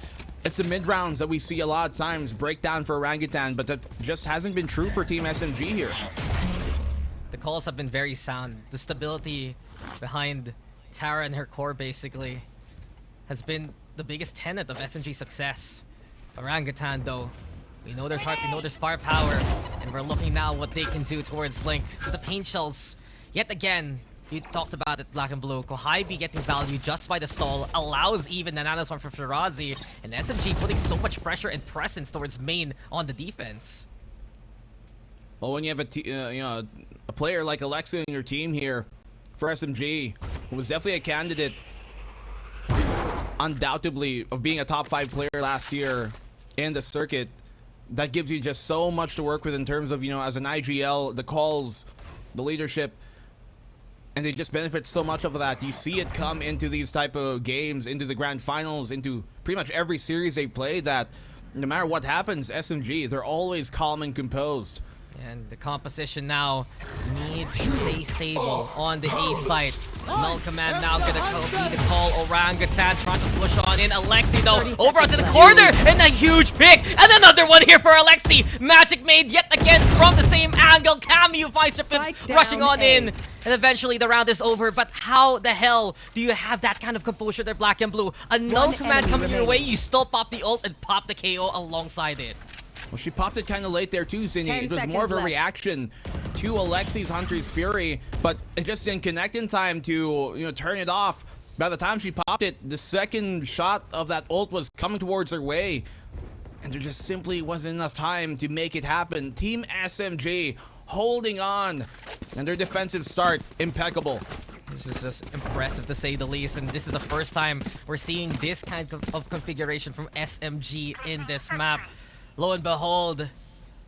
it's the mid-rounds that we see a lot of times break down for Orangutan, but that just hasn't been true for Team SMG here. The calls have been very sound. The stability behind Tara and her core basically has been the biggest tenet of SMG success. Orangutan though, we know there's heart, we know there's firepower, and we're looking now what they can do towards Link. The paint shells, yet again, You talked about it, Black and Blue. Kohaibi getting value just by the stall allows even the nanoswarm for Shirazi, and SMG putting so much pressure and presence towards main on the defense. Well, when you have a player like Alexa in your team here for SMG, who was definitely a candidate, undoubtedly, of being a top 5 player last year in the circuit, that gives you just so much to work with in terms of, as an IGL, the calls, the leadership, and they just benefit so much of that. You see it come into these type of games, into the grand finals, into pretty much every series they play, that no matter what happens, SMG, they're always calm and composed. And the composition now needs to stay stable on the A side. Null Command now gonna be the call. Orangutan trying to push on in. Alexi though, over onto the corner, and a huge pick, and another one here for Alexi. Magic made yet again from the same angle. Camu finds Tripips rushing on in, and eventually the round is over. But how the hell do you have that kind of composure there, Black and Blue? A Null Command coming your way, you still pop the ult and pop the KO alongside it. Well, she popped it kind of late there too, Zinni. It was more of a reaction to Alexi's Hunter's Fury, but it just didn't connect in time to, turn it off. By the time she popped it, the second shot of that ult was coming towards her way, and there just simply wasn't enough time to make it happen. Team SMG holding on, and their defensive start, impeccable. This is just impressive to say the least, and this is the first time we're seeing this kind of configuration from SMG in this map. Lo and behold,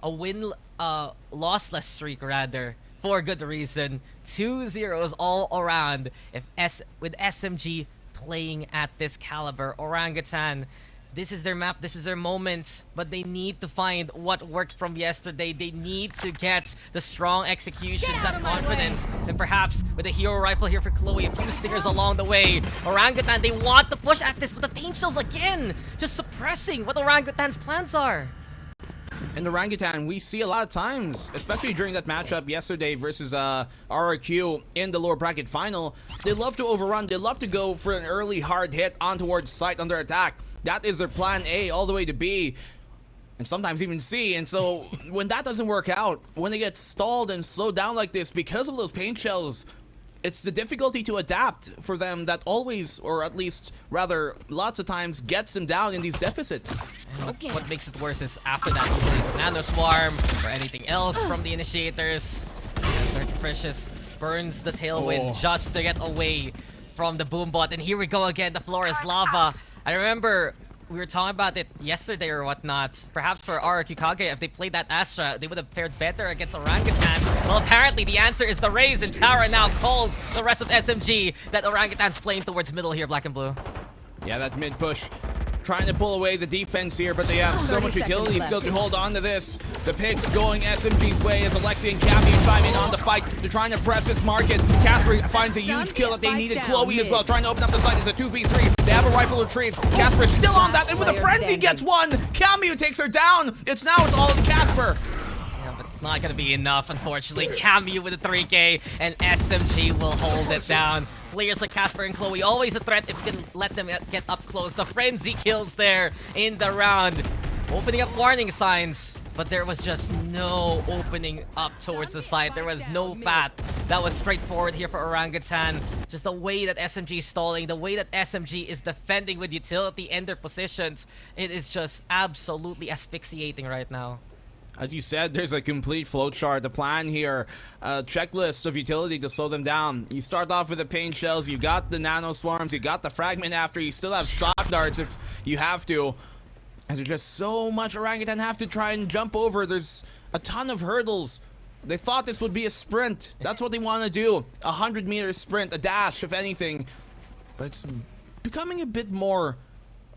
a lossless streak rather, for good reason. 2-0s all around with SMG playing at this caliber. Orangutan, this is their map, this is their moment, but they need to find what worked from yesterday. They need to get the strong executions, that confidence, and perhaps with a hero rifle here for Chloe, a few stingers along the way. Orangutan, they want to push at this, but the paint shells again, just suppressing what Orangutan's plans are. And Orangutan, we see a lot of times, especially during that matchup yesterday versus RRQ in the lower bracket final, they love to overrun, they love to go for an early hard hit on towards site under attack. That is their plan A all the way to B, and sometimes even C. And so when that doesn't work out, when they get stalled and slowed down like this because of those paint shells, it's the difficulty to adapt for them that always, or at least rather lots of times, gets them down in these deficits. And what makes it worse is after that he plays a Nano Swarm or anything else from the initiators. Very Precious burns the Tailwind just to get away from the Boombot. And here we go again, the floor is lava. I remember we were talking about it yesterday or whatnot. Perhaps for RRQ Kage, if they played that Astra, they would have fared better against Orangutan. Well, apparently the answer is the Raze, and Tara now calls the rest of SMG that Orangutan's playing towards middle here, Black and Blue. Yeah, that mid push trying to pull away the defense here, but they have so much utility still to hold on to this. The picks going SMG's way as Alexi and Cappy chime in on the fight. They're trying to press this market. Casper finds a huge kill that they needed. Chloe as well, trying to open up the site. It's a 2v3. They have a rifle retrieve. Casper still on that, and with a frenzy gets one. Camu takes her down. It's all of Casper. It's not gonna be enough, unfortunately. Camu with a 3K, and SMG will hold it down. Players like Casper and Chloe, always a threat if you can let them get up close. The frenzy kills there in the round. Opening up warning signs, but there was just no opening up towards the side. There was no path that was straightforward here for Orangutan. Just the way that SMG is stalling, the way that SMG is defending with utility in their positions, it is just absolutely asphyxiating right now. As you said, there's a complete flowchart, the plan here, a checklist of utility to slow them down. You start off with the paint shells, you got the nano swarms, you got the fragment after, you still have shock darts if you have to. And there's just so much Orangutan have to try and jump over. There's a ton of hurdles. They thought this would be a sprint. That's what they want to do. 100-meter sprint, a dash, if anything. But it's becoming a bit more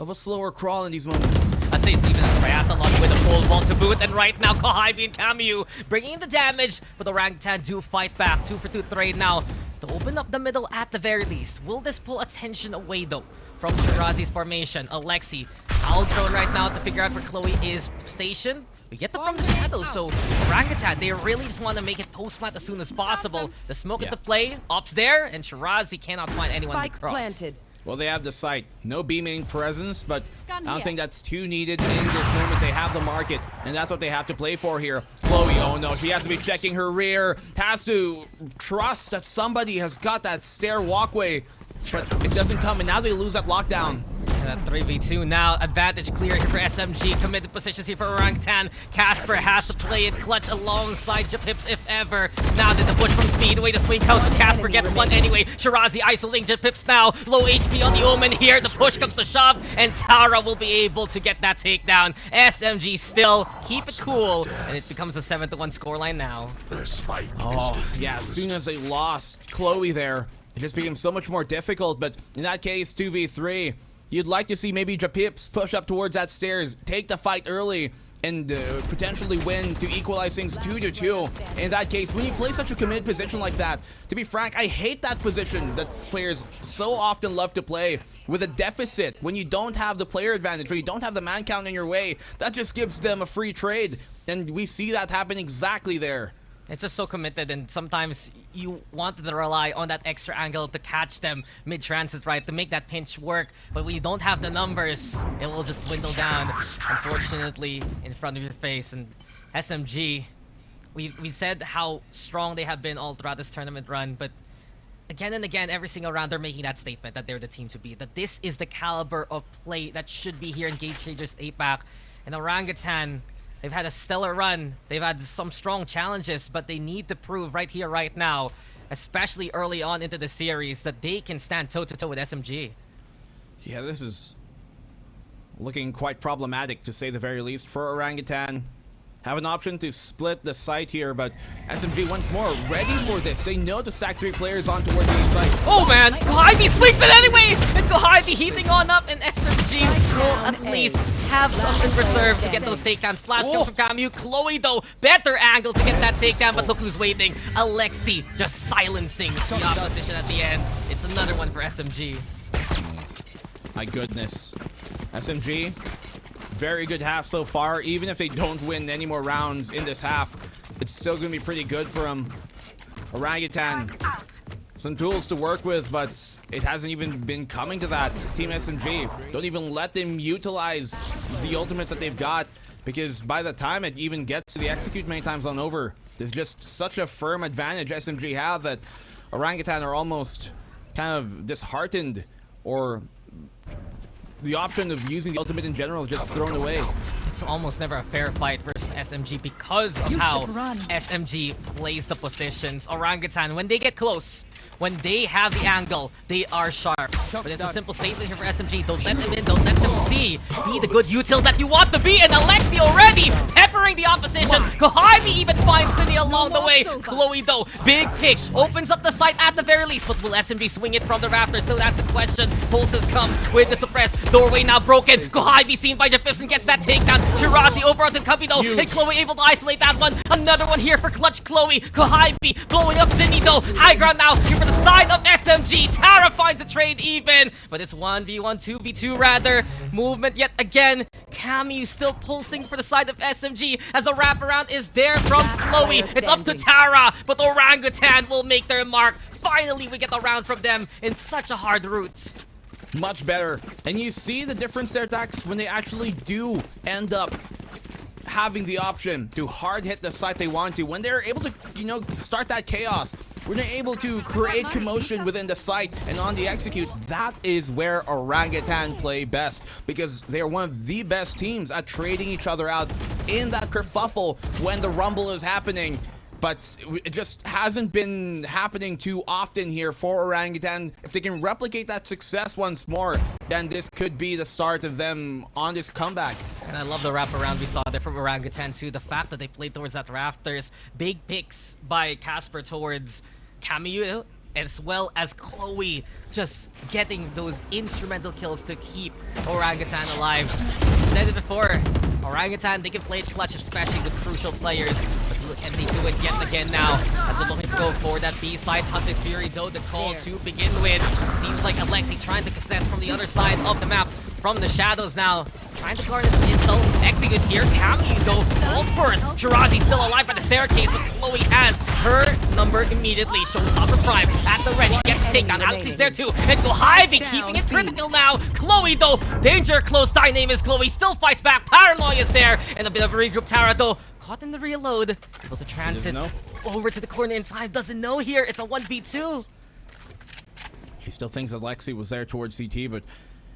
of a slower crawl in these moments. I'd say it's even a triathlon with a full vault to boot, and right now Kohaibi and Camu bringing in the damage, but the Orangutan do fight back. 2-for-2 trade now to open up the middle at the very least. Will this pull attention away though from Shirazi's formation? Alexi, Owl drone right now to figure out where Chloe is stationed. We get them from the shadows, so Orangutan, they really just want to make it post-plant as soon as possible. The smoke into play, ops there, and Shirazi cannot find anyone to cross. Well, they have the site. No B main presence, but I don't think that's too needed in this moment. They have the market, and that's what they have to play for here. Chloe, oh no, she has to be checking her rear. Has to trust that somebody has got that stair walkway, but it doesn't come, and now they lose that lockdown. And a 3v2 now. Advantage clear here for SMG. Committed positions here for Orangutan. Casper has to play it clutch alongside Japips if ever. Now did the push from Speedway. The swing comes, but Casper gets one anyway. Shirazi isolating Japips now. Low HP on the Omen here. The push comes to shove, and Tara will be able to get that takedown. SMG still keep it cool, and it becomes a 7-1 scoreline now. Oh, yeah, as soon as they lost Chloe there, it just became so much more difficult, but in that case, 2v3. You'd like to see maybe Japips push up towards that stairs, take the fight early, and potentially win to equalize things 2-2. In that case, when you play such a committed position like that, to be frank, I hate that position that players so often love to play with a deficit. When you don't have the player advantage, or you don't have the man count in your way, that just gives them a free trade. And we see that happen exactly there. It's just so committed, and sometimes you want to rely on that extra angle to catch them mid-transit, right? To make that pinch work. But when you don't have the numbers, it will just dwindle down, unfortunately, in front of your face. And SMG, we said how strong they have been all throughout this tournament run, but again and again, every single round, they're making that statement that they're the team to beat. That this is the caliber of play that should be here in Game Changers APAC. And Orangutan, they've had a stellar run. They've had some strong challenges, but they need to prove right here, right now, especially early on into the series, that they can stand toe-to-toe with SMG. Yeah, this is looking quite problematic, to say the very least, for Orangutan. Have an option to split the site here, but SMG once more ready for this. They know to stack 3 players on towards the site. Oh man, Kohaimi swings it anyway! And Kohaimi heating on up, and SMG will at least have something reserved to get those takedowns. Flash comes from Camu. Chloe, though, better angle to get that takedown, but look who's waiting. Alexi just silencing the opposition at the end. It's another one for SMG. My goodness. SMG, very good half so far. Even if they don't win any more rounds in this half, it's still going to be pretty good for them. Orangutan, some tools to work with, but it hasn't even been coming to that. Team SMG, don't even let them utilize the ultimates that they've got, because by the time it even gets to the execute many times on over, there's just such a firm advantage SMG have that Orangutan are almost kind of disheartened, or the option of using the ultimate in general is just thrown away. It's almost never a fair fight versus SMG because of how SMG plays the positions. Orangutan, when they get close, when they have the angle, they are sharp. But it's a simple statement here for SMG. Don't let them in, don't let them see. Be the good util that you want to be, and Alexi already peppering the opposition. Kohaimi even finds Cindy along the way. Chloe, though, big pick, opens up the site at the very least, but will SMG swing it from the rafters? Still, that's the question. Pulses come with the suppressed doorway now broken. Kohaimi seen by Jepipson gets that takedown. Shirazi over onto Cubby, though, and Chloe able to isolate that one. Another one here for Clutch Chloe. Kohaimi blowing up Zinni, though. High ground now here for the side of SMG. Tara finds a trade even, but it's 1v1, 2v2 rather. Movement yet again. Camu still pulsing for the side of SMG as the wraparound is there from Chloe. It's up to Tara, but Orangutan will make their mark. Finally, we get the round from them in such a hard route. Much better. And you see the difference there, Dax, when they actually do end up having the option to hard hit the site they want to. When they're able to, you know, start that chaos, when they're able to create commotion within the site and on the execute, that is where Orangutan play best, because they're one of the best teams at trading each other out in that kerfuffle when the rumble is happening. But it just hasn't been happening too often here for Orangutan. If they can replicate that success once more, then this could be the start of them on this comeback. And I love the wraparound we saw there from Orangutan too. The fact that they played towards that rafters. Big picks by Casper towards Camu, as well as Chloe, just getting those instrumental kills to keep Orangutan alive. Said it before, Orangutan, they can play it clutch, especially with crucial players. And they do it yet again now, as they're looking to go for that B side. Hunter's Fury, though, the call to begin with. Seems like Alexi trying to contest from the other side of the map. from the shadows now. Trying to garner some intel. Execute here. Cammy though falls first. Shirazi still alive by the staircase, but Chloe has her number immediately. Showstopper Prime at the ready. Gets the takedown. Alexi's there too. And Go5 keeping it critical now. Chloe though, danger close. Die name is Chloe. Still fights back. Paranoia is there. And a bit of a regroup. Tara though, caught in the reload. Able to transit over to the corner inside. Doesn't know here. It's a 1v2. He still thinks that Lexi was there towards CT, but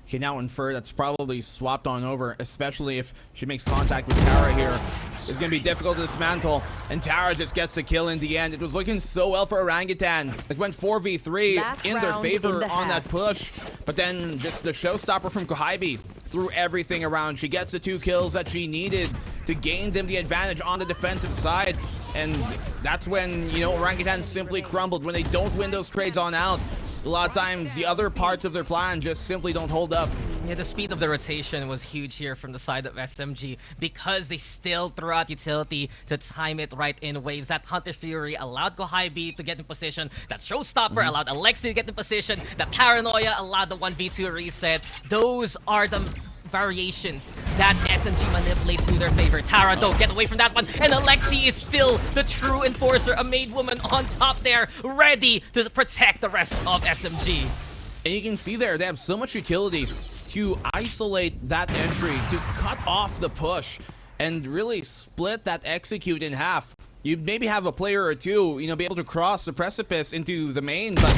can now infer that's probably swapped on over, especially if she makes contact with Tara here. It's going to be difficult to dismantle, and Tara just gets the kill in the end. It was looking so well for Orangutan. It went 4v3 in their favor on that push, but then just the showstopper from Go5 threw everything around. She gets the 2 kills that she needed to gain them the advantage on the defensive side, and that's when, you know, Orangutan simply crumbled. When they don't win those trades on out, a lot of times the other parts of their plan just simply don't hold up. Yeah, the speed of the rotation was huge here from the side of SMG because they still threw out utility to time it right in waves. That Hunter Fury allowed Go5 to get in position. That Showstopper allowed Alexi to get in position. That Paranoia allowed the 1v2 reset. Those are the variations that SMG manipulates to their favor. Tara though, get away from that one, and Alexi is still the true enforcer, a made woman on top there, ready to protect the rest of SMG. And you can see there, they have so much utility to isolate that entry, to cut off the push, and really split that execute in half. You maybe have a player or two, you know, be able to cross the precipice into the main, but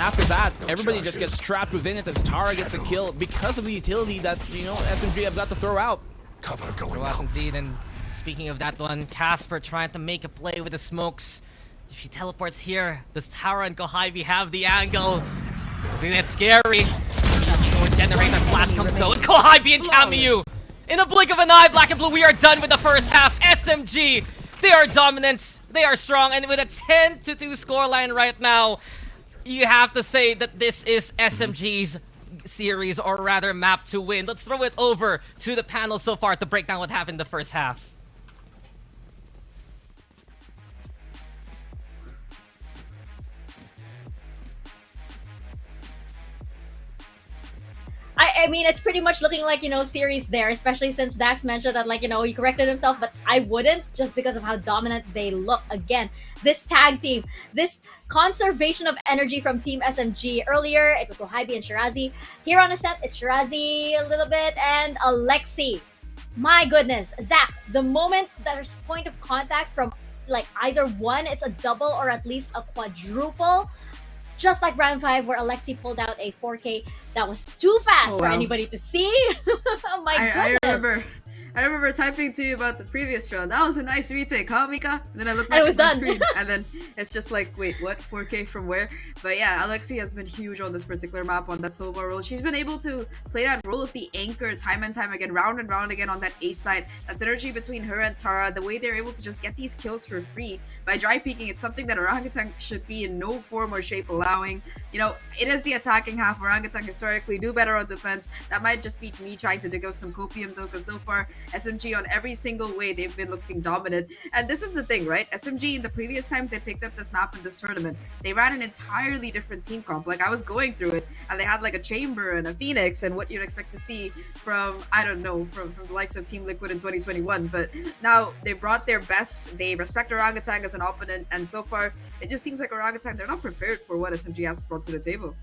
after that, everybody just gets trapped within it as Tara gets a kill because of the utility that, you know, SMG have got to throw out. Cover going Well, out. indeed, and speaking of that one, Casper trying to make a play with the smokes. If he teleports here, does Tara and Go5 have the angle? Isn't it scary? Generator flash comes though, and Go5 and Cammy. In a blink of an eye, Black and Blue, we are done with the first half. SMG, they are dominant, they are strong, and with a 10-2 scoreline right now, you have to say that this is SMG's series, or rather map to win. Let's throw it over to the panel so far to break down what happened in the first half. I mean, it's pretty much looking like, you know, series there, especially since Dax mentioned that, like, you know, he corrected himself, but I wouldn't, just because of how dominant they look. Again, this tag team, this conservation of energy from Team SMG. Earlier, it was Go5 and Shirazi. Here on the set, it's Shirazi a little bit and Alexi. My goodness, Zach, the moment there's point of contact from, like, either one, it's a double or at least a quadruple. Just like round 5 where Alexi pulled out a 4K that was too fast for anybody to see. Oh my goodness. I remember typing to you about the previous round. That was a nice retake, huh, Mika? And then I looked And back it was at my done. screen, and then it's just like, wait, what? 4K from where? But yeah, Alexi has been huge on this particular map, on that Sova role. She's been able to play that role of the anchor time and time again, round and round again on that ace side. That synergy between her and Tara, the way they're able to just get these kills for free by dry peeking, it's something that Orangutan should be in no form or shape allowing. You know, it is the attacking half. Orangutan historically do better on defense. That might just be me trying to dig up some copium though, because so far, SMG on every single way, they've been looking dominant. And this is the thing, right? SMG, in the previous times they picked up this map in this tournament, they ran an entirely different team comp. Like, I was going through it, and they had like a Chamber and a Phoenix and what you'd expect to see from, I don't know, from the likes of Team Liquid in 2021. But now they brought their best. They respect Orangutan as an opponent, and so far it just seems like Orangutan, they're not prepared for what SMG has brought to the table.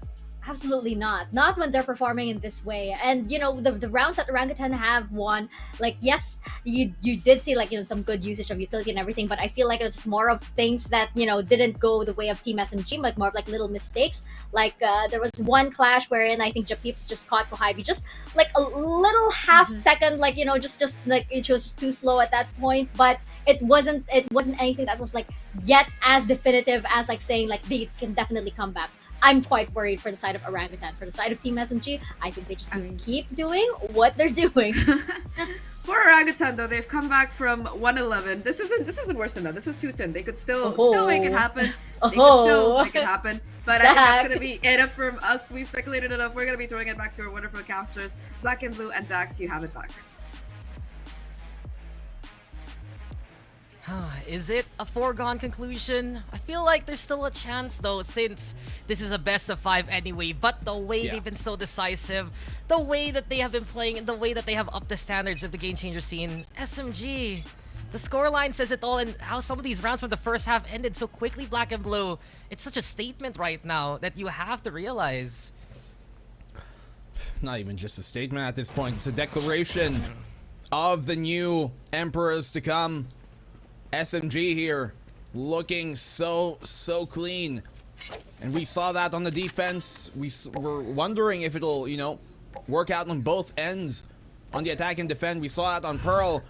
Absolutely not. Not when they're performing in this way. And, you know, the rounds that Orangutan have won, like, yes, you did see, like, you know, some good usage of utility and everything, but I feel like it's more of things that, you know, didn't go the way of Team SMG, like more of like little mistakes. Like, there was one clash wherein I think Japeeps just caught Go5 just like a little half second, like, you know, just like it was too slow at that point, but it wasn't anything that was like yet as definitive as like saying like they can definitely come back. I'm quite worried for the side of Orangutan. For the side of Team SMG, I think they just need to keep doing what they're doing. For Orangutan though, they've come back from 111. This isn't worse than that. This is 210. They could still make it happen. They could still make it happen. But I think that's gonna be it from us. We've speculated enough. We're gonna be throwing it back to our wonderful casters, Black and Blue and Dax. You have it back. Is it a foregone conclusion? I feel like there's still a chance though, since this is a best of 5 anyway, but the way they've been so decisive, the way that they have been playing, and the way that they have upped the standards of the game changer scene, SMG. The scoreline says it all, and how some of these rounds from the first half ended so quickly, Black and Blue. It's such a statement right now that you have to realize. Not even just a statement at this point, it's a declaration of the new emperors to come. SMG here looking so clean, and we saw that on the defense. We were wondering if it'll, you know, work out on both ends. On the attack and defend, we saw that on Pearl.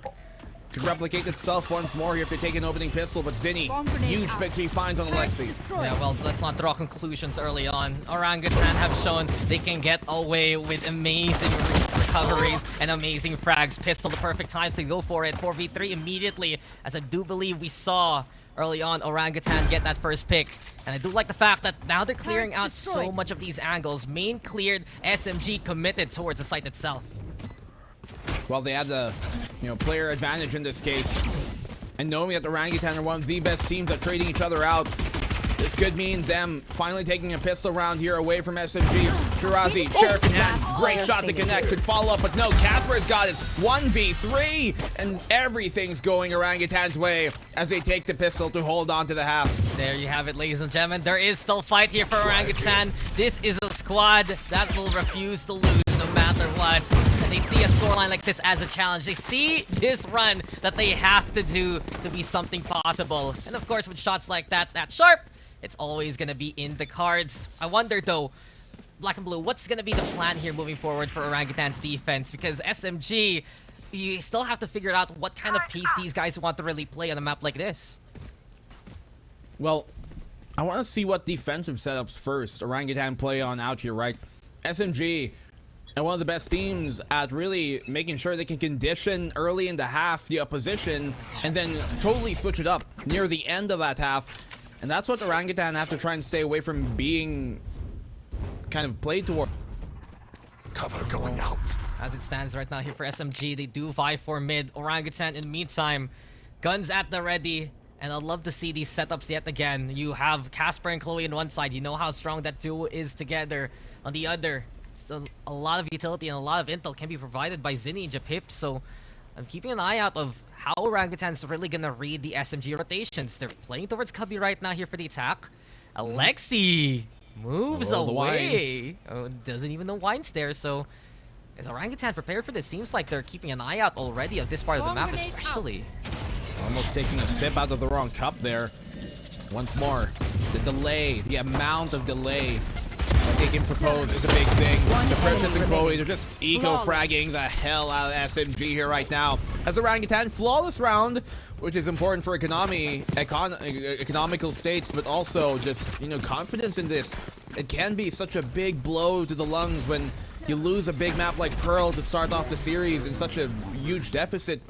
Could replicate itself once more here if they take an opening pistol, but Zinni, huge victory finds on Alexi. Yeah, well, let's not draw conclusions early on. Orangutan have shown they can get away with amazing recoveries and amazing frags. Pistol, the perfect time to go for it. 4v3 immediately, as I do believe we saw early on Orangutan get that first pick. And I do like the fact that now they're clearing out so much of these angles. Main cleared, SMG committed towards the site itself. Well, they had the, you know, player advantage in this case. And knowing that the Orangutan are one of the best teams at trading each other out, this could mean them finally taking a pistol round here away from SMG. Shirazi, Sheriff in hand, great shot to connect, could follow up, but no, Casper's got it. 1v3, and everything's going Orangutan's way as they take the pistol to hold on to the half. There you have it, ladies and gentlemen. There is still fight here for Orangutan. This is a squad that will refuse to lose no matter what. And they see a scoreline like this as a challenge. They see this run that they have to do to be something possible. And of course, with shots like that sharp, it's always going to be in the cards. I wonder though, Black and Blue, what's going to be the plan here moving forward for Orangutan's defense? Because SMG, you still have to figure out what kind of pace these guys want to really play on a map like this. Well, I want to see what defensive setups first Orangutan play on out here, right? SMG and one of the best teams at really making sure they can condition early in the half the opposition and then totally switch it up near the end of that half. And that's what Orangutan have to try and stay away from being kind of played toward. Cover going out. As it stands right now here for SMG, they do vie for mid. Orangutan in the meantime, guns at the ready. And I'd love to see these setups yet again. You have Casper and Chloe on one side. You know how strong that duo is together. On the other, still a lot of utility and a lot of intel can be provided by Zinni and Japip. So I'm keeping an eye out of how Orangutan's really gonna read the SMG rotations. They're playing towards Cubby right now here for the attack. Alexi moves away. Oh, doesn't even know Wine's there, so is Orangutan prepared for this? Seems like they're keeping an eye out already of this part of the map especially. Almost taking a sip out of the wrong cup there. Once more, the delay, the amount of delay that they can propose is a big thing. The Precious and Chloe, they're just eco-fragging the hell out of SMG here right now. As Orangutan, flawless round, which is important for economical states, but also just, you know, confidence in this. It can be such a big blow to the lungs when you lose a big map like Pearl to start off the series in such a huge deficit.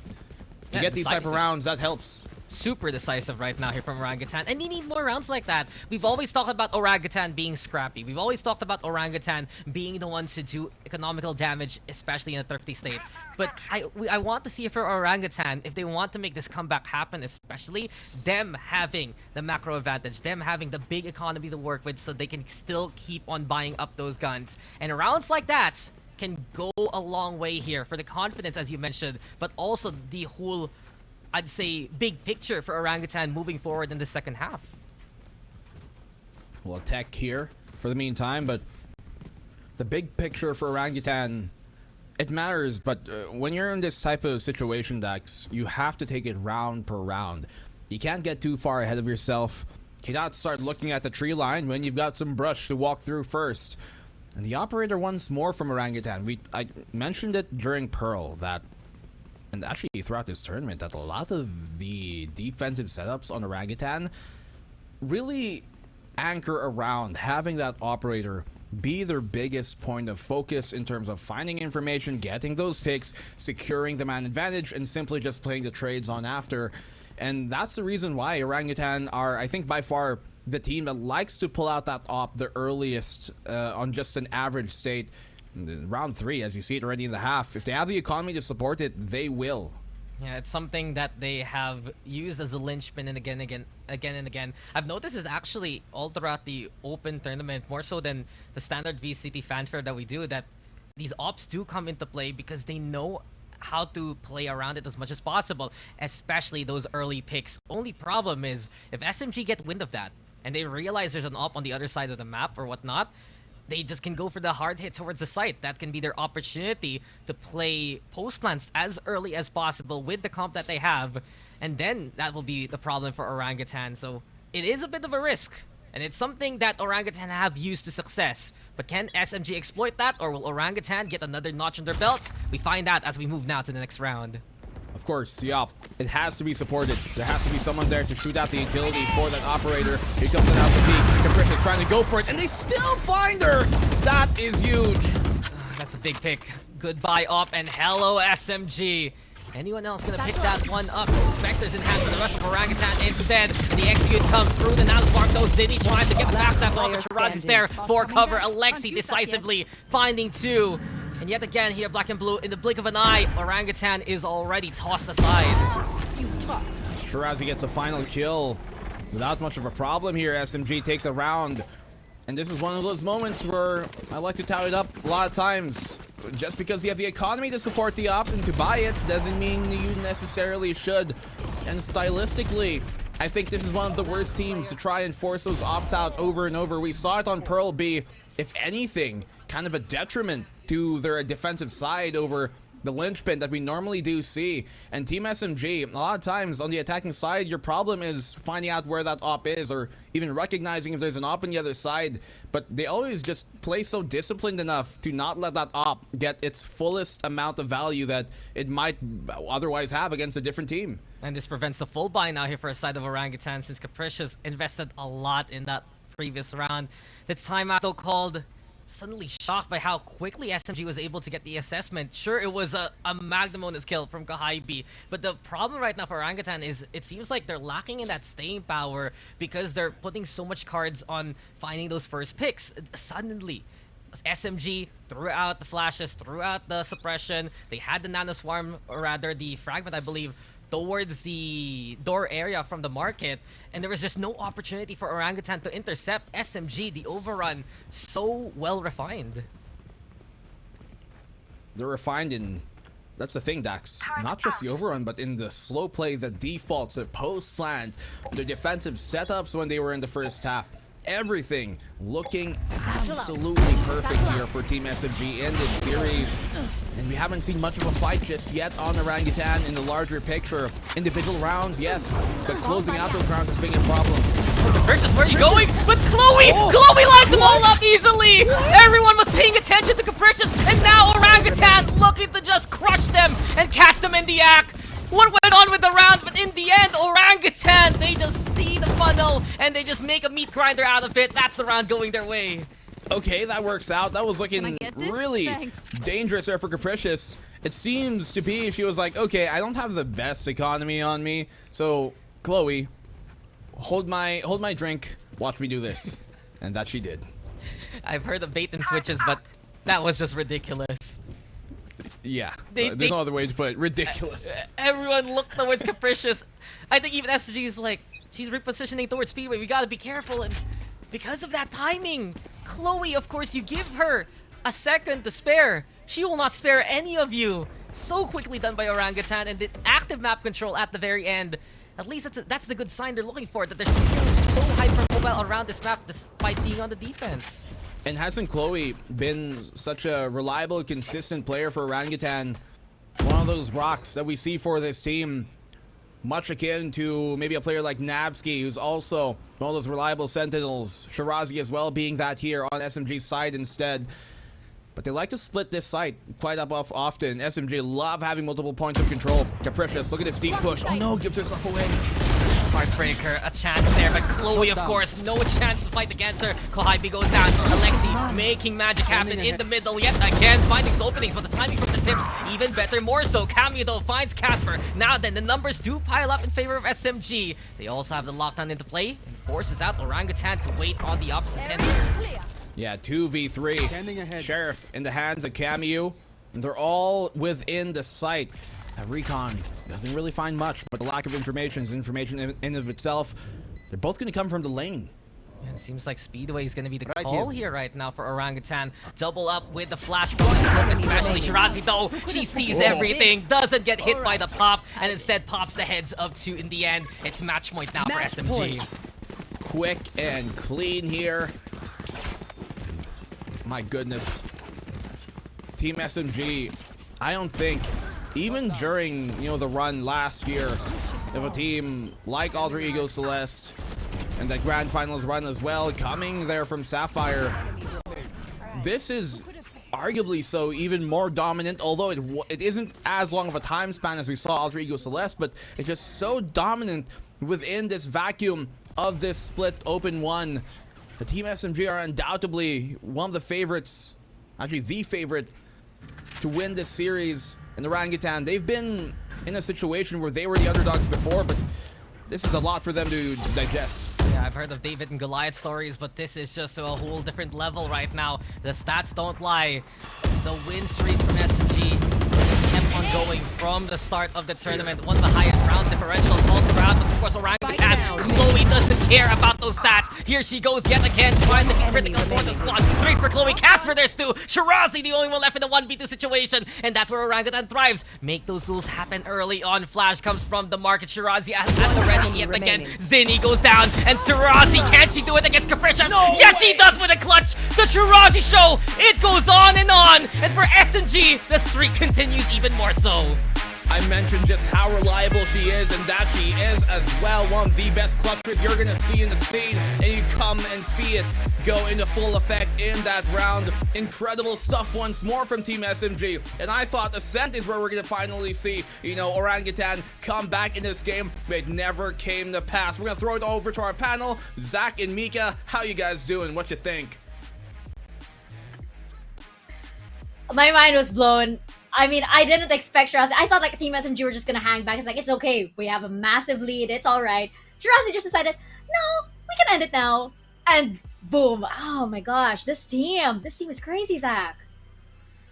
To get these type of rounds, that helps. Super decisive right now here from Orangutan, and you need more rounds like that. We've always talked about Orangutan being scrappy. We've always talked about Orangutan being the ones to do economical damage, especially in a thrifty state. But I want to see for Orangutan, if they want to make this comeback happen, especially them having the macro advantage, them having the big economy to work with, so they can still keep on buying up those guns. And rounds like that can go a long way here for the confidence, as you mentioned, but also the whole, I'd say, big picture for Orangutan moving forward in the second half. Well, tech here for the meantime, but the big picture for Orangutan, it matters, but when you're in this type of situation, Dax, you have to take it round per round. You can't get too far ahead of yourself. You cannot start looking at the tree line when you've got some brush to walk through first. And the operator wants more from Orangutan. I mentioned it during Pearl that, and actually throughout this tournament, that a lot of the defensive setups on Orangutan really anchor around having that operator be their biggest point of focus in terms of finding information, getting those picks, securing the man advantage, and simply just playing the trades on after. And that's the reason why Orangutan are, I think, by far the team that likes to pull out that op the earliest on just an average state. Round 3, as you see it already in the half, if they have the economy to support it, they will. Yeah, it's something that they have used as a linchpin and again and again. I've noticed is actually all throughout the open tournament, more so than the standard VCT fanfare that we do, that these ops do come into play because they know how to play around it as much as possible, especially those early picks. Only problem is if SMG get wind of that and they realize there's an op on the other side of the map or whatnot, they just can go for the hard hit towards the site. That can be their opportunity to play post plants as early as possible with the comp that they have, and then that will be the problem for Orangutan. So it is a bit of a risk, and it's something that Orangutan have used to success. But can SMG exploit that, or will Orangutan get another notch on their belts? We find out as we move now to the next round. Of course, yeah, it has to be supported. There has to be someone there to shoot out the utility for that operator. Here comes it out the peak. Capricious trying to go for it, and they still find her! That is huge. That's a big pick. Goodbye, op, and hello, SMG. Anyone else gonna pick that one up? Spectre's in hand for the rest of Orangutan instead. And the execute comes through the Nanoswarm, though Zinni trying to get the backstab off, but Shiraz is there for cover. Alexi decisively finding two. And yet again, here, Black and Blue, in the blink of an eye, Orangutan is already tossed aside. Shirazi gets a final kill without much of a problem here. SMG take the round. And this is one of those moments where I like to tout it up a lot of times. Just because you have the economy to support the op and to buy it doesn't mean you necessarily should. And stylistically, I think this is one of the worst teams to try and force those ops out over and over. We saw it on Pearl B, if anything, kind of a detriment to their defensive side over the linchpin that we normally do see. And Team SMG, a lot of times on the attacking side, your problem is finding out where that op is, or even recognizing if there's an op on the other side. But they always just play so disciplined enough to not let that op get its fullest amount of value that it might otherwise have against a different team. And this prevents the full buy now here for a side of Orangutan, since Capricious invested a lot in that previous round. The timeout though called. Suddenly shocked by how quickly SMG was able to get the assessment. Sure, it was a magnanimous kill from Kahaibi, but the problem right now for Orangutan is it seems like they're lacking in that staying power because they're putting so much cards on finding those first picks. Suddenly, SMG threw out the flashes, threw out the suppression. They had the nanoswarm, or rather the fragment, I believe, towards the door area from the market, and there was just no opportunity for Orangutan to intercept SMG. The overrun, so well refined. They're refined in, that's the thing, Dax, not just the overrun, but in the slow play, the defaults, the post plant, the defensive setups when they were in the first half. Everything looking absolutely perfect here for Team SMG in this series. And we haven't seen much of a fight just yet on Orangutan in the larger picture. Individual rounds, yes, but closing out those rounds is being a problem. Capricious, where are you going? But Chloe! Chloe lines them all up easily! Everyone was paying attention to Capricious, and now Orangutan looking to just crush them and catch them in the act. What went on with the round, but in the end, Orangutan, they just see the funnel and they just make a meat grinder out of it. That's the round going their way. Okay, that works out. That was looking really dangerous there for Capricious. It seems to be she was like, okay, I don't have the best economy on me, so Chloe, hold my drink, watch me do this. And that she did. I've heard of bait and switches, but that was just ridiculous. Yeah, there's no other way to put it. Ridiculous. Everyone looked towards Capricious. I think even SG is like, she's repositioning towards Speedway. We gotta be careful, and because of that timing, Chloe, of course, you give her a second to spare. She will not spare any of you. So quickly done by Orangutan, and the active map control at the very end. At least that's the good sign they're looking for, that they're still so hyper-mobile around this map despite being on the defense. And hasn't Chloe been such a reliable, consistent player for Orangutan? One of those rocks that we see for this team, much akin to maybe a player like Nabsky, who's also one of those reliable sentinels. Shirazi as well being that here on SMG's side instead. But they like to split this site quite often. SMG love having multiple points of control. Capricious, look at this deep push. Oh no, gives herself away. Heartbreaker, a chance there, but Chloe, of course, no chance to fight against her. Kohaibi goes down. Alexi making magic happen in the middle yet again, finding his openings, but the timing from the pips even better, more so. Cameo though finds Casper. Now then, the numbers do pile up in favor of SMG. They also have the lockdown into play and forces out Orangutan to wait on the opposite end. Yeah, 2v3. Sheriff in the hands of Cameo. And they're all within the site. Recon doesn't really find much, but the lack of information is information in of itself. They're both going to come from the lane. Yeah, it seems like Speedway is going to be the Right call here. here right now for Orangutan. Double up with the flash from the smoke, especially Shirazi though. She sees everything, doesn't get hit by the pop, and instead pops the heads of two in the end. It's match point now for SMG. Quick and clean here. My goodness. Team SMG, I don't think, even during, the run last year of a team like Alter Ego Celeste and that Grand Finals run as well, coming there from Sapphire, this is arguably so even more dominant, although it isn't as long of a time span as we saw Alter Ego Celeste, but it's just so dominant within this vacuum of this split open one. The Team SMG are undoubtedly one of the favorites, actually the favorite, to win this series. And Orangutan, they've been in a situation where they were the underdogs before, but this is a lot for them to digest. Yeah, I've heard of David and Goliath stories, but this is just a whole different level right now. The stats don't lie. The win streak from SMG kept on going from the start of the tournament. One of the highest round differentials all throughout, but of course Orangutan, Chloe doesn't care about those stats. Here she goes yet again, trying to be critical for the squad. 3 for Chloe, Casper there's 2, Shirazi the only one left in the 1v2 situation, and that's where Orangutan thrives. Make those rules happen early on. Flash comes from the market, Shirazi at the ready yet again. Zinni goes down, and Shirazi, can she do it against Capricious? Yes, she does with a clutch! The Shirazi show, it goes on, and for SMG, the streak continues even more so. I mentioned just how reliable she is, and that she is as well one of the best clutchers you're going to see in the scene, and you come and see it go into full effect in that round. Incredible stuff once more from Team SMG, and I thought Ascent is where we're going to finally see, Orangutan come back in this game, but it never came to pass. We're going to throw it over to our panel. Zach and Mika, how you guys doing? What you think? My mind was blown. I mean, I didn't expect Shirazi. I thought Team SMG were just gonna hang back. It's like, it's okay. We have a massive lead. It's all right. Shirazi just decided, no, we can end it now. And boom. Oh my gosh, this team is crazy, Zach.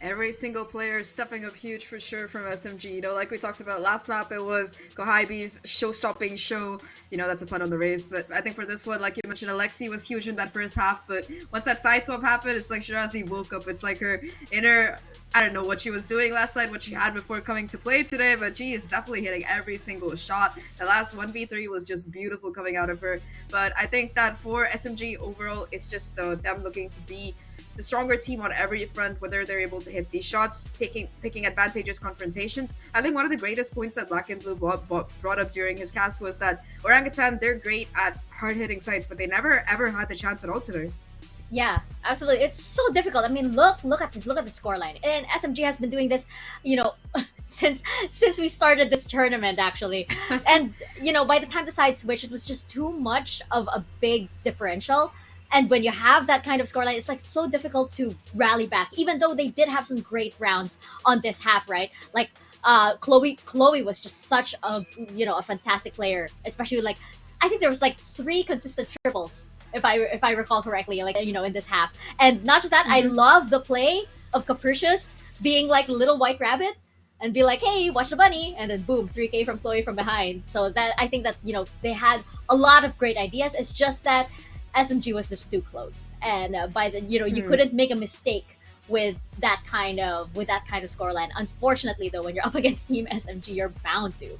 Every single player is stepping up huge for sure from SMG. Like we talked about last map, it was Gohaibi's show-stopping show. That's a pun on the race. But I think for this one, like you mentioned, Alexi was huge in that first half. But once that side swap happened, it's like Shirazi woke up. It's like her inner, I don't know what she was doing last night, what she had before coming to play today, but she is definitely hitting every single shot. The last 1v3 was just beautiful coming out of her. But I think that for SMG overall, it's just them looking to be the stronger team on every front, whether they're able to hit these shots, taking advantageous confrontations. I think one of the greatest points that Black and Blue brought up during his cast was that Orangutan, they're great at hard-hitting sites, but they never ever had the chance at all today. Yeah, absolutely. It's so difficult. I mean, look at this. Look at the scoreline. And SMG has been doing this, since we started this tournament, actually. And by the time the side switched, it was just too much of a big differential. And when you have that kind of scoreline, it's like so difficult to rally back. Even though they did have some great rounds on this half, right? Like Chloe was just such a a fantastic player, especially I think there was 3 consistent triples. If I recall correctly, in this half. And not just that, I love the play of Capricious being like Little White Rabbit and be like, hey, watch the bunny, and then boom, 3K from Chloe from behind. So that I think that they had a lot of great ideas. It's just that SMG was just too close, and by the you couldn't make a mistake with that kind of scoreline. Unfortunately, though, when you're up against Team SMG, you're bound to.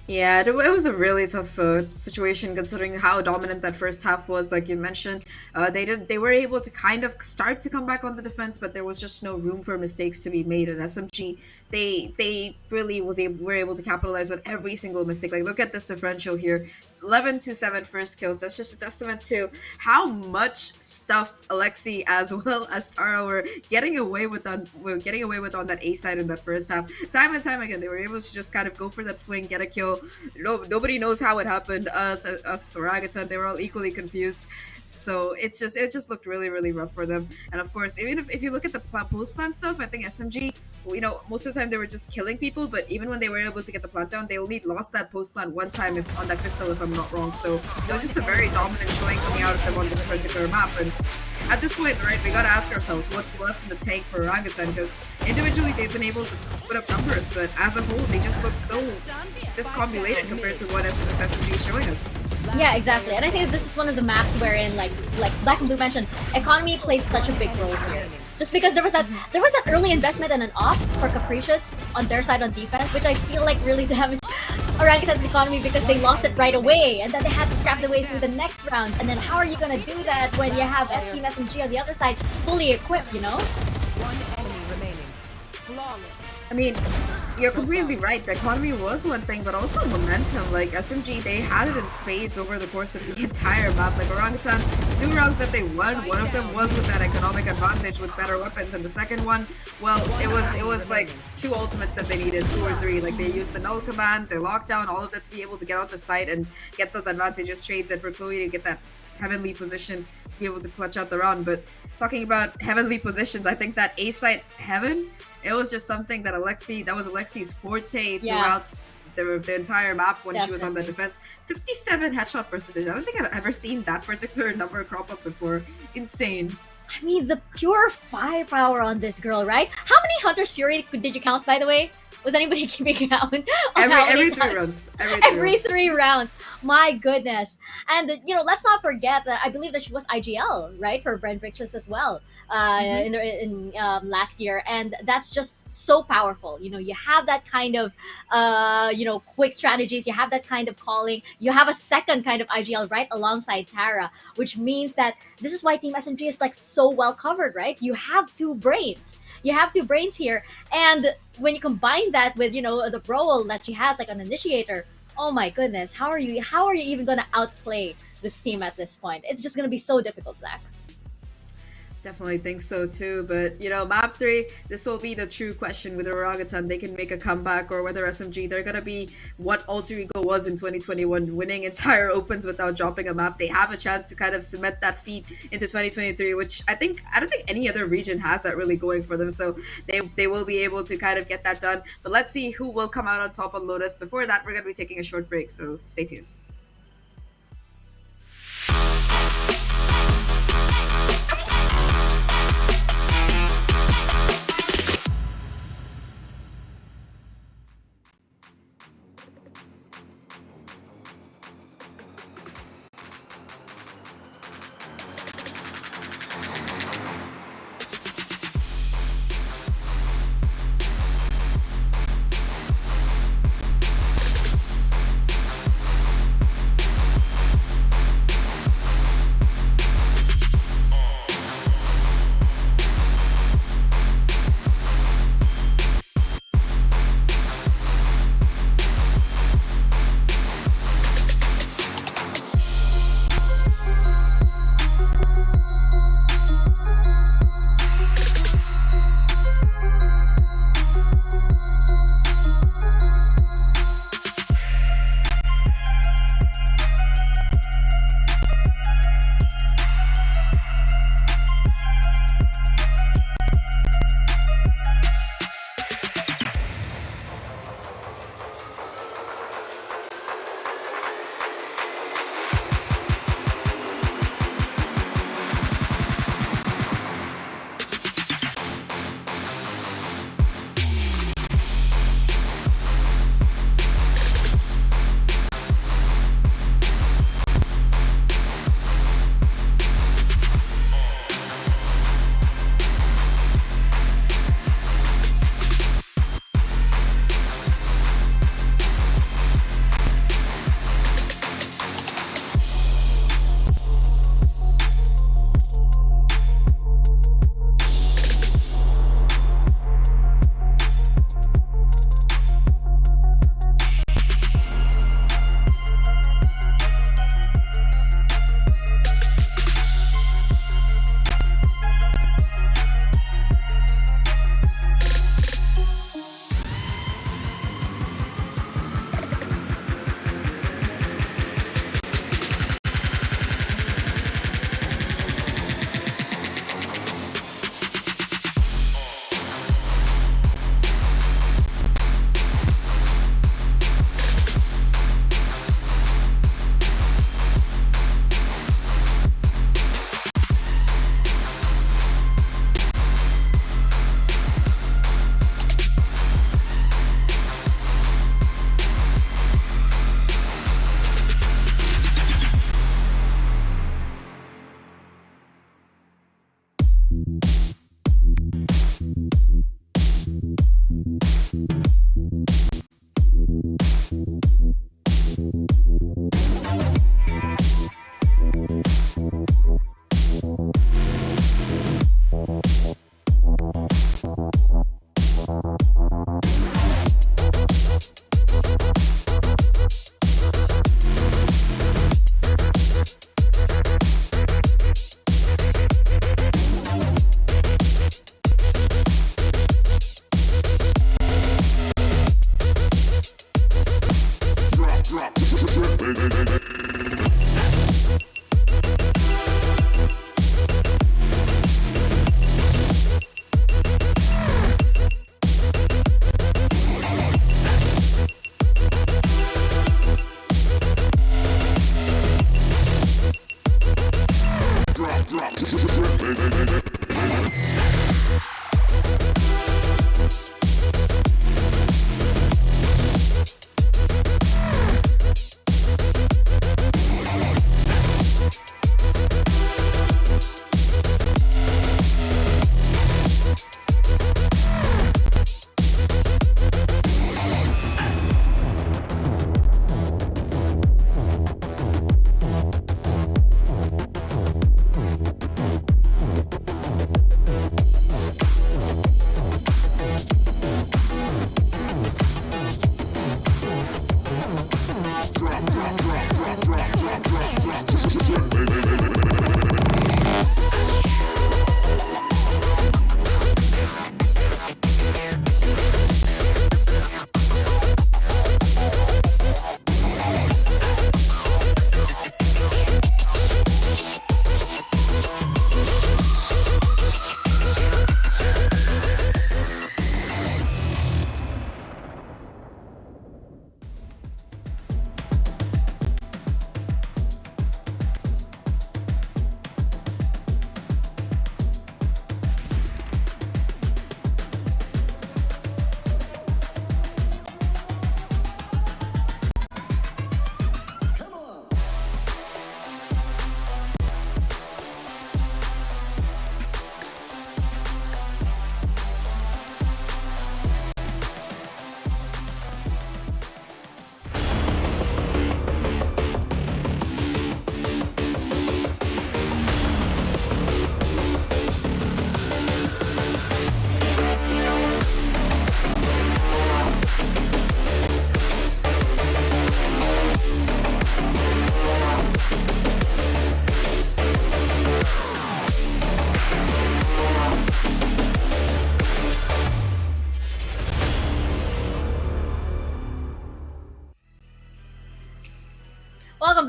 Yeah, it was a really tough situation considering how dominant that first half was. Like you mentioned, they were able to kind of start to come back on the defense, but there was just no room for mistakes to be made. And SMG, they really were able to capitalize on every single mistake. Like, look at this differential here, 11-7 first kills. That's just a testament to how much stuff Alexi as well as Tara were getting away with on that A side in that first half. Time and time again, they were able to just kind of go for that swing, get a kill. Nobody knows how it happened. Us Orangutan, they were all equally confused. So it just looked really, really rough for them. And of course, even if you look at the post-plant stuff, I think SMG, most of the time they were just killing people, but even when they were able to get the plant down, they only lost that post-plant one time on that pistol, if I'm not wrong. So it was just a very dominant showing coming out of them on this particular map. And at this point, right, we gotta ask ourselves what's left in the tank for Orangutan, because individually they've been able to put up numbers, but as a whole, they just look so discombobulated compared to what SMG is showing us. Yeah, exactly. And I think this is one of the maps wherein, like Black and Blue mentioned, economy played such a big role here. Just because there was that early investment and an off for Capricious on their side on defense, which I feel like really damaged Orangutan's economy because they lost it right away, and then they had to scrap their way through the next rounds. And then how are you gonna do that when you have Team SMG on the other side fully equipped, you know? One enemy remaining. Flawless. I mean, you're completely right. The economy was one thing, but also momentum. Like, SMG, they had it in spades over the course of the entire map. Like, Orangutan, 2 rounds that they won, one of them was with that economic advantage with better weapons, and the second one, well, it was like 2 ultimates that they needed, 2 or 3. Like, they used the null command, the lockdown, all of that to be able to get onto site and get those advantageous trades, and for Chloe to get that heavenly position to be able to clutch out the round. But talking about heavenly positions, I think that A site heaven, it was just something that was Alexi's forte throughout the entire map when she was on the defense. 57 headshot percentage. I don't think I've ever seen that particular number crop up before. Insane. I mean, the pure firepower on this girl, right? How many Hunter's Fury did you count, by the way? Was anybody keeping count? Every 3 rounds. Every 3 rounds. My goodness. And, you know, let's not forget that I believe that she was IGL, right? For Brent Victress as well in last year. And that's just so powerful. You know, you have that kind of, you know, quick strategies. You have that kind of calling. You have a second kind of IGL right alongside Tara, which means that this is why Team SMG is like so well covered, right? You have 2 brains. You have 2 brains here, and when you combine that with, you know, the role that she has like an initiator, oh my goodness, how are you even gonna outplay this team at this point? It's just gonna be so difficult, Zach. Definitely think so too, but you know, map 3, this will be the true question whether Orangutan they can make a comeback, or whether SMG they're gonna be what Alter Ego was in 2021, winning entire opens without dropping a map. They have a chance to kind of cement that feat into 2023, which I don't think any other region has that really going for them, so they will be able to kind of get that done. But let's see who will come out on top on Lotus. Before that, we're gonna be taking a short break, so stay tuned.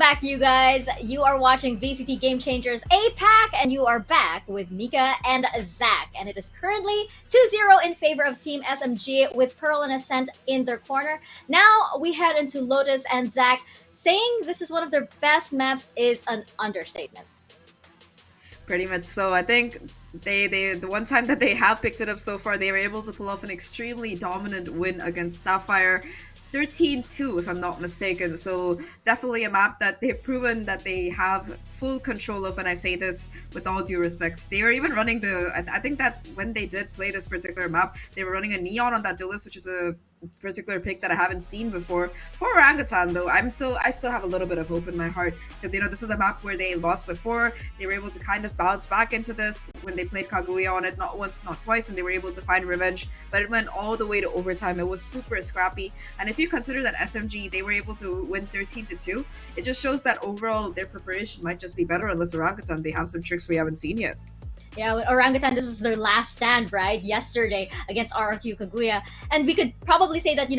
back, you guys. You are watching VCT Game Changers APAC, and you are back with Nika and Zach. And it is currently 2-0 in favor of Team SMG with Pearl and Ascent in their corner. Now we head into Lotus, and Zach, saying this is one of their best maps is an understatement. Pretty much so. I think the one time that they have picked it up so far, they were able to pull off an extremely dominant win against Sapphire. 13-2 if I'm not mistaken. So definitely a map that they've proven that they have full control of, and I say this with all due respect. They were even running I think that when they did play this particular map, they were running a Neon on that duelist, which is a particular pick that I haven't seen before. For Orangutan though, I still have a little bit of hope in my heart, because this is a map where they lost before. They were able to kind of bounce back into this when they played Kaguya on it, not once, not twice, and they were able to find revenge, but it went all the way to overtime. It was super scrappy, and if you consider that SMG, they were able to win 13-2, it just shows that overall their preparation might just be better, unless Orangutan, they have some tricks we haven't seen yet. Yeah, with Orangutan, this was their last stand, right? Yesterday against RRQ Kaguya. And we could probably say that,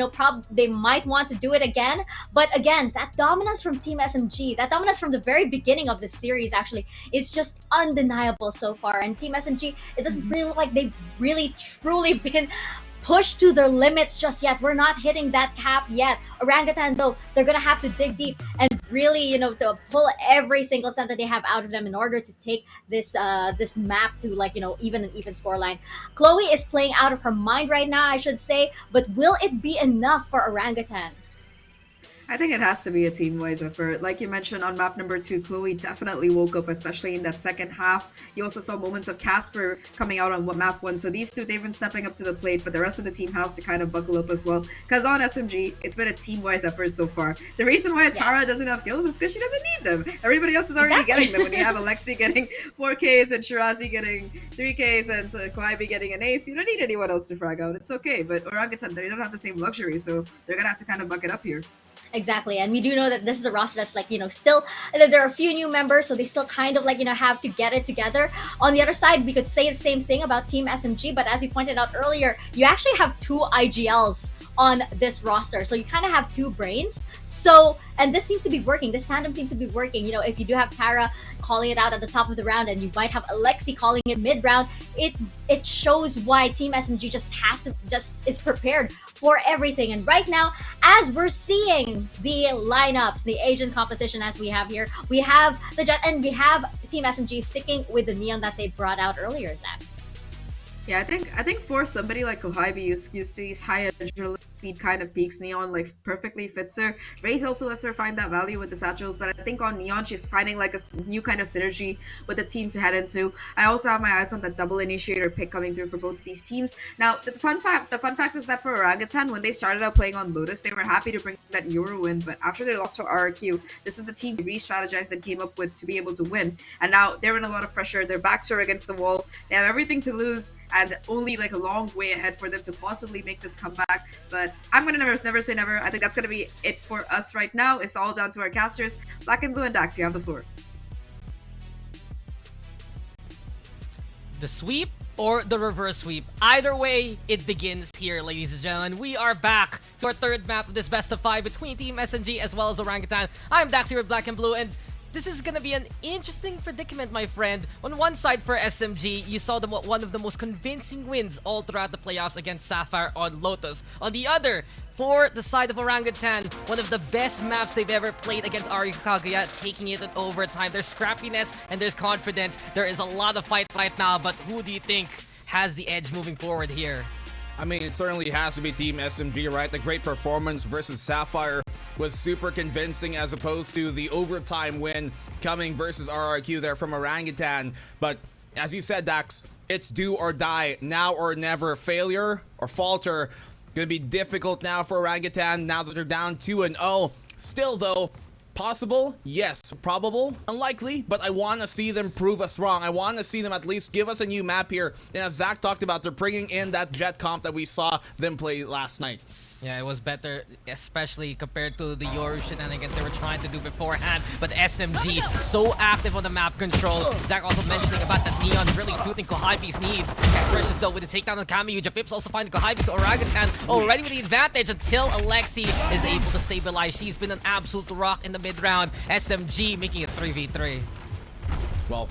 they might want to do it again. But again, that dominance from Team SMG, that dominance from the very beginning of the series actually is just undeniable so far. And Team SMG, it doesn't really look like they've really truly been pushed to their limits just yet. We're not hitting that cap yet. Orangutan, though, they're gonna have to dig deep and really, to pull every single cent that they have out of them in order to take this this map to even an even scoreline. Chloe is playing out of her mind right now, I should say, but will it be enough for Orangutan? I think it has to be a team-wise effort. Like you mentioned on map number 2, Chloe definitely woke up, especially in that second half. You also saw moments of Casper coming out on map 1. So these two, they've been stepping up to the plate, but the rest of the team has to kind of buckle up as well. Because on SMG, it's been a team-wise effort so far. The reason why Tara doesn't have kills is because she doesn't need them. Everybody else is already getting them. When you have Alexi getting 4Ks and Shirazi getting 3Ks and Kwaibi getting an ace, you don't need anyone else to frag out. It's okay. But Orangutan, they don't have the same luxury, so they're going to have to kind of buck it up here. Exactly, and we do know that this is a roster that's still, there are a few new members, so they still kind of have to get it together. On the other side, we could say the same thing about Team SMG, but as we pointed out earlier, you actually have 2 IGLs on this roster, so you kind of have 2 brains. So, and this seems to be working. This tandem seems to be working. If you do have Tara calling it out at the top of the round, and you might have Alexi calling it mid-round, it shows why Team SMG just is prepared for everything. And right now, as we're seeing the lineups, the agent composition as we have here, we have the Jet and we have Team SMG sticking with the Neon that they brought out earlier, Zach. Yeah, I think for somebody like Kohaibi who's used to these high adrenaline speed kind of peaks, Neon perfectly fits her. Ray's also lets her find that value with the satchels, but I think on Neon she's finding a new kind of synergy with the team to head into. I also have my eyes on that double initiator pick coming through for both of these teams. Now the fun fact is that for Orangutan, when they started out playing on Lotus, they were happy to bring that Euro win, but after they lost to RRQ, this is the team they re-strategized and came up with to be able to win. And now they're in a lot of pressure. Their backs are against the wall. They have everything to lose, and only a long way ahead for them to possibly make this comeback. But I'm gonna never say never. I think that's gonna be it for us right now. It's all down to our casters. Black and Blue and Dax, you have the floor. The sweep or the reverse sweep. Either way, it begins here, ladies and gentlemen. We are back to our third map of this best of 5 between Team SMG as well as Orangutan. I'm Dax here with Black and Blue, and this is gonna be an interesting predicament, my friend. On one side for SMG, you saw them one of the most convincing wins all throughout the playoffs against Sapphire on Lotus. On the other, for the side of Orangutan, one of the best maps they've ever played against RRQ Kaguya, taking it in overtime. There's scrappiness and there's confidence. There is a lot of fight right now, but who do you think has the edge moving forward here? I mean, it certainly has to be Team SMG, right? The great performance versus Sapphire was super convincing, as opposed to the overtime win coming versus RRQ there from Orangutan. But as you said, Dax, it's do or die, now or never. Failure or falter gonna be difficult now for Orangutan now that they're down 2-0. Still though, possible? Yes. Probable? Unlikely, but I want to see them prove us wrong. I want to see them at least give us a new map here. And as Zach talked about, they're bringing in that Jet comp that we saw them play last night. Yeah, it was better, especially compared to the Yoru shenanigans they were trying to do beforehand. But SMG, so active on the map control. Zach also mentioning about that Neon really suiting Kohybe's needs. Precious though with the takedown on Kami. Japips also finding Kohybe's Orangutan already with the advantage until Alexi is able to stabilize. She's been an absolute rock in the mid-round. SMG making it 3v3. Well,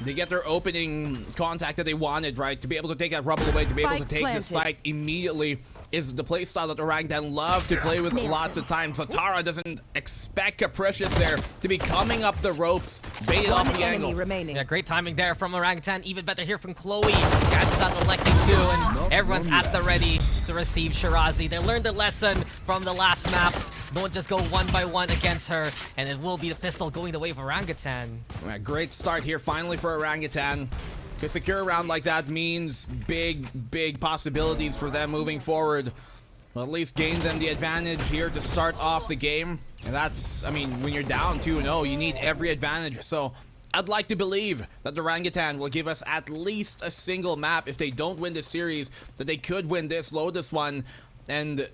they get their opening contact that they wanted, right? To be able to take that rubble away, to be able to take the site immediately is the playstyle that Orangutan love to play with lots of times. So Tara doesn't expect Capricious there to be coming up the ropes, baited off the angle. Yeah, great timing there from Orangutan. Even better here from Chloe. Catches out Alexi too, and everyone's at the ready to receive Shirazi. They learned the lesson from the last map. Don't just go one by one against her, and it will be the pistol going the way of Orangutan. Yeah, great start here finally for Orangutan. To secure a round like that means big possibilities for them moving forward. Well, at least gain them the advantage here to start off the game. And that's, I mean, when you're down 2-0, you need every advantage. So I'd like to believe that the Orangutan will give us at least a single map if they don't win this series, that they could win this Lotus one and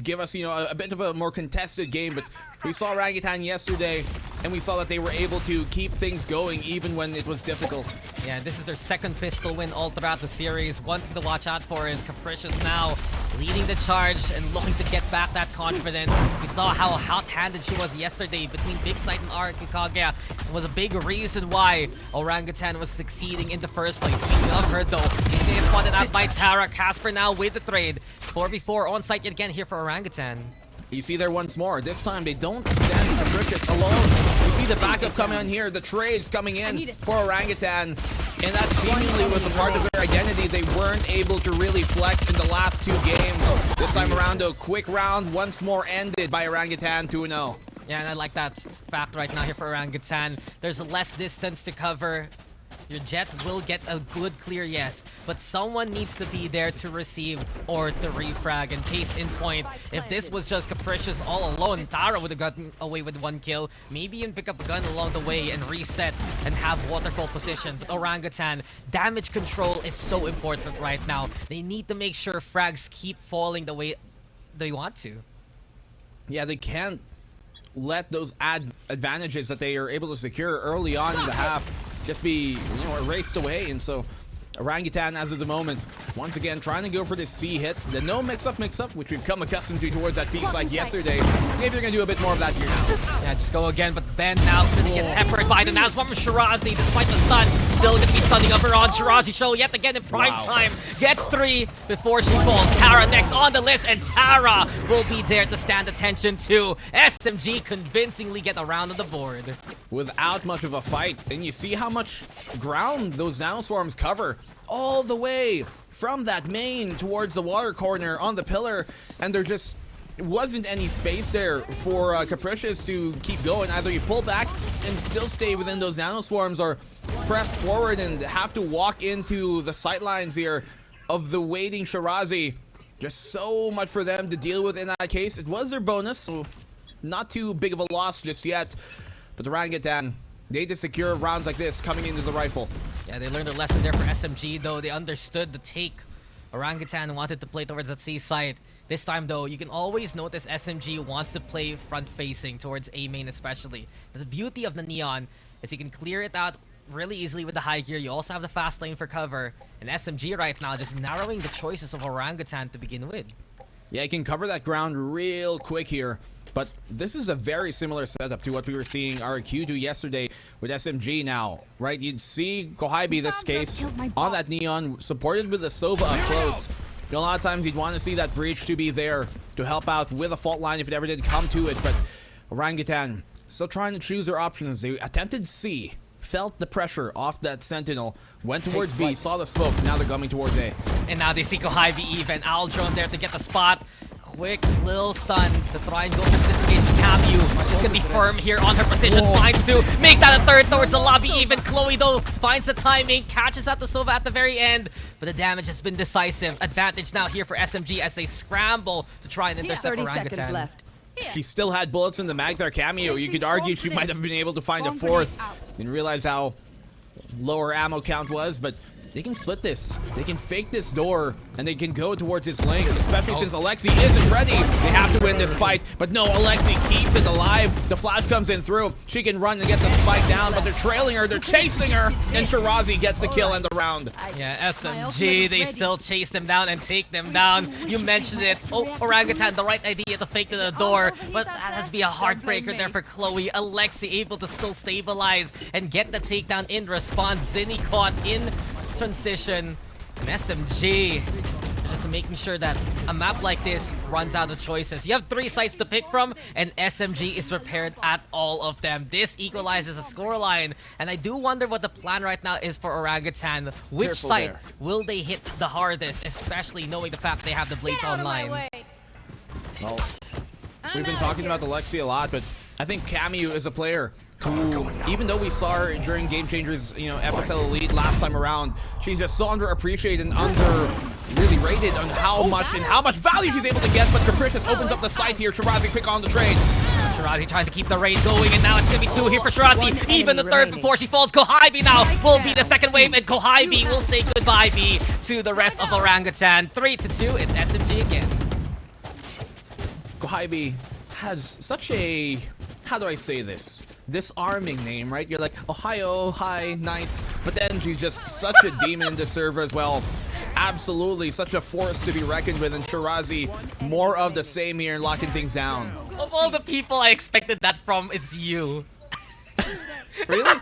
give us, you know, a bit of a more contested game. But we saw Orangutan yesterday, and we saw that they were able to keep things going even when it was difficult. Yeah, this is their second pistol win all throughout the series. One thing to watch out for is Capricious now leading the charge and looking to get back that confidence. We saw how hot-handed she was yesterday between Big Sight and Kaguya. It was a big reason why Orangutan was succeeding in the first place. Speaking of her though, he's being spotted out by Tara. Casper now with the trade. 4v4 on site yet again here for Orangutan. You see there once more. This time they don't send Capricious alone. You see the backup coming in here. The trades coming in for Orangutan. And that seemingly was a part of their identity. They weren't able to really flex in the last two games. This time around though, quick round once more ended by Orangutan 2-0. Yeah, and I like that fact right now here for Orangutan. There's less distance to cover. Your Jet will get a good clear, yes, but someone needs to be there to receive or to refrag. And case in point, if this was just Capricious all alone, Tara would have gotten away with one kill, maybe even pick up a gun along the way and reset and have waterfall position. But Orangutan, damage control is so important right now. They need to make sure frags keep falling the way they want to. Yeah, they can't let those advantages that they are able to secure early on in the half just be, you know, erased away. And so Orangutan, as of the moment, once again trying to go for this C hit. The no mix-up, which we've come accustomed to towards that B side yesterday. Maybe they're going to do a bit more of that here now. Yeah, just go again, but Ben now going to get peppered by the Naz from Shirazi, despite the stun. Still going to be stunning up her on Shirazi. Show yet again in prime time. Gets 3 before she falls. Tara next on the list, and Tara will be there to stand attention to. SMG convincingly get around on the board. Without much of a fight, and you see how much ground those Nanoswarms cover. All the way from that main towards the water corner on the pillar, and there just wasn't any space there for Capricious to keep going. Either you pull back and still stay within those Nanoswarms, or press forward and have to walk into the sightlines here of the waiting Shirazi. Just so much for them to deal with in that case. It was their bonus, so not too big of a loss just yet. But the Orangutan, they need to secure rounds like this coming into the rifle. Yeah, they learned a lesson there for SMG, though. They understood the take. Orangutan wanted to play towards that C side. This time, though, you can always notice SMG wants to play front-facing towards A main especially. The beauty of the Neon is you can clear it out really easily with the high gear. You also have the fast lane for cover. And SMG right now just narrowing the choices of Orangutan to begin with. Yeah, you can cover that ground real quick here. But this is a very similar setup to what we were seeing RQ do yesterday with SMG now, right? You'd see Kohybe, this case, on that Neon, supported with the Sova up close. You know, a lot of times you'd want to see that breach to be there to help out with a fault line if it ever did come to it. But Orangutan still trying to choose their options. They attempted C, felt the pressure off that Sentinel, went towards B, saw the smoke, now they're coming towards A. And now they see Kohybe even. Owl drone there to get the spot. Quick little stun to try and go for this engagement. Camu is gonna be firm here on her position. Finds to make that a third towards the lobby. Even Chloe though finds the timing, catches out the Sova at the very end, but the damage has been decisive. Advantage now here for SMG as they scramble to try and intercept 30 Orangutan. seconds left. She still had bullets in the mag there, Cameo. You could argue she might have been able to find a fourth. Didn't realize how low her ammo count was, but they can split this. They can fake this door, and they can go towards his lane, especially since Alexi isn't ready. They have to win this fight, but no, Alexi keeps it alive. The flash comes in through. She can run and get the spike down, but they're trailing her, they're chasing her, and Shirazi gets the kill and the round. Yeah, SMG, they still chase them down and take them down. You mentioned it. Oh, Orangutan, the right idea to fake to the door, but that has to be a heartbreaker there for Chloe. Alexi able to still stabilize and get the takedown in response. Zinni caught in transition, and SMG just making sure that a map like this runs out of choices. You have 3 sites to pick from, and SMG is prepared at all of them. This equalizes a scoreline, and I do wonder what the plan right now is for Orangutan. Which Careful site there. will they hit the hardest, especially knowing the fact they have the Blades online? Well, we've been talking about Alexi a lot, but I think Camille is a player who, even though we saw her during Game Changers, FSL Elite last time around, she's just so underappreciated and really rated on how much value she's able to get. But Capricious opens up the site here. Shirazi quick on the trade. Shirazi trying to keep the raid going, and now it's gonna be 2 here for Shirazi. Even the third before she falls. Kohaibi now will be the second wave, and Kohaibi will say goodbye to the rest of Orangutan. 3-2, it's SMG again. Kohaibi has such a, how do I say this? Disarming name, right? You're like, Ohio, hi, nice. But then she's just such a demon in the server as well. Absolutely, such a force to be reckoned with. And Shirazi, more of the same here and locking things down. Of all the people I expected that from, it's you. Really?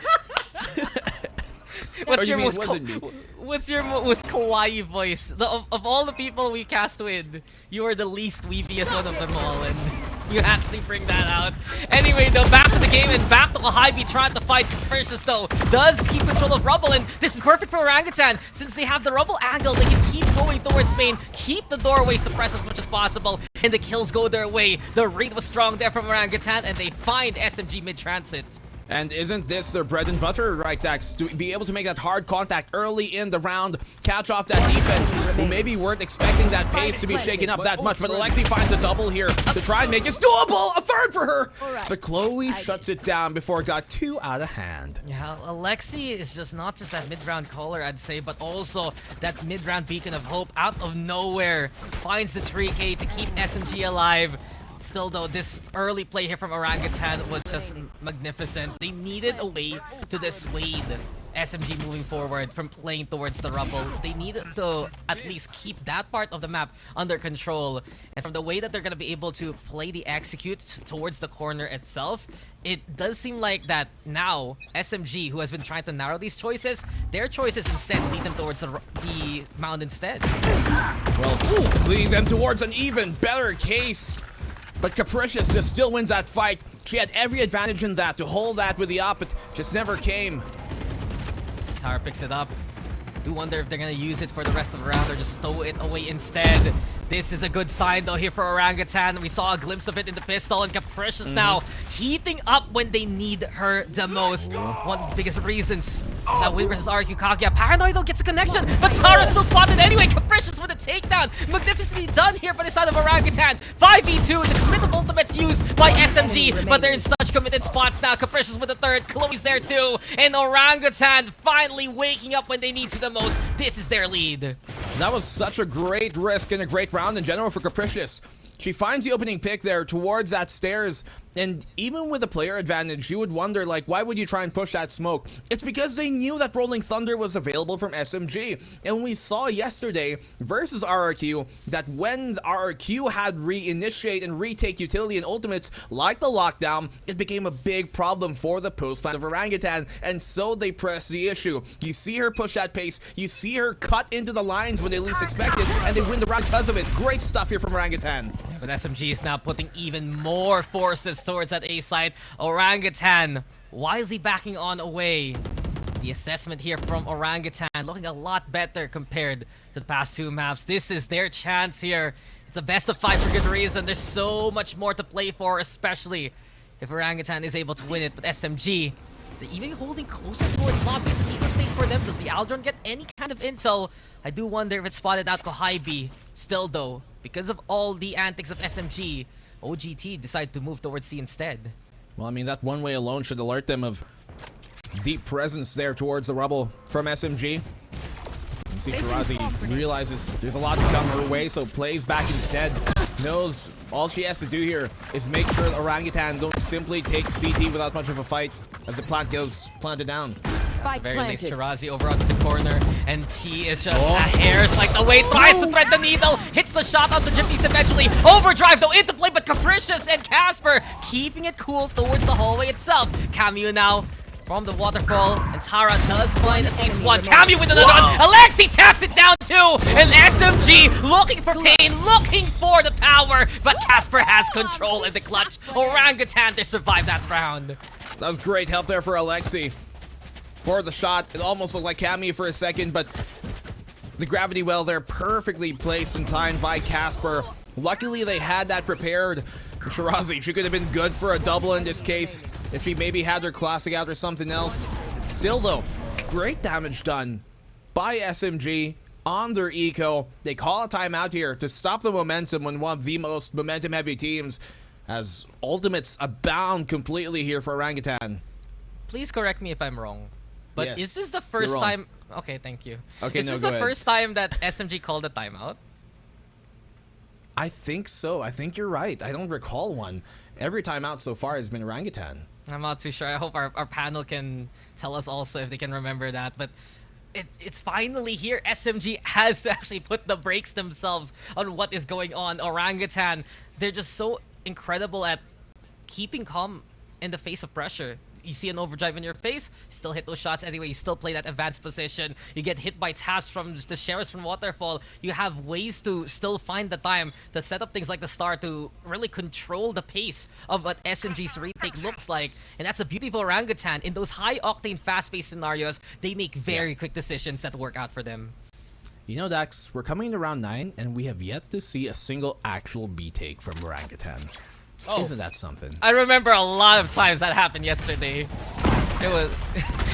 What's Or you your mean most it wasn't me? What's your most kawaii voice? Of all the people we cast with, you are the least weebiest one of them all, and you actually bring that out. Anyway, though, back to the game and back to Kohaibi trying to fight Capricious, though. Does keep control of Rubble, and this is perfect for Orangutan. Since they have the Rubble angle, they can keep going towards main, keep the doorway suppressed as much as possible, and the kills go their way. The read was strong there from Orangutan, and they find SMG mid-transit. And isn't this their bread and butter, right, Dax? To be able to make that hard contact early in the round, catch off that defense, who maybe weren't expecting that pace to be shaken up that much. But Alexi finds a double here to try and make it doable. A third for her. But Chloe shuts it down before it got too out of hand. Yeah, Alexi is just not just that mid-round caller, I'd say, but also that mid-round beacon of hope out of nowhere. Finds the 3K to keep SMG alive. Still, though, this early play here from Orangutan was just magnificent. They needed a way to dissuade SMG moving forward from playing towards the Rubble. They needed to at least keep that part of the map under control. And from the way that they're going to be able to play the execute towards the corner itself, it does seem like that now SMG, who has been trying to narrow these choices, their choices instead lead them towards the mound instead. Well, it's leading them towards an even better case. But Capricious just still wins that fight. She had every advantage in that to hold that with the up, but just never came. Tower picks it up. Do wonder if they're gonna use it for the rest of the round or just stow it away instead. This is a good sign though here for Orangutan. We saw a glimpse of it in the pistol, and Capricious now heating up when they need her the most. One of the biggest reasons that win versus RQ Kaguya. Paranoid though gets a connection, but Tara still spotted anyway. Capricious with a takedown. Magnificently done here by the side of Orangutan. 5v2, the committed ultimates used by SMG, but they're in such committed spots now. Capricious with a third, Chloe's there too, and Orangutan finally waking up when they need to the most. This is their lead. That was such a great risk and a great round in general for Capricious. She finds the opening pick there towards that stairs, and even with a player advantage, you would wonder, like, why would you try and push that smoke? It's because they knew that Rolling Thunder was available from SMG, and we saw yesterday versus RRQ that when RRQ had reinitiate and retake utility and ultimates like the lockdown, it became a big problem for the post plan of Orangutan, and so they pressed the issue. You see her push that pace, you see her cut into the lines when they least expected, and they win the round because of it. Great stuff here from Orangutan. But SMG is now putting even more forces towards that A side. Orangutan wisely backing on away. The assessment here from Orangutan looking a lot better compared to the past 2 maps. This is their chance here. It's a best of 5 for good reason. There's so much more to play for, especially if Orangutan is able to win it. But SMG, they're even holding closer towards lobby. It's an equal state for them. Does the Aldron get any kind of intel? I do wonder if it spotted out Kohaibi. Still though, because of all the antics of SMG, OGT decided to move towards C instead. Well, I mean, that one way alone should alert them of deep presence there towards the Rubble from SMG. See, Shirazi realizes there's a lot to come her way, so plays back instead. Knows all she has to do here is make sure the Orangutan don't simply take CT without much of a fight as the plant goes planted down. Spike Very nice planted. Shirazi over onto the corner, and she is just a hair's like away, tries to thread the needle, hits the shot on the Gypsies eventually. Overdrive though into play, but Capricious and Casper keeping it cool towards the hallway itself. Cameo now from the waterfall, and Tara does find at least one. Cameo with another one. Alexi taps it down too, and SMG looking for pain, looking for the power, but Casper has control in the clutch. Orangutan to survive that round. That was great help there for Alexi. For the shot, it almost looked like Cameo for a second, but the gravity well there perfectly placed and timed by Casper. Luckily, they had that prepared. Shirazi, she could have been good for a double in this case if she maybe had her classic out or something else. Still though, great damage done by SMG on their eco. They call a timeout here to stop the momentum when one of the most momentum heavy teams, as ultimates abound completely here for Orangutan. Please correct me if I'm wrong, but Yes, is this the first wrong. time? Okay, thank you. Okay, is no, this go the ahead. first time that SMG called a timeout? I think so. I think you're right. I don't recall one. Every timeout so far has been Orangutan. I'm not too sure. I hope our panel can tell us also if they can remember that. But it's finally here. SMG has to actually put the brakes themselves on what is going on. Orangutan, they're just so incredible at keeping calm in the face of pressure. You see an overdrive in your face, you still hit those shots anyway, you still play that advanced position, you get hit by taps from the sheriffs from Waterfall, you have ways to still find the time to set up things like the star to really control the pace of what SMG's retake looks like, and that's a beautiful Orangutan. In those high-octane, fast-paced scenarios, they make very quick decisions that work out for them. You know, Dax, we're coming to round 9, and we have yet to see a single actual B take from Orangutan. Oh. Isn't that something? I remember a lot of times that happened yesterday. It was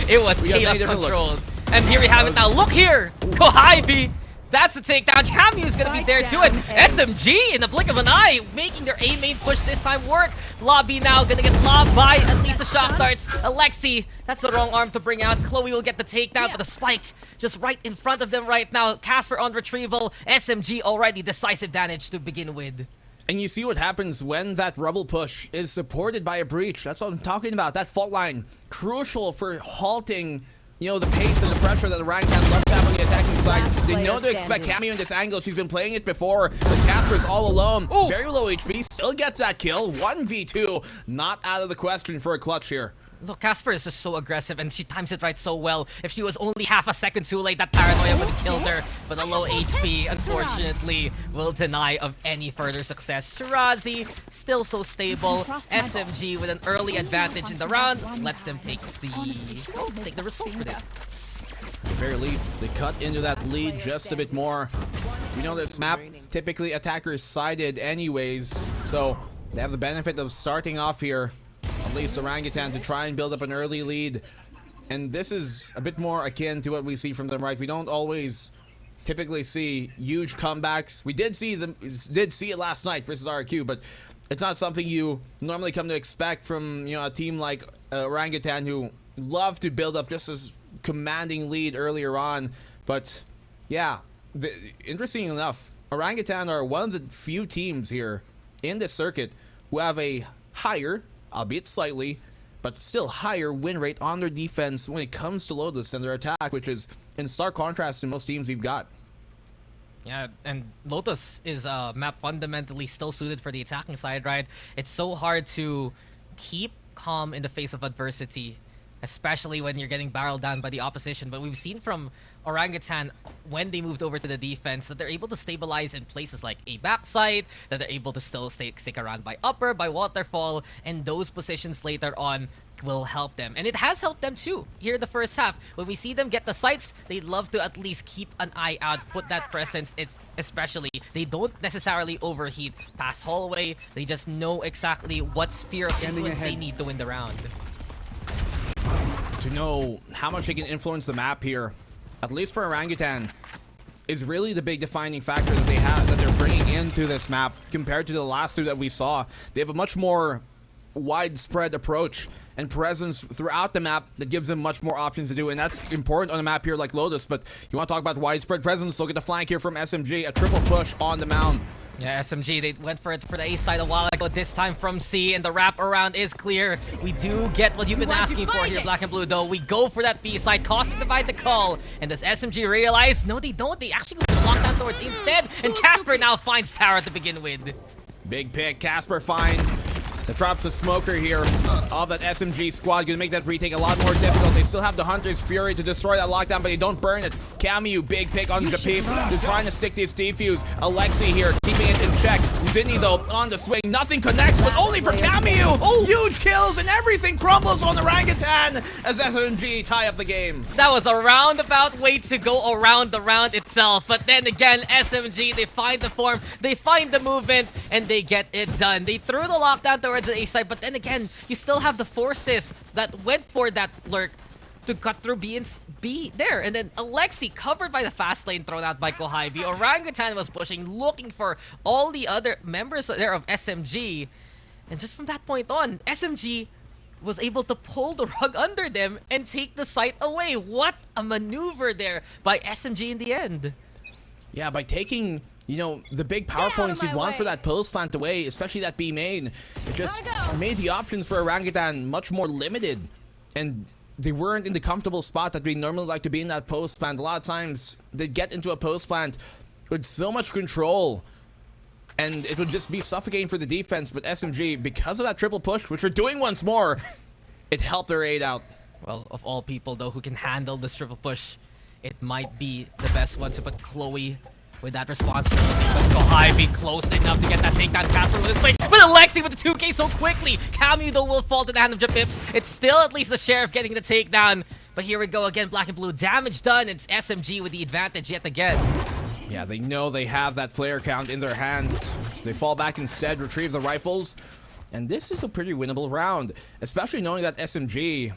it was We got many chaos different controlled. looks. And here we have it now. Look here! Go high, B! That's the takedown. Camu's gonna be there too. And SMG in the blink of an eye making their A main push this time work. Lobby now gonna get lobbed by at least the shock darts. Alexi, that's the wrong arm to bring out. Chloe will get the takedown, but the spike just right in front of them right now. Casper on retrieval. SMG already decisive damage to begin with. And you see what happens when that rubble push is supported by a breach. That's what I'm talking about. That fault line, crucial for halting, you know, the pace and the pressure that Orangutan love to have on the attacking side. They know to expect Cameo in this angle. She's been playing it before, but Casper's all alone. Ooh. Very low HP, still gets that kill. 1v2, not out of the question for a clutch here. Look, Casper is just so aggressive and she times it right so well. If she was only half a second too late, that paranoia would have killed her. But a low HP, unfortunately, will deny of any further success. Shirazi, still so stable. SMG with an early advantage in the round, lets them take the result for this. At the very least, they cut into that lead just a bit more. We know this map, typically attackers sided anyways, so they have the benefit of starting off here, at least Orangutan, to try and build up an early lead. And this is a bit more akin to what we see from them, right? We don't always typically see huge comebacks. We did see it last night versus RQ, but it's not something you normally come to expect from, you know, a team like Orangutan, who love to build up just as commanding lead earlier on. But yeah, interesting enough, Orangutan are one of the few teams here in this circuit who have a higher, albeit slightly, but still higher win rate on their defense when it comes to Lotus than their attack, which is in stark contrast to most teams we've got. Yeah, and Lotus is a map fundamentally still suited for the attacking side, right? It's so hard to keep calm in the face of adversity, especially when you're getting barreled down by the opposition. But we've seen from Orangutan, when they moved over to the defense, that they're able to stabilize in places like a backside, that they're able to still stick around by upper, by waterfall, and those positions later on will help them. And it has helped them too here in the first half. When we see them get the sights, they'd love to at least keep an eye out, put that presence. It's especially, they don't necessarily overheat past hallway. They just know exactly what sphere of influence they need to win the round. To know how much they can influence the map here, at least for Orangutan, is really the big defining factor that they have, that they're bringing into this map compared to the last two that we saw. They have a much more widespread approach and presence throughout the map that gives them much more options to do, and that's important on a map here like Lotus. But you want to talk about widespread presence, look at the flank here from SMG, a triple push on the mound. Yeah, SMG, they went for it for the A side a while ago, this time from C, and the wrap around is clear. We do get what you've been asking for here, Black and Blue, though. We go for that B side, Cosmic Divide the call, and does SMG realize? No, they don't. They actually go for the lockdown towards instead, and Casper now finds Tower to begin with. Big pick, Casper finds that drops the smoker here of that SMG squad. Gonna make that retake a lot more difficult. They still have the Hunter's Fury to destroy that lockdown, but they don't burn it. Camu, big pick on Japip. They're trying to stick this defuse. Alexi here, keeping it in check. Zinni, though, on the swing. Nothing connects, but only for Camu. Oh, huge kills, and everything crumbles on Orangutan as SMG tie up the game. That was a roundabout way to go around the round itself. But then again, SMG, they find the form, they find the movement, and they get it done. They threw the lockdown towards the A side, but then again, you still have the forces that went for that lurk to cut through B there. And then Alexi, covered by the fast lane thrown out by Kohibi. Orangutan was pushing, looking for all the other members there of SMG. And just from that point on, SMG was able to pull the rug under them and take the site away. What a maneuver there by SMG in the end. Yeah, by taking, you know, the big power points you'd want for that post plant away, especially that B main, it just made the options for Orangutan much more limited. And they weren't in the comfortable spot that we normally like to be in that post plant. A lot of times, they'd get into a post plant with so much control, and it would just be suffocating for the defense. But SMG, because of that triple push, which we're doing once more, it helped their aid out. Well, of all people, though, who can handle this triple push, it might be the best one to put Chloe with that responsibility. But Kohibi close enough to get that takedown. Casper with his play. But Alexi with the 2K so quickly. Camu, though, will fall to the hand of Japips. It's still at least the Sheriff getting the takedown. But here we go again, Black and Blue. Damage done. It's SMG with the advantage yet again. Yeah, they know they have that player count in their hands. So they fall back instead, retrieve the rifles. And this is a pretty winnable round. Especially knowing that SMG,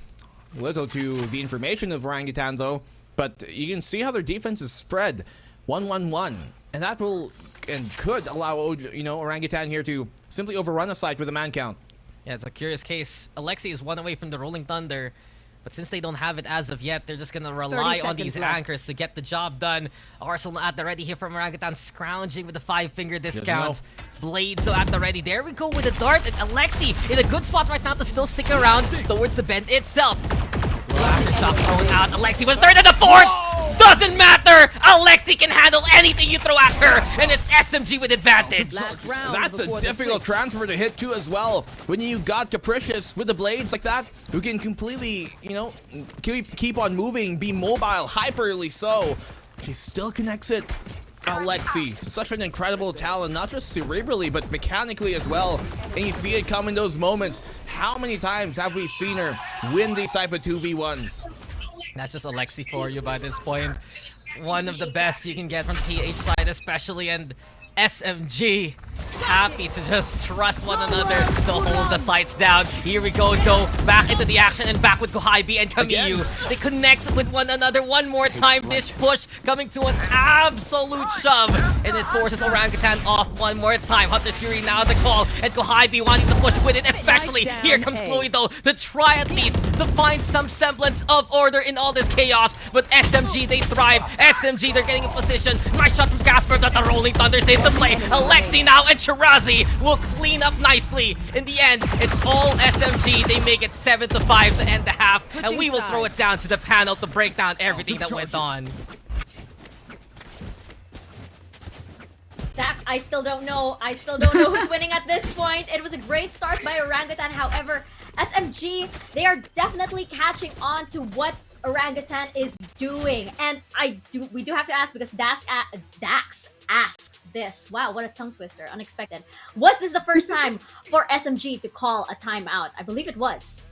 little to the information of Orangutan, though. But you can see how their defense is spread. 1-1-1, and that will and could allow, you know, Orangutan here to simply overrun a site with a man count. Yeah, it's a curious case. Alexi is one away from the Rolling Thunder, but since they don't have it as of yet, they're just gonna rely on these anchors to get the job done. Arsenal at the ready here from Orangutan, scrounging with the 5-finger discount. Blade so at the ready. There we go with the dart, and Alexi in a good spot right now to still stick around towards the bend itself. Aftershock thrown out. Alexi with third and the fourth! Doesn't matter! Alexi can handle anything you throw at her, and it's SMG with advantage. That's a difficult transfer to hit too as well. When you got Capricious with the blades like that, who can completely, you know, keep on moving, be mobile, hyperly so. She still connects it. Alexi, such an incredible talent, not just cerebrally, but mechanically as well. And you see it come in those moments. How many times have we seen her win these type of 2v1s? That's just Alexi for you by this point. One of the best you can get from PH side especially, and SMG happy to just trust one another to hold the sights down. Here we go back into the action and back with Kohibi and Kamiyu. They connect with one another one more time. This push coming to an absolute shove, and it forces Orangutan off one more time. Hunter's Fury now the call, and Kohibi wanting to push with it, especially. Here comes Chloe though to try at least to find some semblance of order in all this chaos. But SMG, they thrive. SMG, they're getting in position. Nice shot from Casper, that the Rolling Thunder saves the play. Alexi now and Shirazi will clean up nicely. In the end, it's all SMG. They make it 7-5 to end the half, and we will throw it down to the panel to break down everything that went on. Zach, I still don't know. I still don't know who's winning at this point. It was a great start by Orangutan. However, SMG, they are definitely catching on to what Orangutan is doing. And we do have to ask, because Dax asked this. Wow, what a tongue twister. Unexpected. Was this the first time for SMG to call a timeout? I believe it was.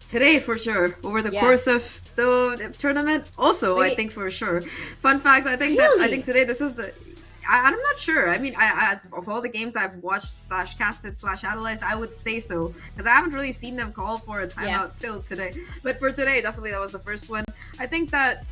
Today, for sure. Over the course of the tournament, also, I think for sure. Fun fact, I think today this was the... I'm not sure. I mean, of all the games I've watched / casted / analyzed, I would say so, because I haven't really seen them call for a timeout till today. But for today, definitely that was the first one. I think that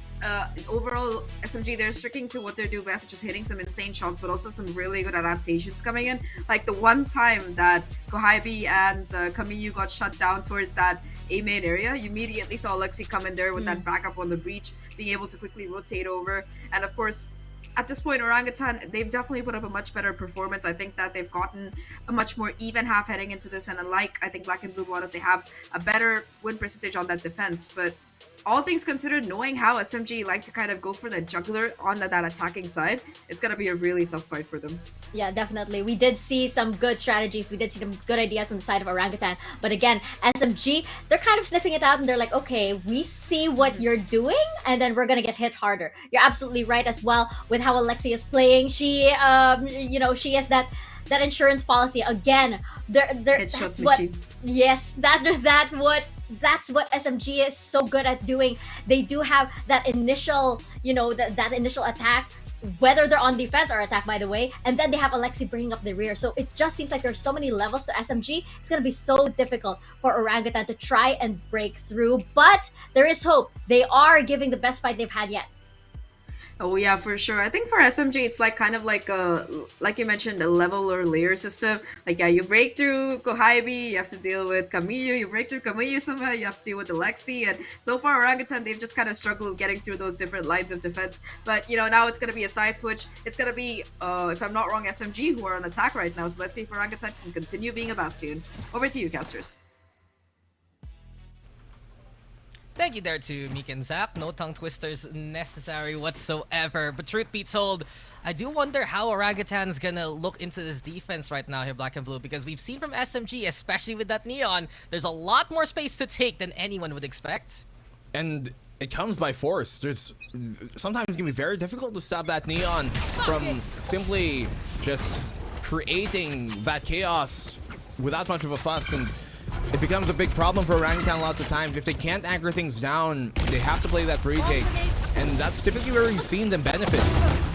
overall, SMG, they're sticking to what they do best, which is hitting some insane shots, but also some really good adaptations coming in. Like the one time that Kohabi and Kamiyu got shut down towards that A main area, you immediately saw Alexi come in there with that backup on the breach, being able to quickly rotate over. And of course, at this point, Orangutan, they've definitely put up a much better performance. I think that they've gotten a much more even half heading into this, and unlike, I think, Black and Blue Water, they have a better win percentage on that defense. But all things considered, knowing how SMG like to kind of go for the juggler on that attacking side, it's going to be a really tough fight for them. Yeah, definitely. We did see some good strategies. We did see some good ideas on the side of Orangutan. But again, SMG, they're kind of sniffing it out and they're like, okay, we see what you're doing and then we're going to get hit harder. You're absolutely right as well with how Alexi is playing. She, she has that insurance policy. Again, Headshots machine. Yes, that's what SMG is so good at doing. They do have that initial, that initial attack, whether they're on defense or attack, by the way, and then they have Alexi bringing up the rear. So it just seems like there's so many levels to SMG. It's going to be so difficult for Orangutan to try and break through, but there is hope. They are giving the best fight they've had yet. Oh yeah, for sure. I think for SMG, it's like kind of like like you mentioned, a level or layer system. Like yeah, you break through Kohabi, you have to deal with Kamiyu. You break through Kamiyu somehow, you have to deal with Alexi. And so far, Orangutan, they've just kind of struggled getting through those different lines of defense. But now it's gonna be a side switch. It's gonna be, if I'm not wrong, SMG who are on attack right now. So let's see if Orangutan can continue being a bastion. Over to you, casters. Thank you there to Meek and Zach. No tongue twisters necessary whatsoever. But truth be told, I do wonder how Orangutan is gonna look into this defense right now here, Black and Blue, because we've seen from SMG, especially with that Neon, there's a lot more space to take than anyone would expect. And it comes by force. Sometimes it can be very difficult to stop that Neon from simply just creating that chaos without much of a fuss, and it becomes a big problem for Orangutan lots of times. If they can't anchor things down, they have to play that retake, and that's typically where we've seen them benefit.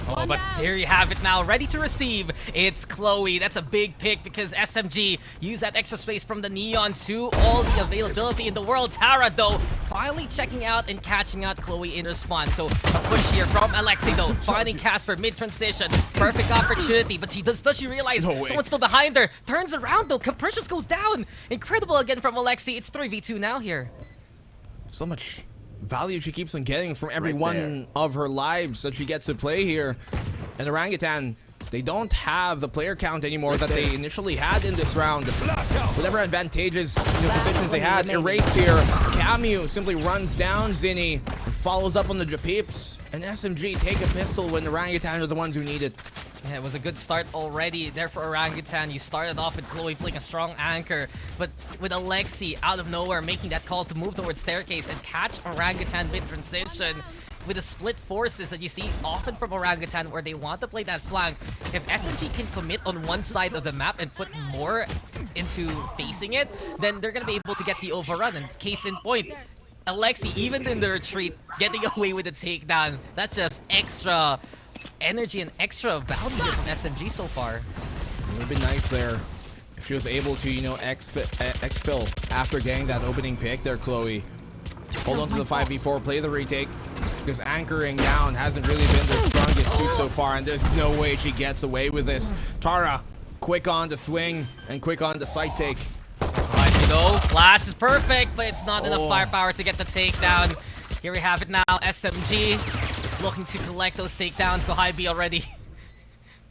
Oh, but here you have it now, ready to receive. It's Chloe. That's a big pick because SMG used that extra space from the Neon to all the availability in the world. Tara, though, finally checking out and catching out Chloe in response. So a push here from Alexi, though, finding Casper mid-transition. Perfect opportunity, but does she realize someone's still behind her? Turns around, though. Capricious goes down. Incredible again from Alexi. It's 3v2 now here. So much value she keeps on getting from every one of her lives that she gets to play here. And Orangutan, they don't have the player count anymore that they initially had in this round. Whatever advantageous positions they had erased here. Camu simply runs down Zinni and follows up on the Japeeps. And SMG take a pistol when Orangutan are the ones who need it. Yeah, it was a good start already there for Orangutan. You started off with Chloe playing a strong anchor, but with Alexi out of nowhere making that call to move towards staircase and catch Orangutan mid-transition with the split forces that you see often from Orangutan where they want to play that flank. If SMG can commit on one side of the map and put more into facing it, then they're going to be able to get the overrun. And case in point, Alexi, even in the retreat, getting away with the takedown. That's just extra energy and extra value here from SMG so far. It would have been nice there if she was able to, exfil after getting that opening pick there, Chloe. Hold on to the 5v4, play the retake, because anchoring down hasn't really been their strongest suit so far, and there's no way she gets away with this. Tara, quick on the swing and quick on the side take. Flash is perfect, but it's not enough firepower to get the takedown. Here we have it now, SMG just looking to collect those takedowns. Kohabi already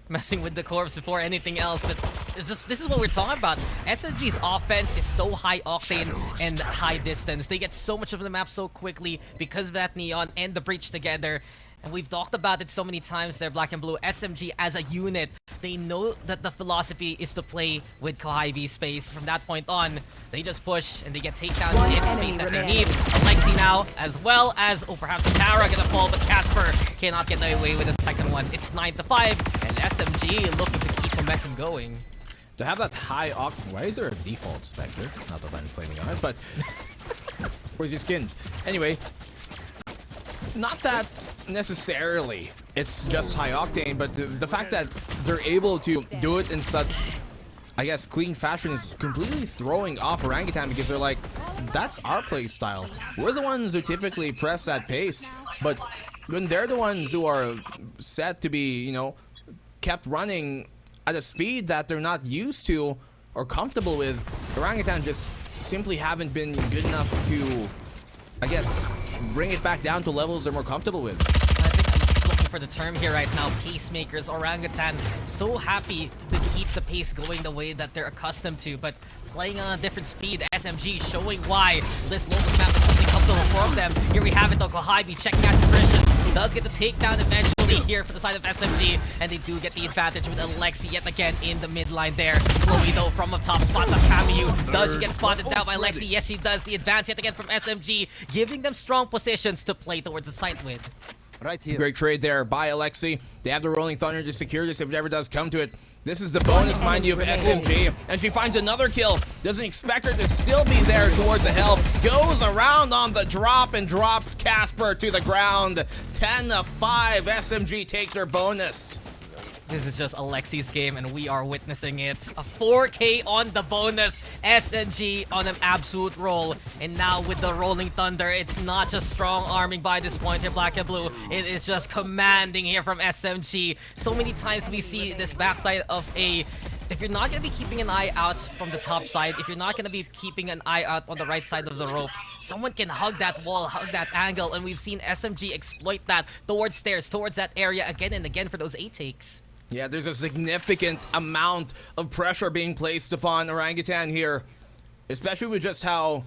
messing with the corpse before anything else, but this is what we're talking about. SMG's offense is so high octane and high distance. They get so much of the map so quickly because of that Neon and the breach together. And we've talked about it so many times there, Black and Blue. SMG as a unit, they know that the philosophy is to play with Kohabi's space. From that point on, they just push and they get takedowns in space that they need. Alexi now, as well as, perhaps Tara gonna fall, but Casper cannot get away with the second one. It's 9-5, and SMG looking to keep momentum going. To have that high octane, why is there a default Spectre? Not that I'm flaming on it, but where's your skins? Anyway, not that necessarily it's just high octane, but the fact that they're able to do it in such, I guess, clean fashion is completely throwing off Orangutan, because they're like, that's our play style. We're the ones who typically press that pace, but when they're the ones who are set to be, you know, kept running at a speed that they're not used to or comfortable with, Orangutan just simply haven't been good enough to, I guess, bring it back down to levels they're more comfortable with. I think I'm looking for the term here right now. Pacemakers. Orangutan so happy to keep the pace going the way that they're accustomed to, but playing on a different speed. SMG showing why this local map is something comfortable for them. Here we have it though. Kohabi checking out the positions. Does get the takedown eventually here for the side of SMG, and they do get the advantage with Alexi yet again in the mid line there. Chloe though from up top spots up Camu. Does she get spotted down by Alexi? Yes, she does. The advance yet again from SMG, giving them strong positions to play towards the site with. Right here. Great trade there by Alexi. They have the Rolling Thunder to secure this if it ever does come to it. This is the bonus, mind you, of SMG. And she finds another kill. Doesn't expect her to still be there towards the help. Goes around on the drop and drops Casper to the ground. 10-5. SMG take their bonus. This is just Alexi's game, and we are witnessing it. A 4K on the bonus. SMG on an absolute roll. And now with the Rolling Thunder, it's not just strong arming by this point here, Black and Blue. It is just commanding here from SMG. So many times we see this backside of a... If you're not going to be keeping an eye out from the top side, if you're not going to be keeping an eye out on the right side of the rope, someone can hug that wall, hug that angle, and we've seen SMG exploit that towards stairs, towards that area again and again for those 8 takes. Yeah, there's a significant amount of pressure being placed upon Orangutan here, especially with just how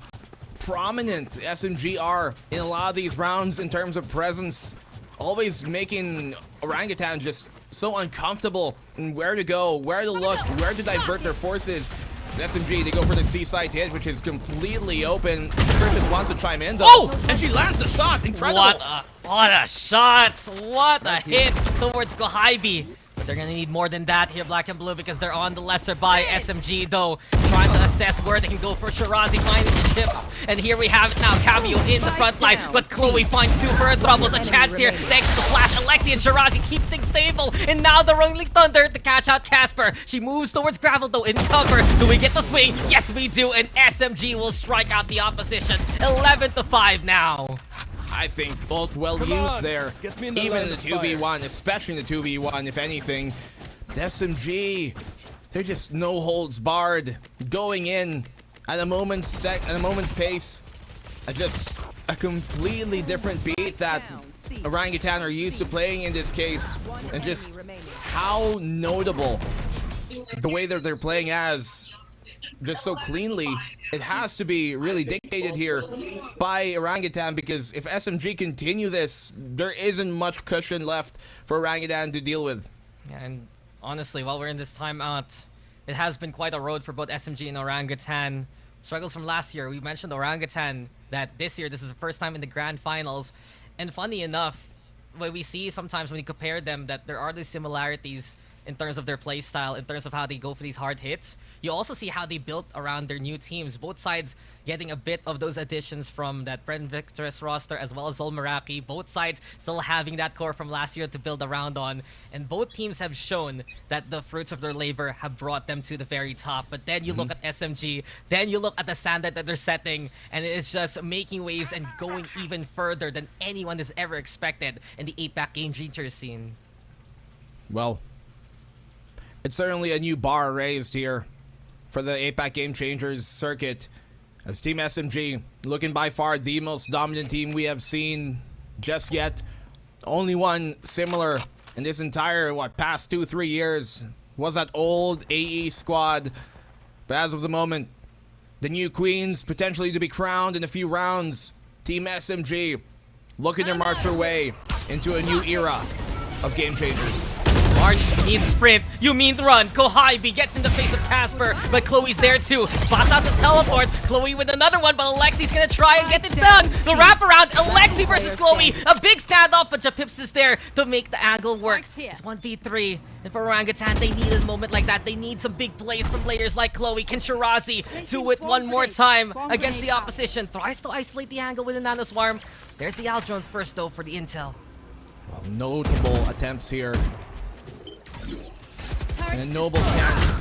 prominent SMG are in a lot of these rounds in terms of presence, always making Orangutan just so uncomfortable in where to go, where to look, where to divert their forces. It's SMG, they go for the seaside hit, which is completely open. Griffith wants to chime in though. Oh! And she lands the shot, incredible! What a shot! What a hit towards Kohabi. But they're gonna need more than that here, Black and Blue, because they're on the lesser by. SMG though, trying to assess where they can go for Shirazi, finding the chips. And here we have it now, Cameo in the front line, but Chloe finds 2 for her troubles. A chance here, thanks to the flash. Alexi and Shirazi keep things stable. And now the Rolling Thunder to catch out Casper. She moves towards Gravel though, in cover. Do we get the swing? Yes, we do. And SMG will strike out the opposition. 11-5 now. I think both well used there. Even in the 2v1, especially in the 2v1, if anything. But SMG, they're just no holds barred, going in at a moment's pace. Just a completely different beat that Orangutan are used to playing in this case, and just how notable the way that they're playing as, just so cleanly. It has to be really dictated here by Orangutan, because if SMG continue this, there isn't much cushion left for Orangutan to deal with. Yeah, and honestly, while we're in this timeout, it has been quite a road for both SMG and Orangutan. Struggles from last year. We mentioned Orangutan that this year, this is the first time in the grand finals. And funny enough, what we see sometimes when you compare them, that there are these similarities in terms of their play style, in terms of how they go for these hard hits. You also see how they built around their new teams. Both sides getting a bit of those additions from that Bren Victor's roster, as well as Zolmaraki. Both sides still having that core from last year to build around on. And both teams have shown that the fruits of their labor have brought them to the very top. But then you look at SMG, then you look at the standard that they're setting, and it is just making waves and going even further than anyone has ever expected in the APAC game changer scene. Well, it's certainly a new bar raised here for the APAC Game Changers circuit, as Team SMG looking by far the most dominant team we have seen just yet. Only one similar in this entire, past 2-3 years was that old AE squad. But as of the moment, the new queens potentially to be crowned in a few rounds. Team SMG looking to march their way into a new era of Game Changers. March, you mean sprint, you mean run. Kohabi gets in the face of Casper, but Chloe's there too. Spots out the teleport. Chloe with another one, but Alexi's gonna try and get it done. The wraparound, Alexi versus Chloe. A big standoff, but Japips is there to make the angle work. It's 1v3. And for Orangutan, they need a moment like that. They need some big plays from players like Chloe. Can Shirazi do it one more time against the opposition? Tries to isolate the angle with a nano swarm. There's the Aldrone first though for the intel. Well, notable attempts here. And a noble chance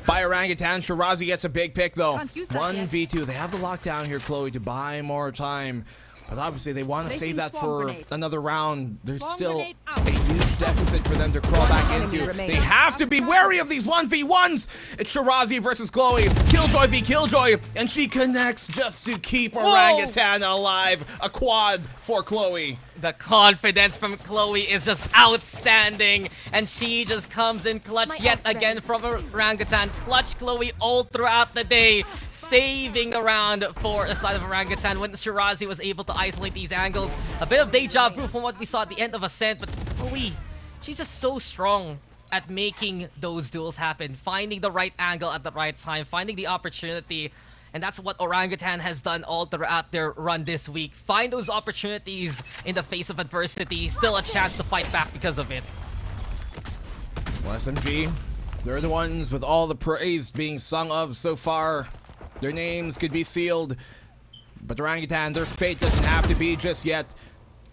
by Orangutan. Shirazi gets a big pick though. Can't use that yet. 1v2. They have the lockdown here, Chloe, to buy more time. But obviously they want to Placing save that swarm for grenade. another round. There's Swarm still grenade out. a huge deficit for them to crawl back enemy into. remaining. They have to be wary of these 1v1s. It's Shirazi versus Chloe. Killjoy v Killjoy. And she connects just to keep Orangutan alive. A quad for Chloe. The confidence from Chloe is just outstanding, and she just comes in clutch My yet ult's again ready. from Orangutan. Clutch Chloe all throughout the day, saving the round for the side of Orangutan when Shirazi was able to isolate these angles. A bit of deja vu from what we saw at the end of Ascent, but Chloe, she's just so strong at making those duels happen, finding the right angle at the right time, finding the opportunity. And that's what Orangutan has done all throughout their run this week. Find those opportunities in the face of adversity. Still a chance to fight back because of it. Well, SMG, they're the ones with all the praise being sung of so far. Their names could be sealed. But Orangutan, their fate doesn't have to be just yet.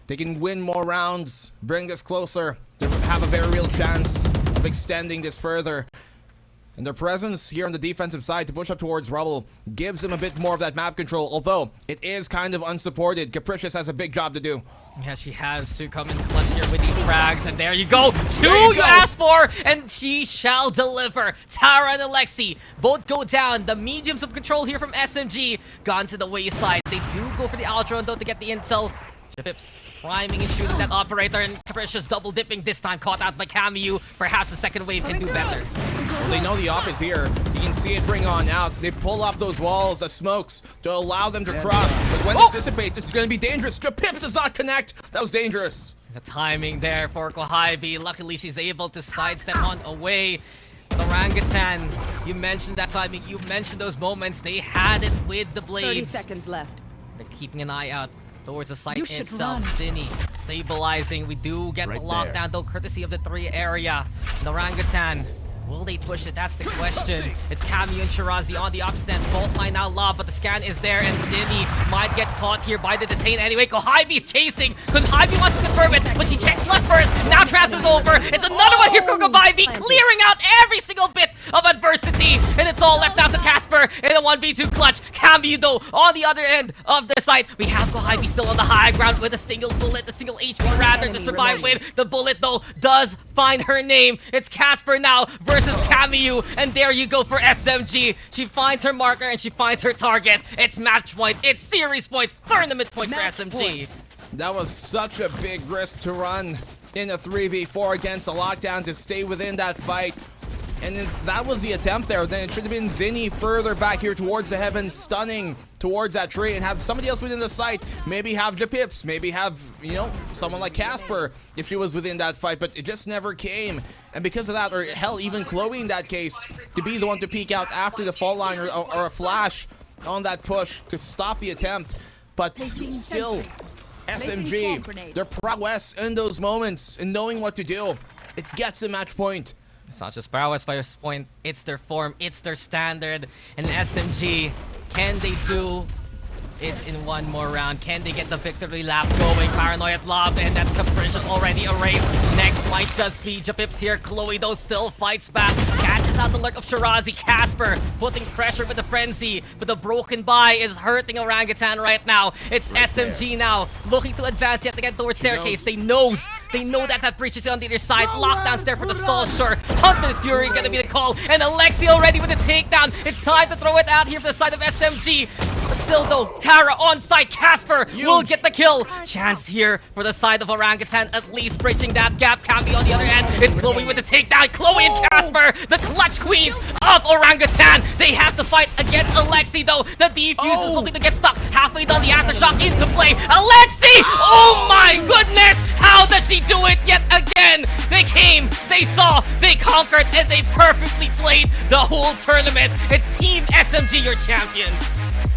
They can win more rounds, bring this closer. They have a very real chance of extending this further. And their presence here on the defensive side to push up towards Rubble gives them a bit more of that map control, although it is kind of unsupported. Capricious has a big job to do. Yeah, she has to come in clutch here with these frags, and there you go. Two There you you go. asked for, and she shall deliver. Tara and Alexi both go down. The mediums of control here from SMG gone to the wayside. They do go for the Aldron though to get the intel. Pips priming and shooting that operator, and Capricious double dipping this time, caught out by Camu. Perhaps the second wave can do better. Well, they know the op is here. You can see it bring on out. They pull up those walls, the smokes, to allow them to cross. But when this dissipates, this is going to be dangerous. Pips does not connect. That was dangerous. The timing there for Kohibi. Luckily, she's able to sidestep on away. The Orangutan, you mentioned that timing. You mentioned those moments. They had it with the 30 blades. seconds left. They're keeping an eye out towards the site You should itself. run. Zinni stabilizing. We do get Right the lockdown though, courtesy of the 3 area. The Orangutan, will they push it? That's the question. It's Camu and Shirazi on the opposite end. Fault line now lob, but the scan is there, and Zinni might get caught here by the detain anyway. Kohibi's chasing. Kohibi wants to confirm it, but she checks left first. Now transfers over. It's another one here from Kohibi, clearing out every single bit of adversity, and it's all left out to Casper in a 1v2 clutch. Camu though on the other end of the site. We have Kohibi still on the high ground with a single bullet, a single HP rather to enemy survive remaining. with. The bullet though does find her name. It's Casper now versus Camu, and there you go for SMG. She finds her marker and she finds her target. It's match point, it's series point, tournament point for SMG. That was such a big risk to run in a 3v4 against a lockdown to stay within that fight. And if that was the attempt there, then it should have been Zinni further back here towards the heavens, stunning towards that tree, and have somebody else within the site. Maybe have Japips, maybe have, you know, someone like Casper if she was within that fight, but it just never came. And because of that, or hell, even Chloe in that case, to be the one to peek out after the fall line or a flash on that push to stop the attempt. But still, SMG, their prowess in those moments and knowing what to do, it gets a match point. It's not just prowess by this point, it's their form, it's their standard. And SMG, can they do it in one more round? Can they get the victory lap going? Paranoid lob, and that's Capricious already erased. Next might just be Japips here. Chloe though still fights back, catches out the lurk of Shirazi. Casper putting pressure with the frenzy, but the broken buy is hurting Orangutan right now. It's SMG now looking to advance yet again towards staircase. They know that breach is on the other side. Lockdown's there for the stall, sure. Hunter's Fury gonna be the call, and Alexi already with the takedown. It's time to throw it out here for the side of SMG. But still though, Tara on site. Casper will get the kill. Chance here for the side of Orangutan, at least bridging that gap. Cambi on the other end. It's Chloe with the takedown. Chloe and Casper, the clutch queens of Orangutan. They have to fight against Alexi though. The defuse is looking to get stuck. Halfway done, the aftershock into play. Alexi! Oh my goodness! How does she do it yet again? They came, they saw, they conquered, and they perfectly played the whole tournament. It's Team SMG, your champions.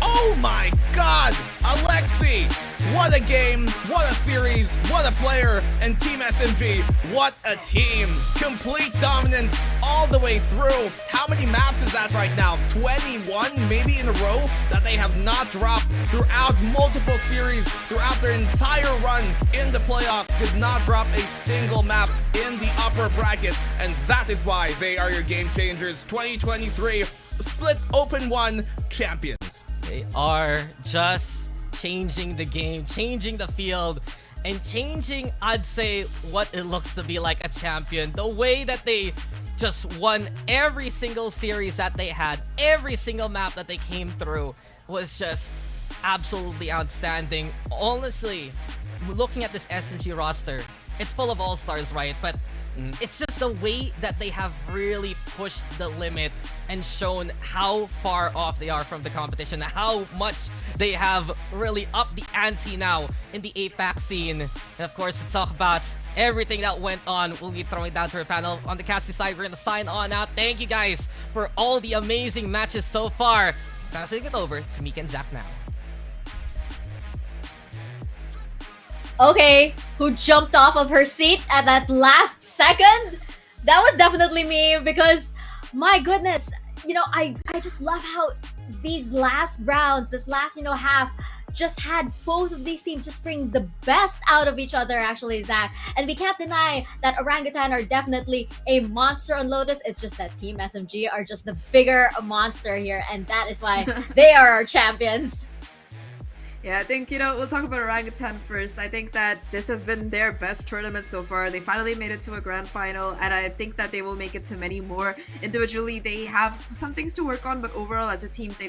Oh my god! Alexi! What a game, what a series, what a player, and Team SMG, what a team. Complete dominance all the way through. How many maps is that right now? 21 maybe in a row that they have not dropped throughout multiple series, throughout their entire run in the playoffs, did not drop a single map in the upper bracket, and that is why they are your game changers. 2023 Split Open 1 champions. They are just changing the game, changing the field, and changing, I'd say, what it looks to be like a champion. The way that they just won every single series that they had, every single map that they came through was just absolutely outstanding. Honestly, looking at this SMG roster, it's full of all-stars, right? But it's just the way that they have really pushed the limit and shown how far off they are from the competition, how much they have really upped the ante now in the APAC scene. And of course, to talk about everything that went on, we'll be throwing down to our panel. On the casting side, we're going to sign on out. Thank you guys for all the amazing matches so far. Passing it over to Meek and Zach now. Okay, who jumped off of her seat at that last second? That was definitely me, because my goodness, I just love how these last rounds, this last, half, just had both of these teams just bring the best out of each other, actually, Zach. And we can't deny that Orangutan are definitely a monster on Lotus. It's just that Team SMG are just the bigger monster here, and that is why they are our champions. Yeah, I think, we'll talk about Orangutan first. I think that this has been their best tournament so far. They finally made it to a grand final, and I think that they will make it to many more. Individually, they have some things to work on, but overall, as a team, they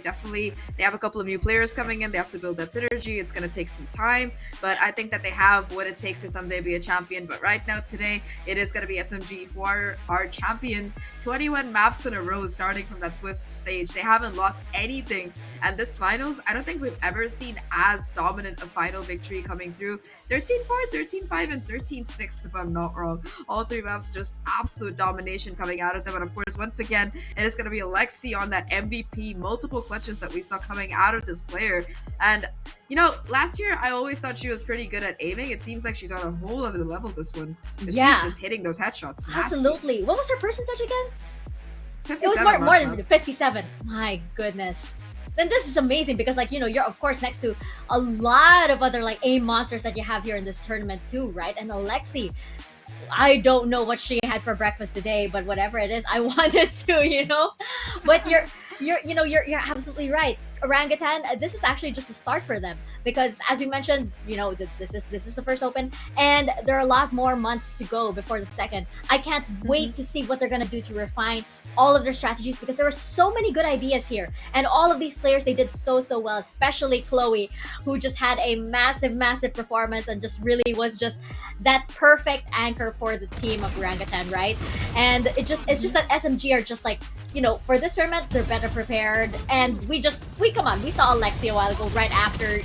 have a couple of new players coming in. They have to build that synergy. It's going to take some time, but I think that they have what it takes to someday be a champion. But right now, today, it is going to be SMG who are our champions. 21 maps in a row starting from that Swiss stage. They haven't lost anything, and this finals, I don't think we've ever seen as dominant a final victory coming through. 13-4, 13-5, and 13-6 if I'm not wrong. All three maps just absolute domination coming out of them. And of course, once again, it is going to be Alexi on that MVP, multiple clutches that we saw coming out of this player. And last year I always thought she was pretty good at aiming. It seems like she's on a whole other level this one. Yeah. She's just hitting those headshots. Nasty. Absolutely. What was her percentage again? 57. It was more than 57. My goodness. Then this is amazing because you're of course next to a lot of other aim monsters that you have here in this tournament too, right? And Alexi, I don't know what she had for breakfast today, but whatever it is, I wanted to, But you're absolutely right. Orangutan, this is actually just a start for them because, as you mentioned, this is the first open, and there are a lot more months to go before the second. I can't wait to see what they're gonna do to refine all of their strategies because there were so many good ideas here, and all of these players, they did so well, especially Chloe, who just had a massive performance and just really was just that perfect anchor for the team of Orangutan, right? And it's just that SMG are just for this tournament, they're better prepared, and we saw Alexi a while ago right after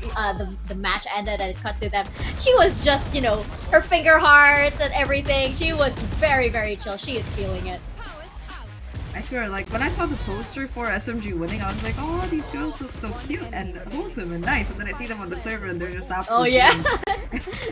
the match ended and it cut to them. She was just, her finger hearts and everything. She was very chill. She is feeling it. I swear, when I saw the poster for SMG winning, I was like, oh, these girls look so cute and wholesome and nice. And then I see them on the server and they're just absolute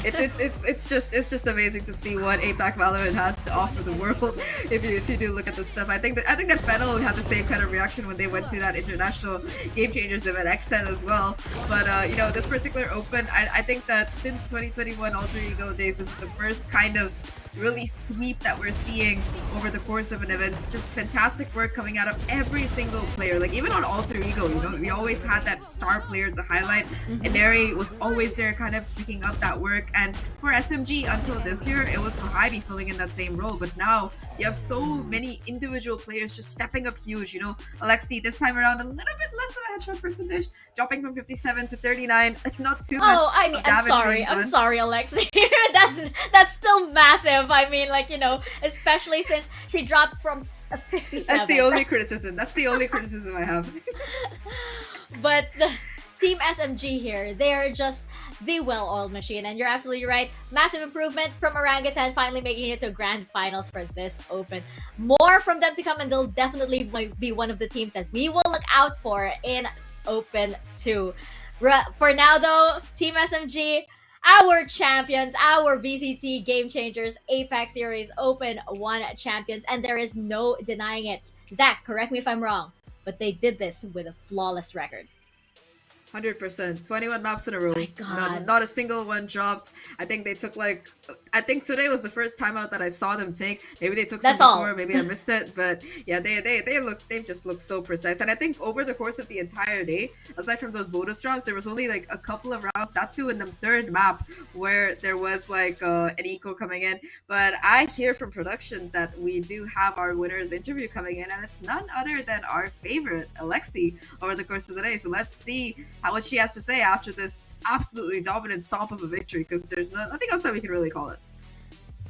it's just amazing to see what APAC Valorant has to offer the world. If you do look at this stuff, I think that Fennel had the same kind of reaction when they went to that international Game Changers event X10 as well. But this particular open, I think that since 2021 Alter Ego days, this is the first kind of really sweep that we're seeing over the course of an event. It's just fantastic work coming out of every single player. Even on Alter Ego, we always had that star player to highlight. And Neri was always there kind of picking up that work. And for SMG, until this year, it was Kohibi filling in that same role. But now you have so many individual players just stepping up huge. Alexi this time around a little bit less of a headshot percentage, dropping from 57 to 39. Not too much. Oh, I mean, I'm sorry, Alexi. that's still massive. I mean, especially since she dropped from 57. That's the only criticism. That's the only criticism I have. But the Team SMG here, they're just the well-oiled machine, and you're absolutely right. Massive improvement from Orangutan, finally making it to grand finals for this open. More from them to come, and they'll definitely be one of the teams that we will look out for in Open 2. For now, though, Team SMG, our champions, our VCT Game Changers APAC Series Open 1 champions, and there is no denying it. Zach, correct me if I'm wrong, but they did this with a flawless record. 100%. 21 maps in a row. My God. Not a single one dropped. I think they took I think today was the first time out that I saw them take. Maybe they took some That's all. before, maybe I missed it. But yeah, they've just looked so precise. And I think over the course of the entire day, aside from those bonus rounds, there was only like a couple of rounds, that too in the third map, where there was like an eco coming in. But I hear from production that we do have our winner's interview coming in, and it's none other than our favorite, Alexi, over the course of the day. So let's see what she has to say after this absolutely dominant stomp of a victory, because there's nothing else that we can really call it.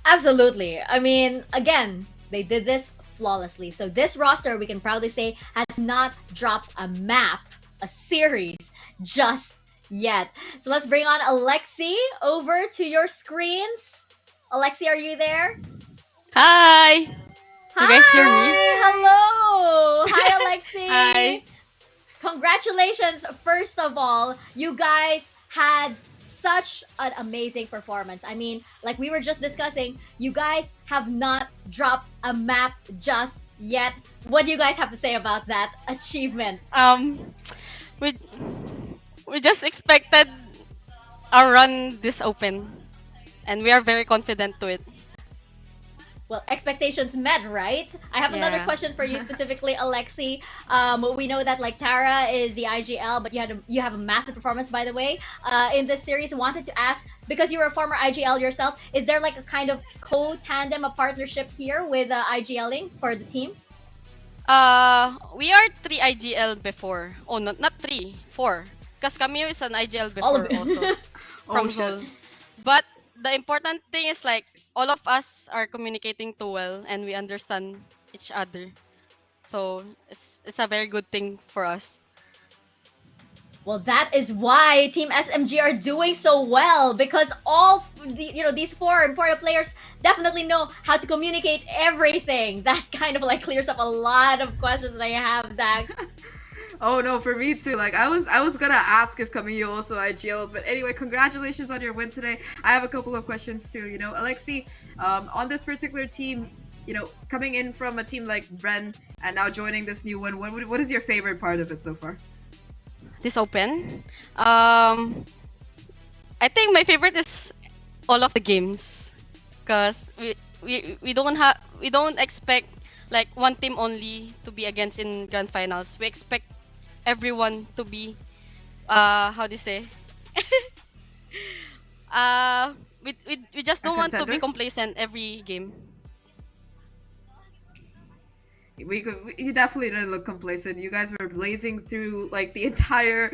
Absolutely. I mean, again, they did this flawlessly. So this roster, we can proudly say, has not dropped a map, a series, just yet. So let's bring on Alexi over to your screens. Alexi, are you there? Hi! You guys hear me? Hello! Hi, Alexi! Hi! Congratulations, first of all. You guys had such an amazing performance. I mean, like we were just discussing, you guys have not dropped a map just yet. What do you guys have to say about that achievement? We just expected our run this open, and we are very confident to it. Well, expectations met, right? I have another Yeah. question for you specifically, Alexi. We know that like Tara is the IGL, but you have a massive performance, by the way, in this series. Wanted to ask, because you were a former IGL yourself, is there like a kind of co-tandem, a partnership here with IGLing for the team? We are 3 IGL before. Oh, not 3, 4. Because Camille is an IGL All of before it. also. From Seoul. But the important thing is like all of us are communicating too well and we understand each other. So it's a very good thing for us. Well, that is why Team SMG are doing so well, because all these 4 important players definitely know how to communicate everything. That kind of like clears up a lot of questions that I have, Zach. Oh no, for me too. Like I was gonna ask if Camille also IGL, but anyway, congratulations on your win today. I have a couple of questions too. Alexi, on this particular team, coming in from a team like Bren and now joining this new one, what is your favorite part of it so far? This open. I think my favorite is all of the games, cause we don't expect like one team only to be against in grand finals. We expect everyone to be how do you say? We just don't want to be contender? complacent every game. You definitely didn't look complacent. You guys were blazing through like the entire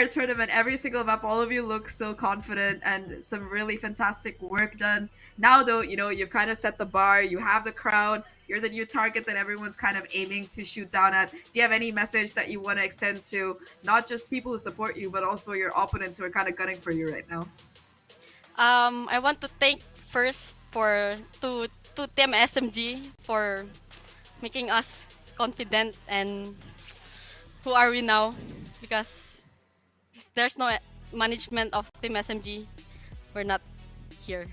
tournament, every single map. All of you look so confident and some really fantastic work done. Now though, you've kind of set the bar. You have the crown. You're the new target that everyone's kind of aiming to shoot down at. Do you have any message that you want to extend to not just people who support you, but also your opponents who are kind of gunning for you right now? I want to thank first to Team SMG for making us confident, and who are we now? Because if there's no management of Team SMG, we're not here.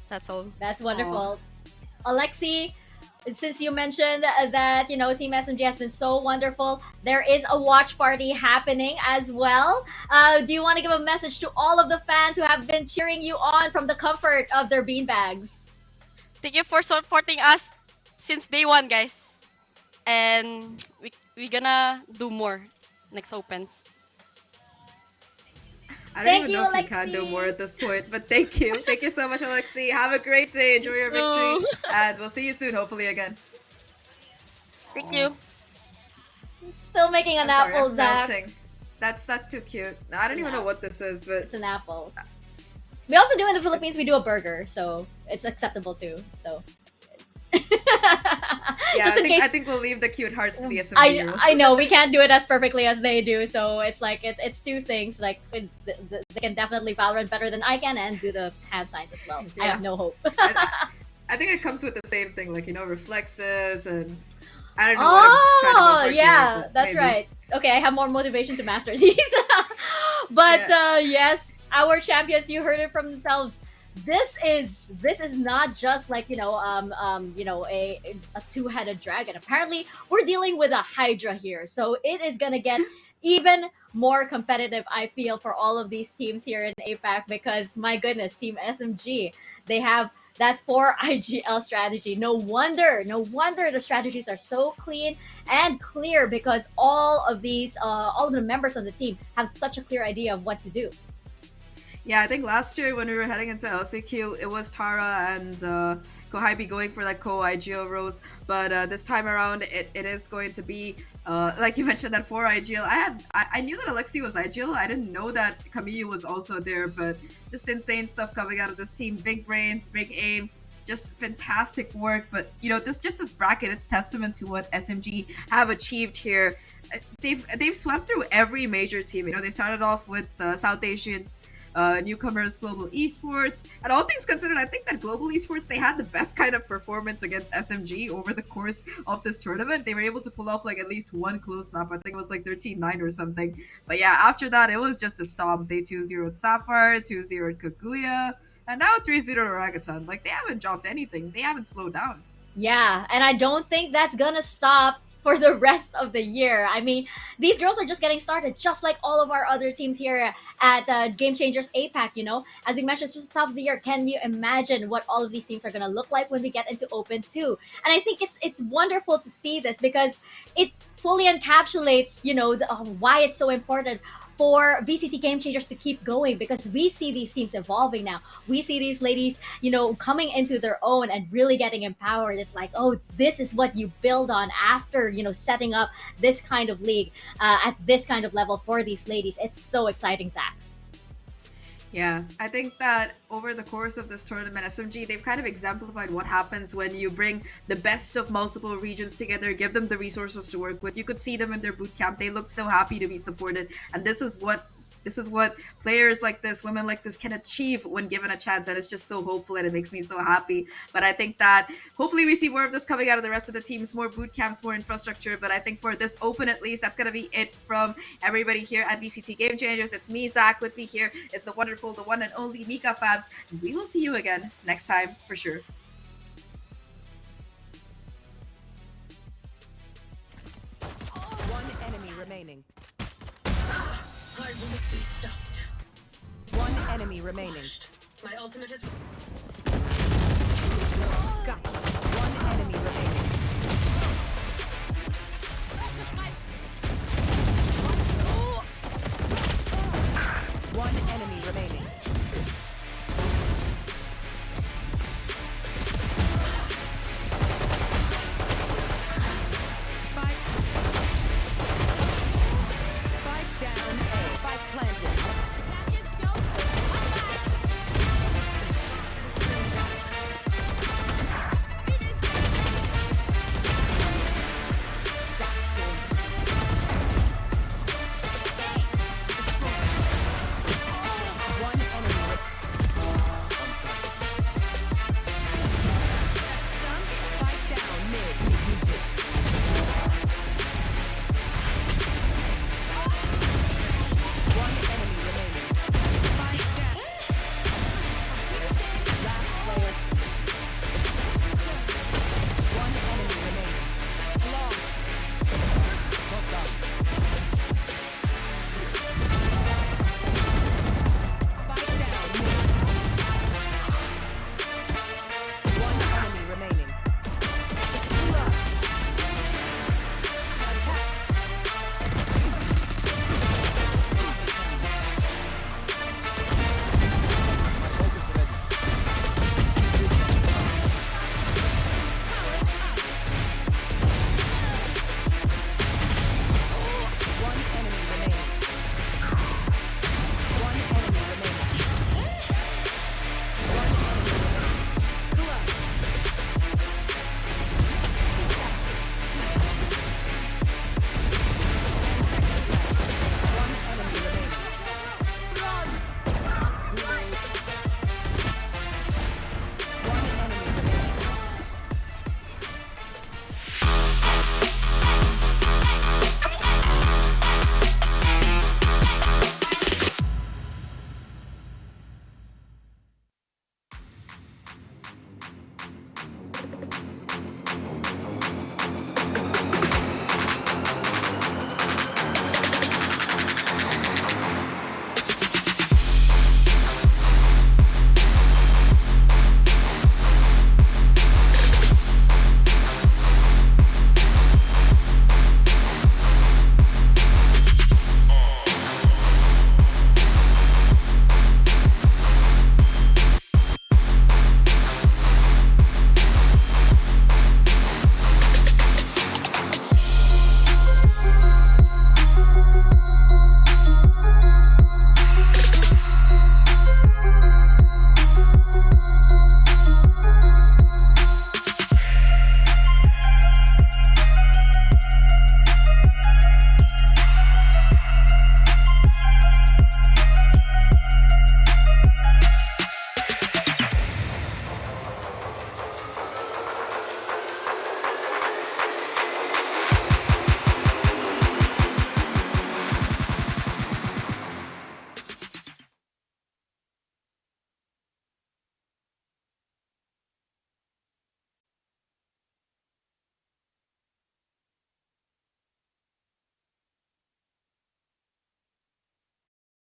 That's all. That's wonderful. Alexi, since you mentioned that, Team SMG has been so wonderful, there is a watch party happening as well. Do you want to give a message to all of the fans who have been cheering you on from the comfort of their beanbags? Thank you for supporting us since day one, guys. And we gonna do more next opens. I don't Thank even you, know if you can do Alexi. more at this point, but thank you. Thank you so much, Alexi. Have a great day. Enjoy your victory. And we'll see you soon, hopefully again. Thank you. Still making an I'm sorry, apple, I'm Zach. melting. That's too cute. I don't even know what this is, but It's an apple. We also do in the Philippines, we do a burger, so it's acceptable too. So yeah, just in case. I think we'll leave the cute hearts to the SMG rules. I know we can't do it as perfectly as they do, so it's like it's two things. Like they can definitely Valorant better than I can, and do the hand signs as well. I Yeah. have no hope. I think it comes with the same thing, like reflexes and I don't know what I'm trying to go Oh, for yeah, here, but that's maybe. right. Okay, I have more motivation to master these. But yes, our champions, you heard it from themselves. This is not just like a two-headed dragon. Apparently, we're dealing with a hydra here, so it is gonna get even more competitive. I feel for all of these teams here in APAC because my goodness, Team SMG, they have that 4 IGL strategy. No wonder the strategies are so clean and clear because all of the members on the team have such a clear idea of what to do. Yeah, I think last year when we were heading into LCQ, it was Tara and Kohybe going for like co-IGL roles. But this time around, it is going to be, like you mentioned, that 4 IGL. I knew that Alexi was IGL. I didn't know that Camille was also there, but just insane stuff coming out of this team. Big brains, big aim. Just fantastic work. But, this bracket, it's testament to what SMG have achieved here. They've swept through every major team. They started off with South Asian newcomers Global Esports, and all things considered, I think that Global Esports, they had the best kind of performance against SMG over the course of this tournament. They were able to pull off like at least one close map. I think it was like 13-9 or something. But yeah, after that, it was just a stomp. They 2-0'd Sapphire, 2-0'd Kaguya, and now 3-0 Orangutan. Like, they haven't dropped anything. They haven't slowed down. Yeah, and I don't think that's gonna stop for the rest of the year. I mean, these girls are just getting started, just like all of our other teams here at Game Changers APAC. As we mentioned, it's just the top of the year. Can you imagine what all of these teams are gonna look like when we get into Open 2? And I think it's wonderful to see this because it fully encapsulates, why it's so important for VCT Game Changers to keep going because we see these teams evolving now. We see these ladies, coming into their own and really getting empowered. It's like, oh, this is what you build on after, setting up this kind of league at this kind of level for these ladies. It's so exciting, Zach. Yeah, I think that over the course of this tournament, SMG, they've kind of exemplified what happens when you bring the best of multiple regions together, give them the resources to work with. You could see them in their boot camp. They looked so happy to be supported. And this is what players like this, women like this can achieve when given a chance. And it's just so hopeful and it makes me so happy. But I think that hopefully we see more of this coming out of the rest of the teams, more boot camps, more infrastructure. But I think for this Open, at least, that's going to be it from everybody here at VCT Game Changers. It's me, Zach. With me here is the wonderful, the one and only Mika Fabs. And we will see you again next time for sure. One enemy remaining. One enemy remaining. My ultimate is.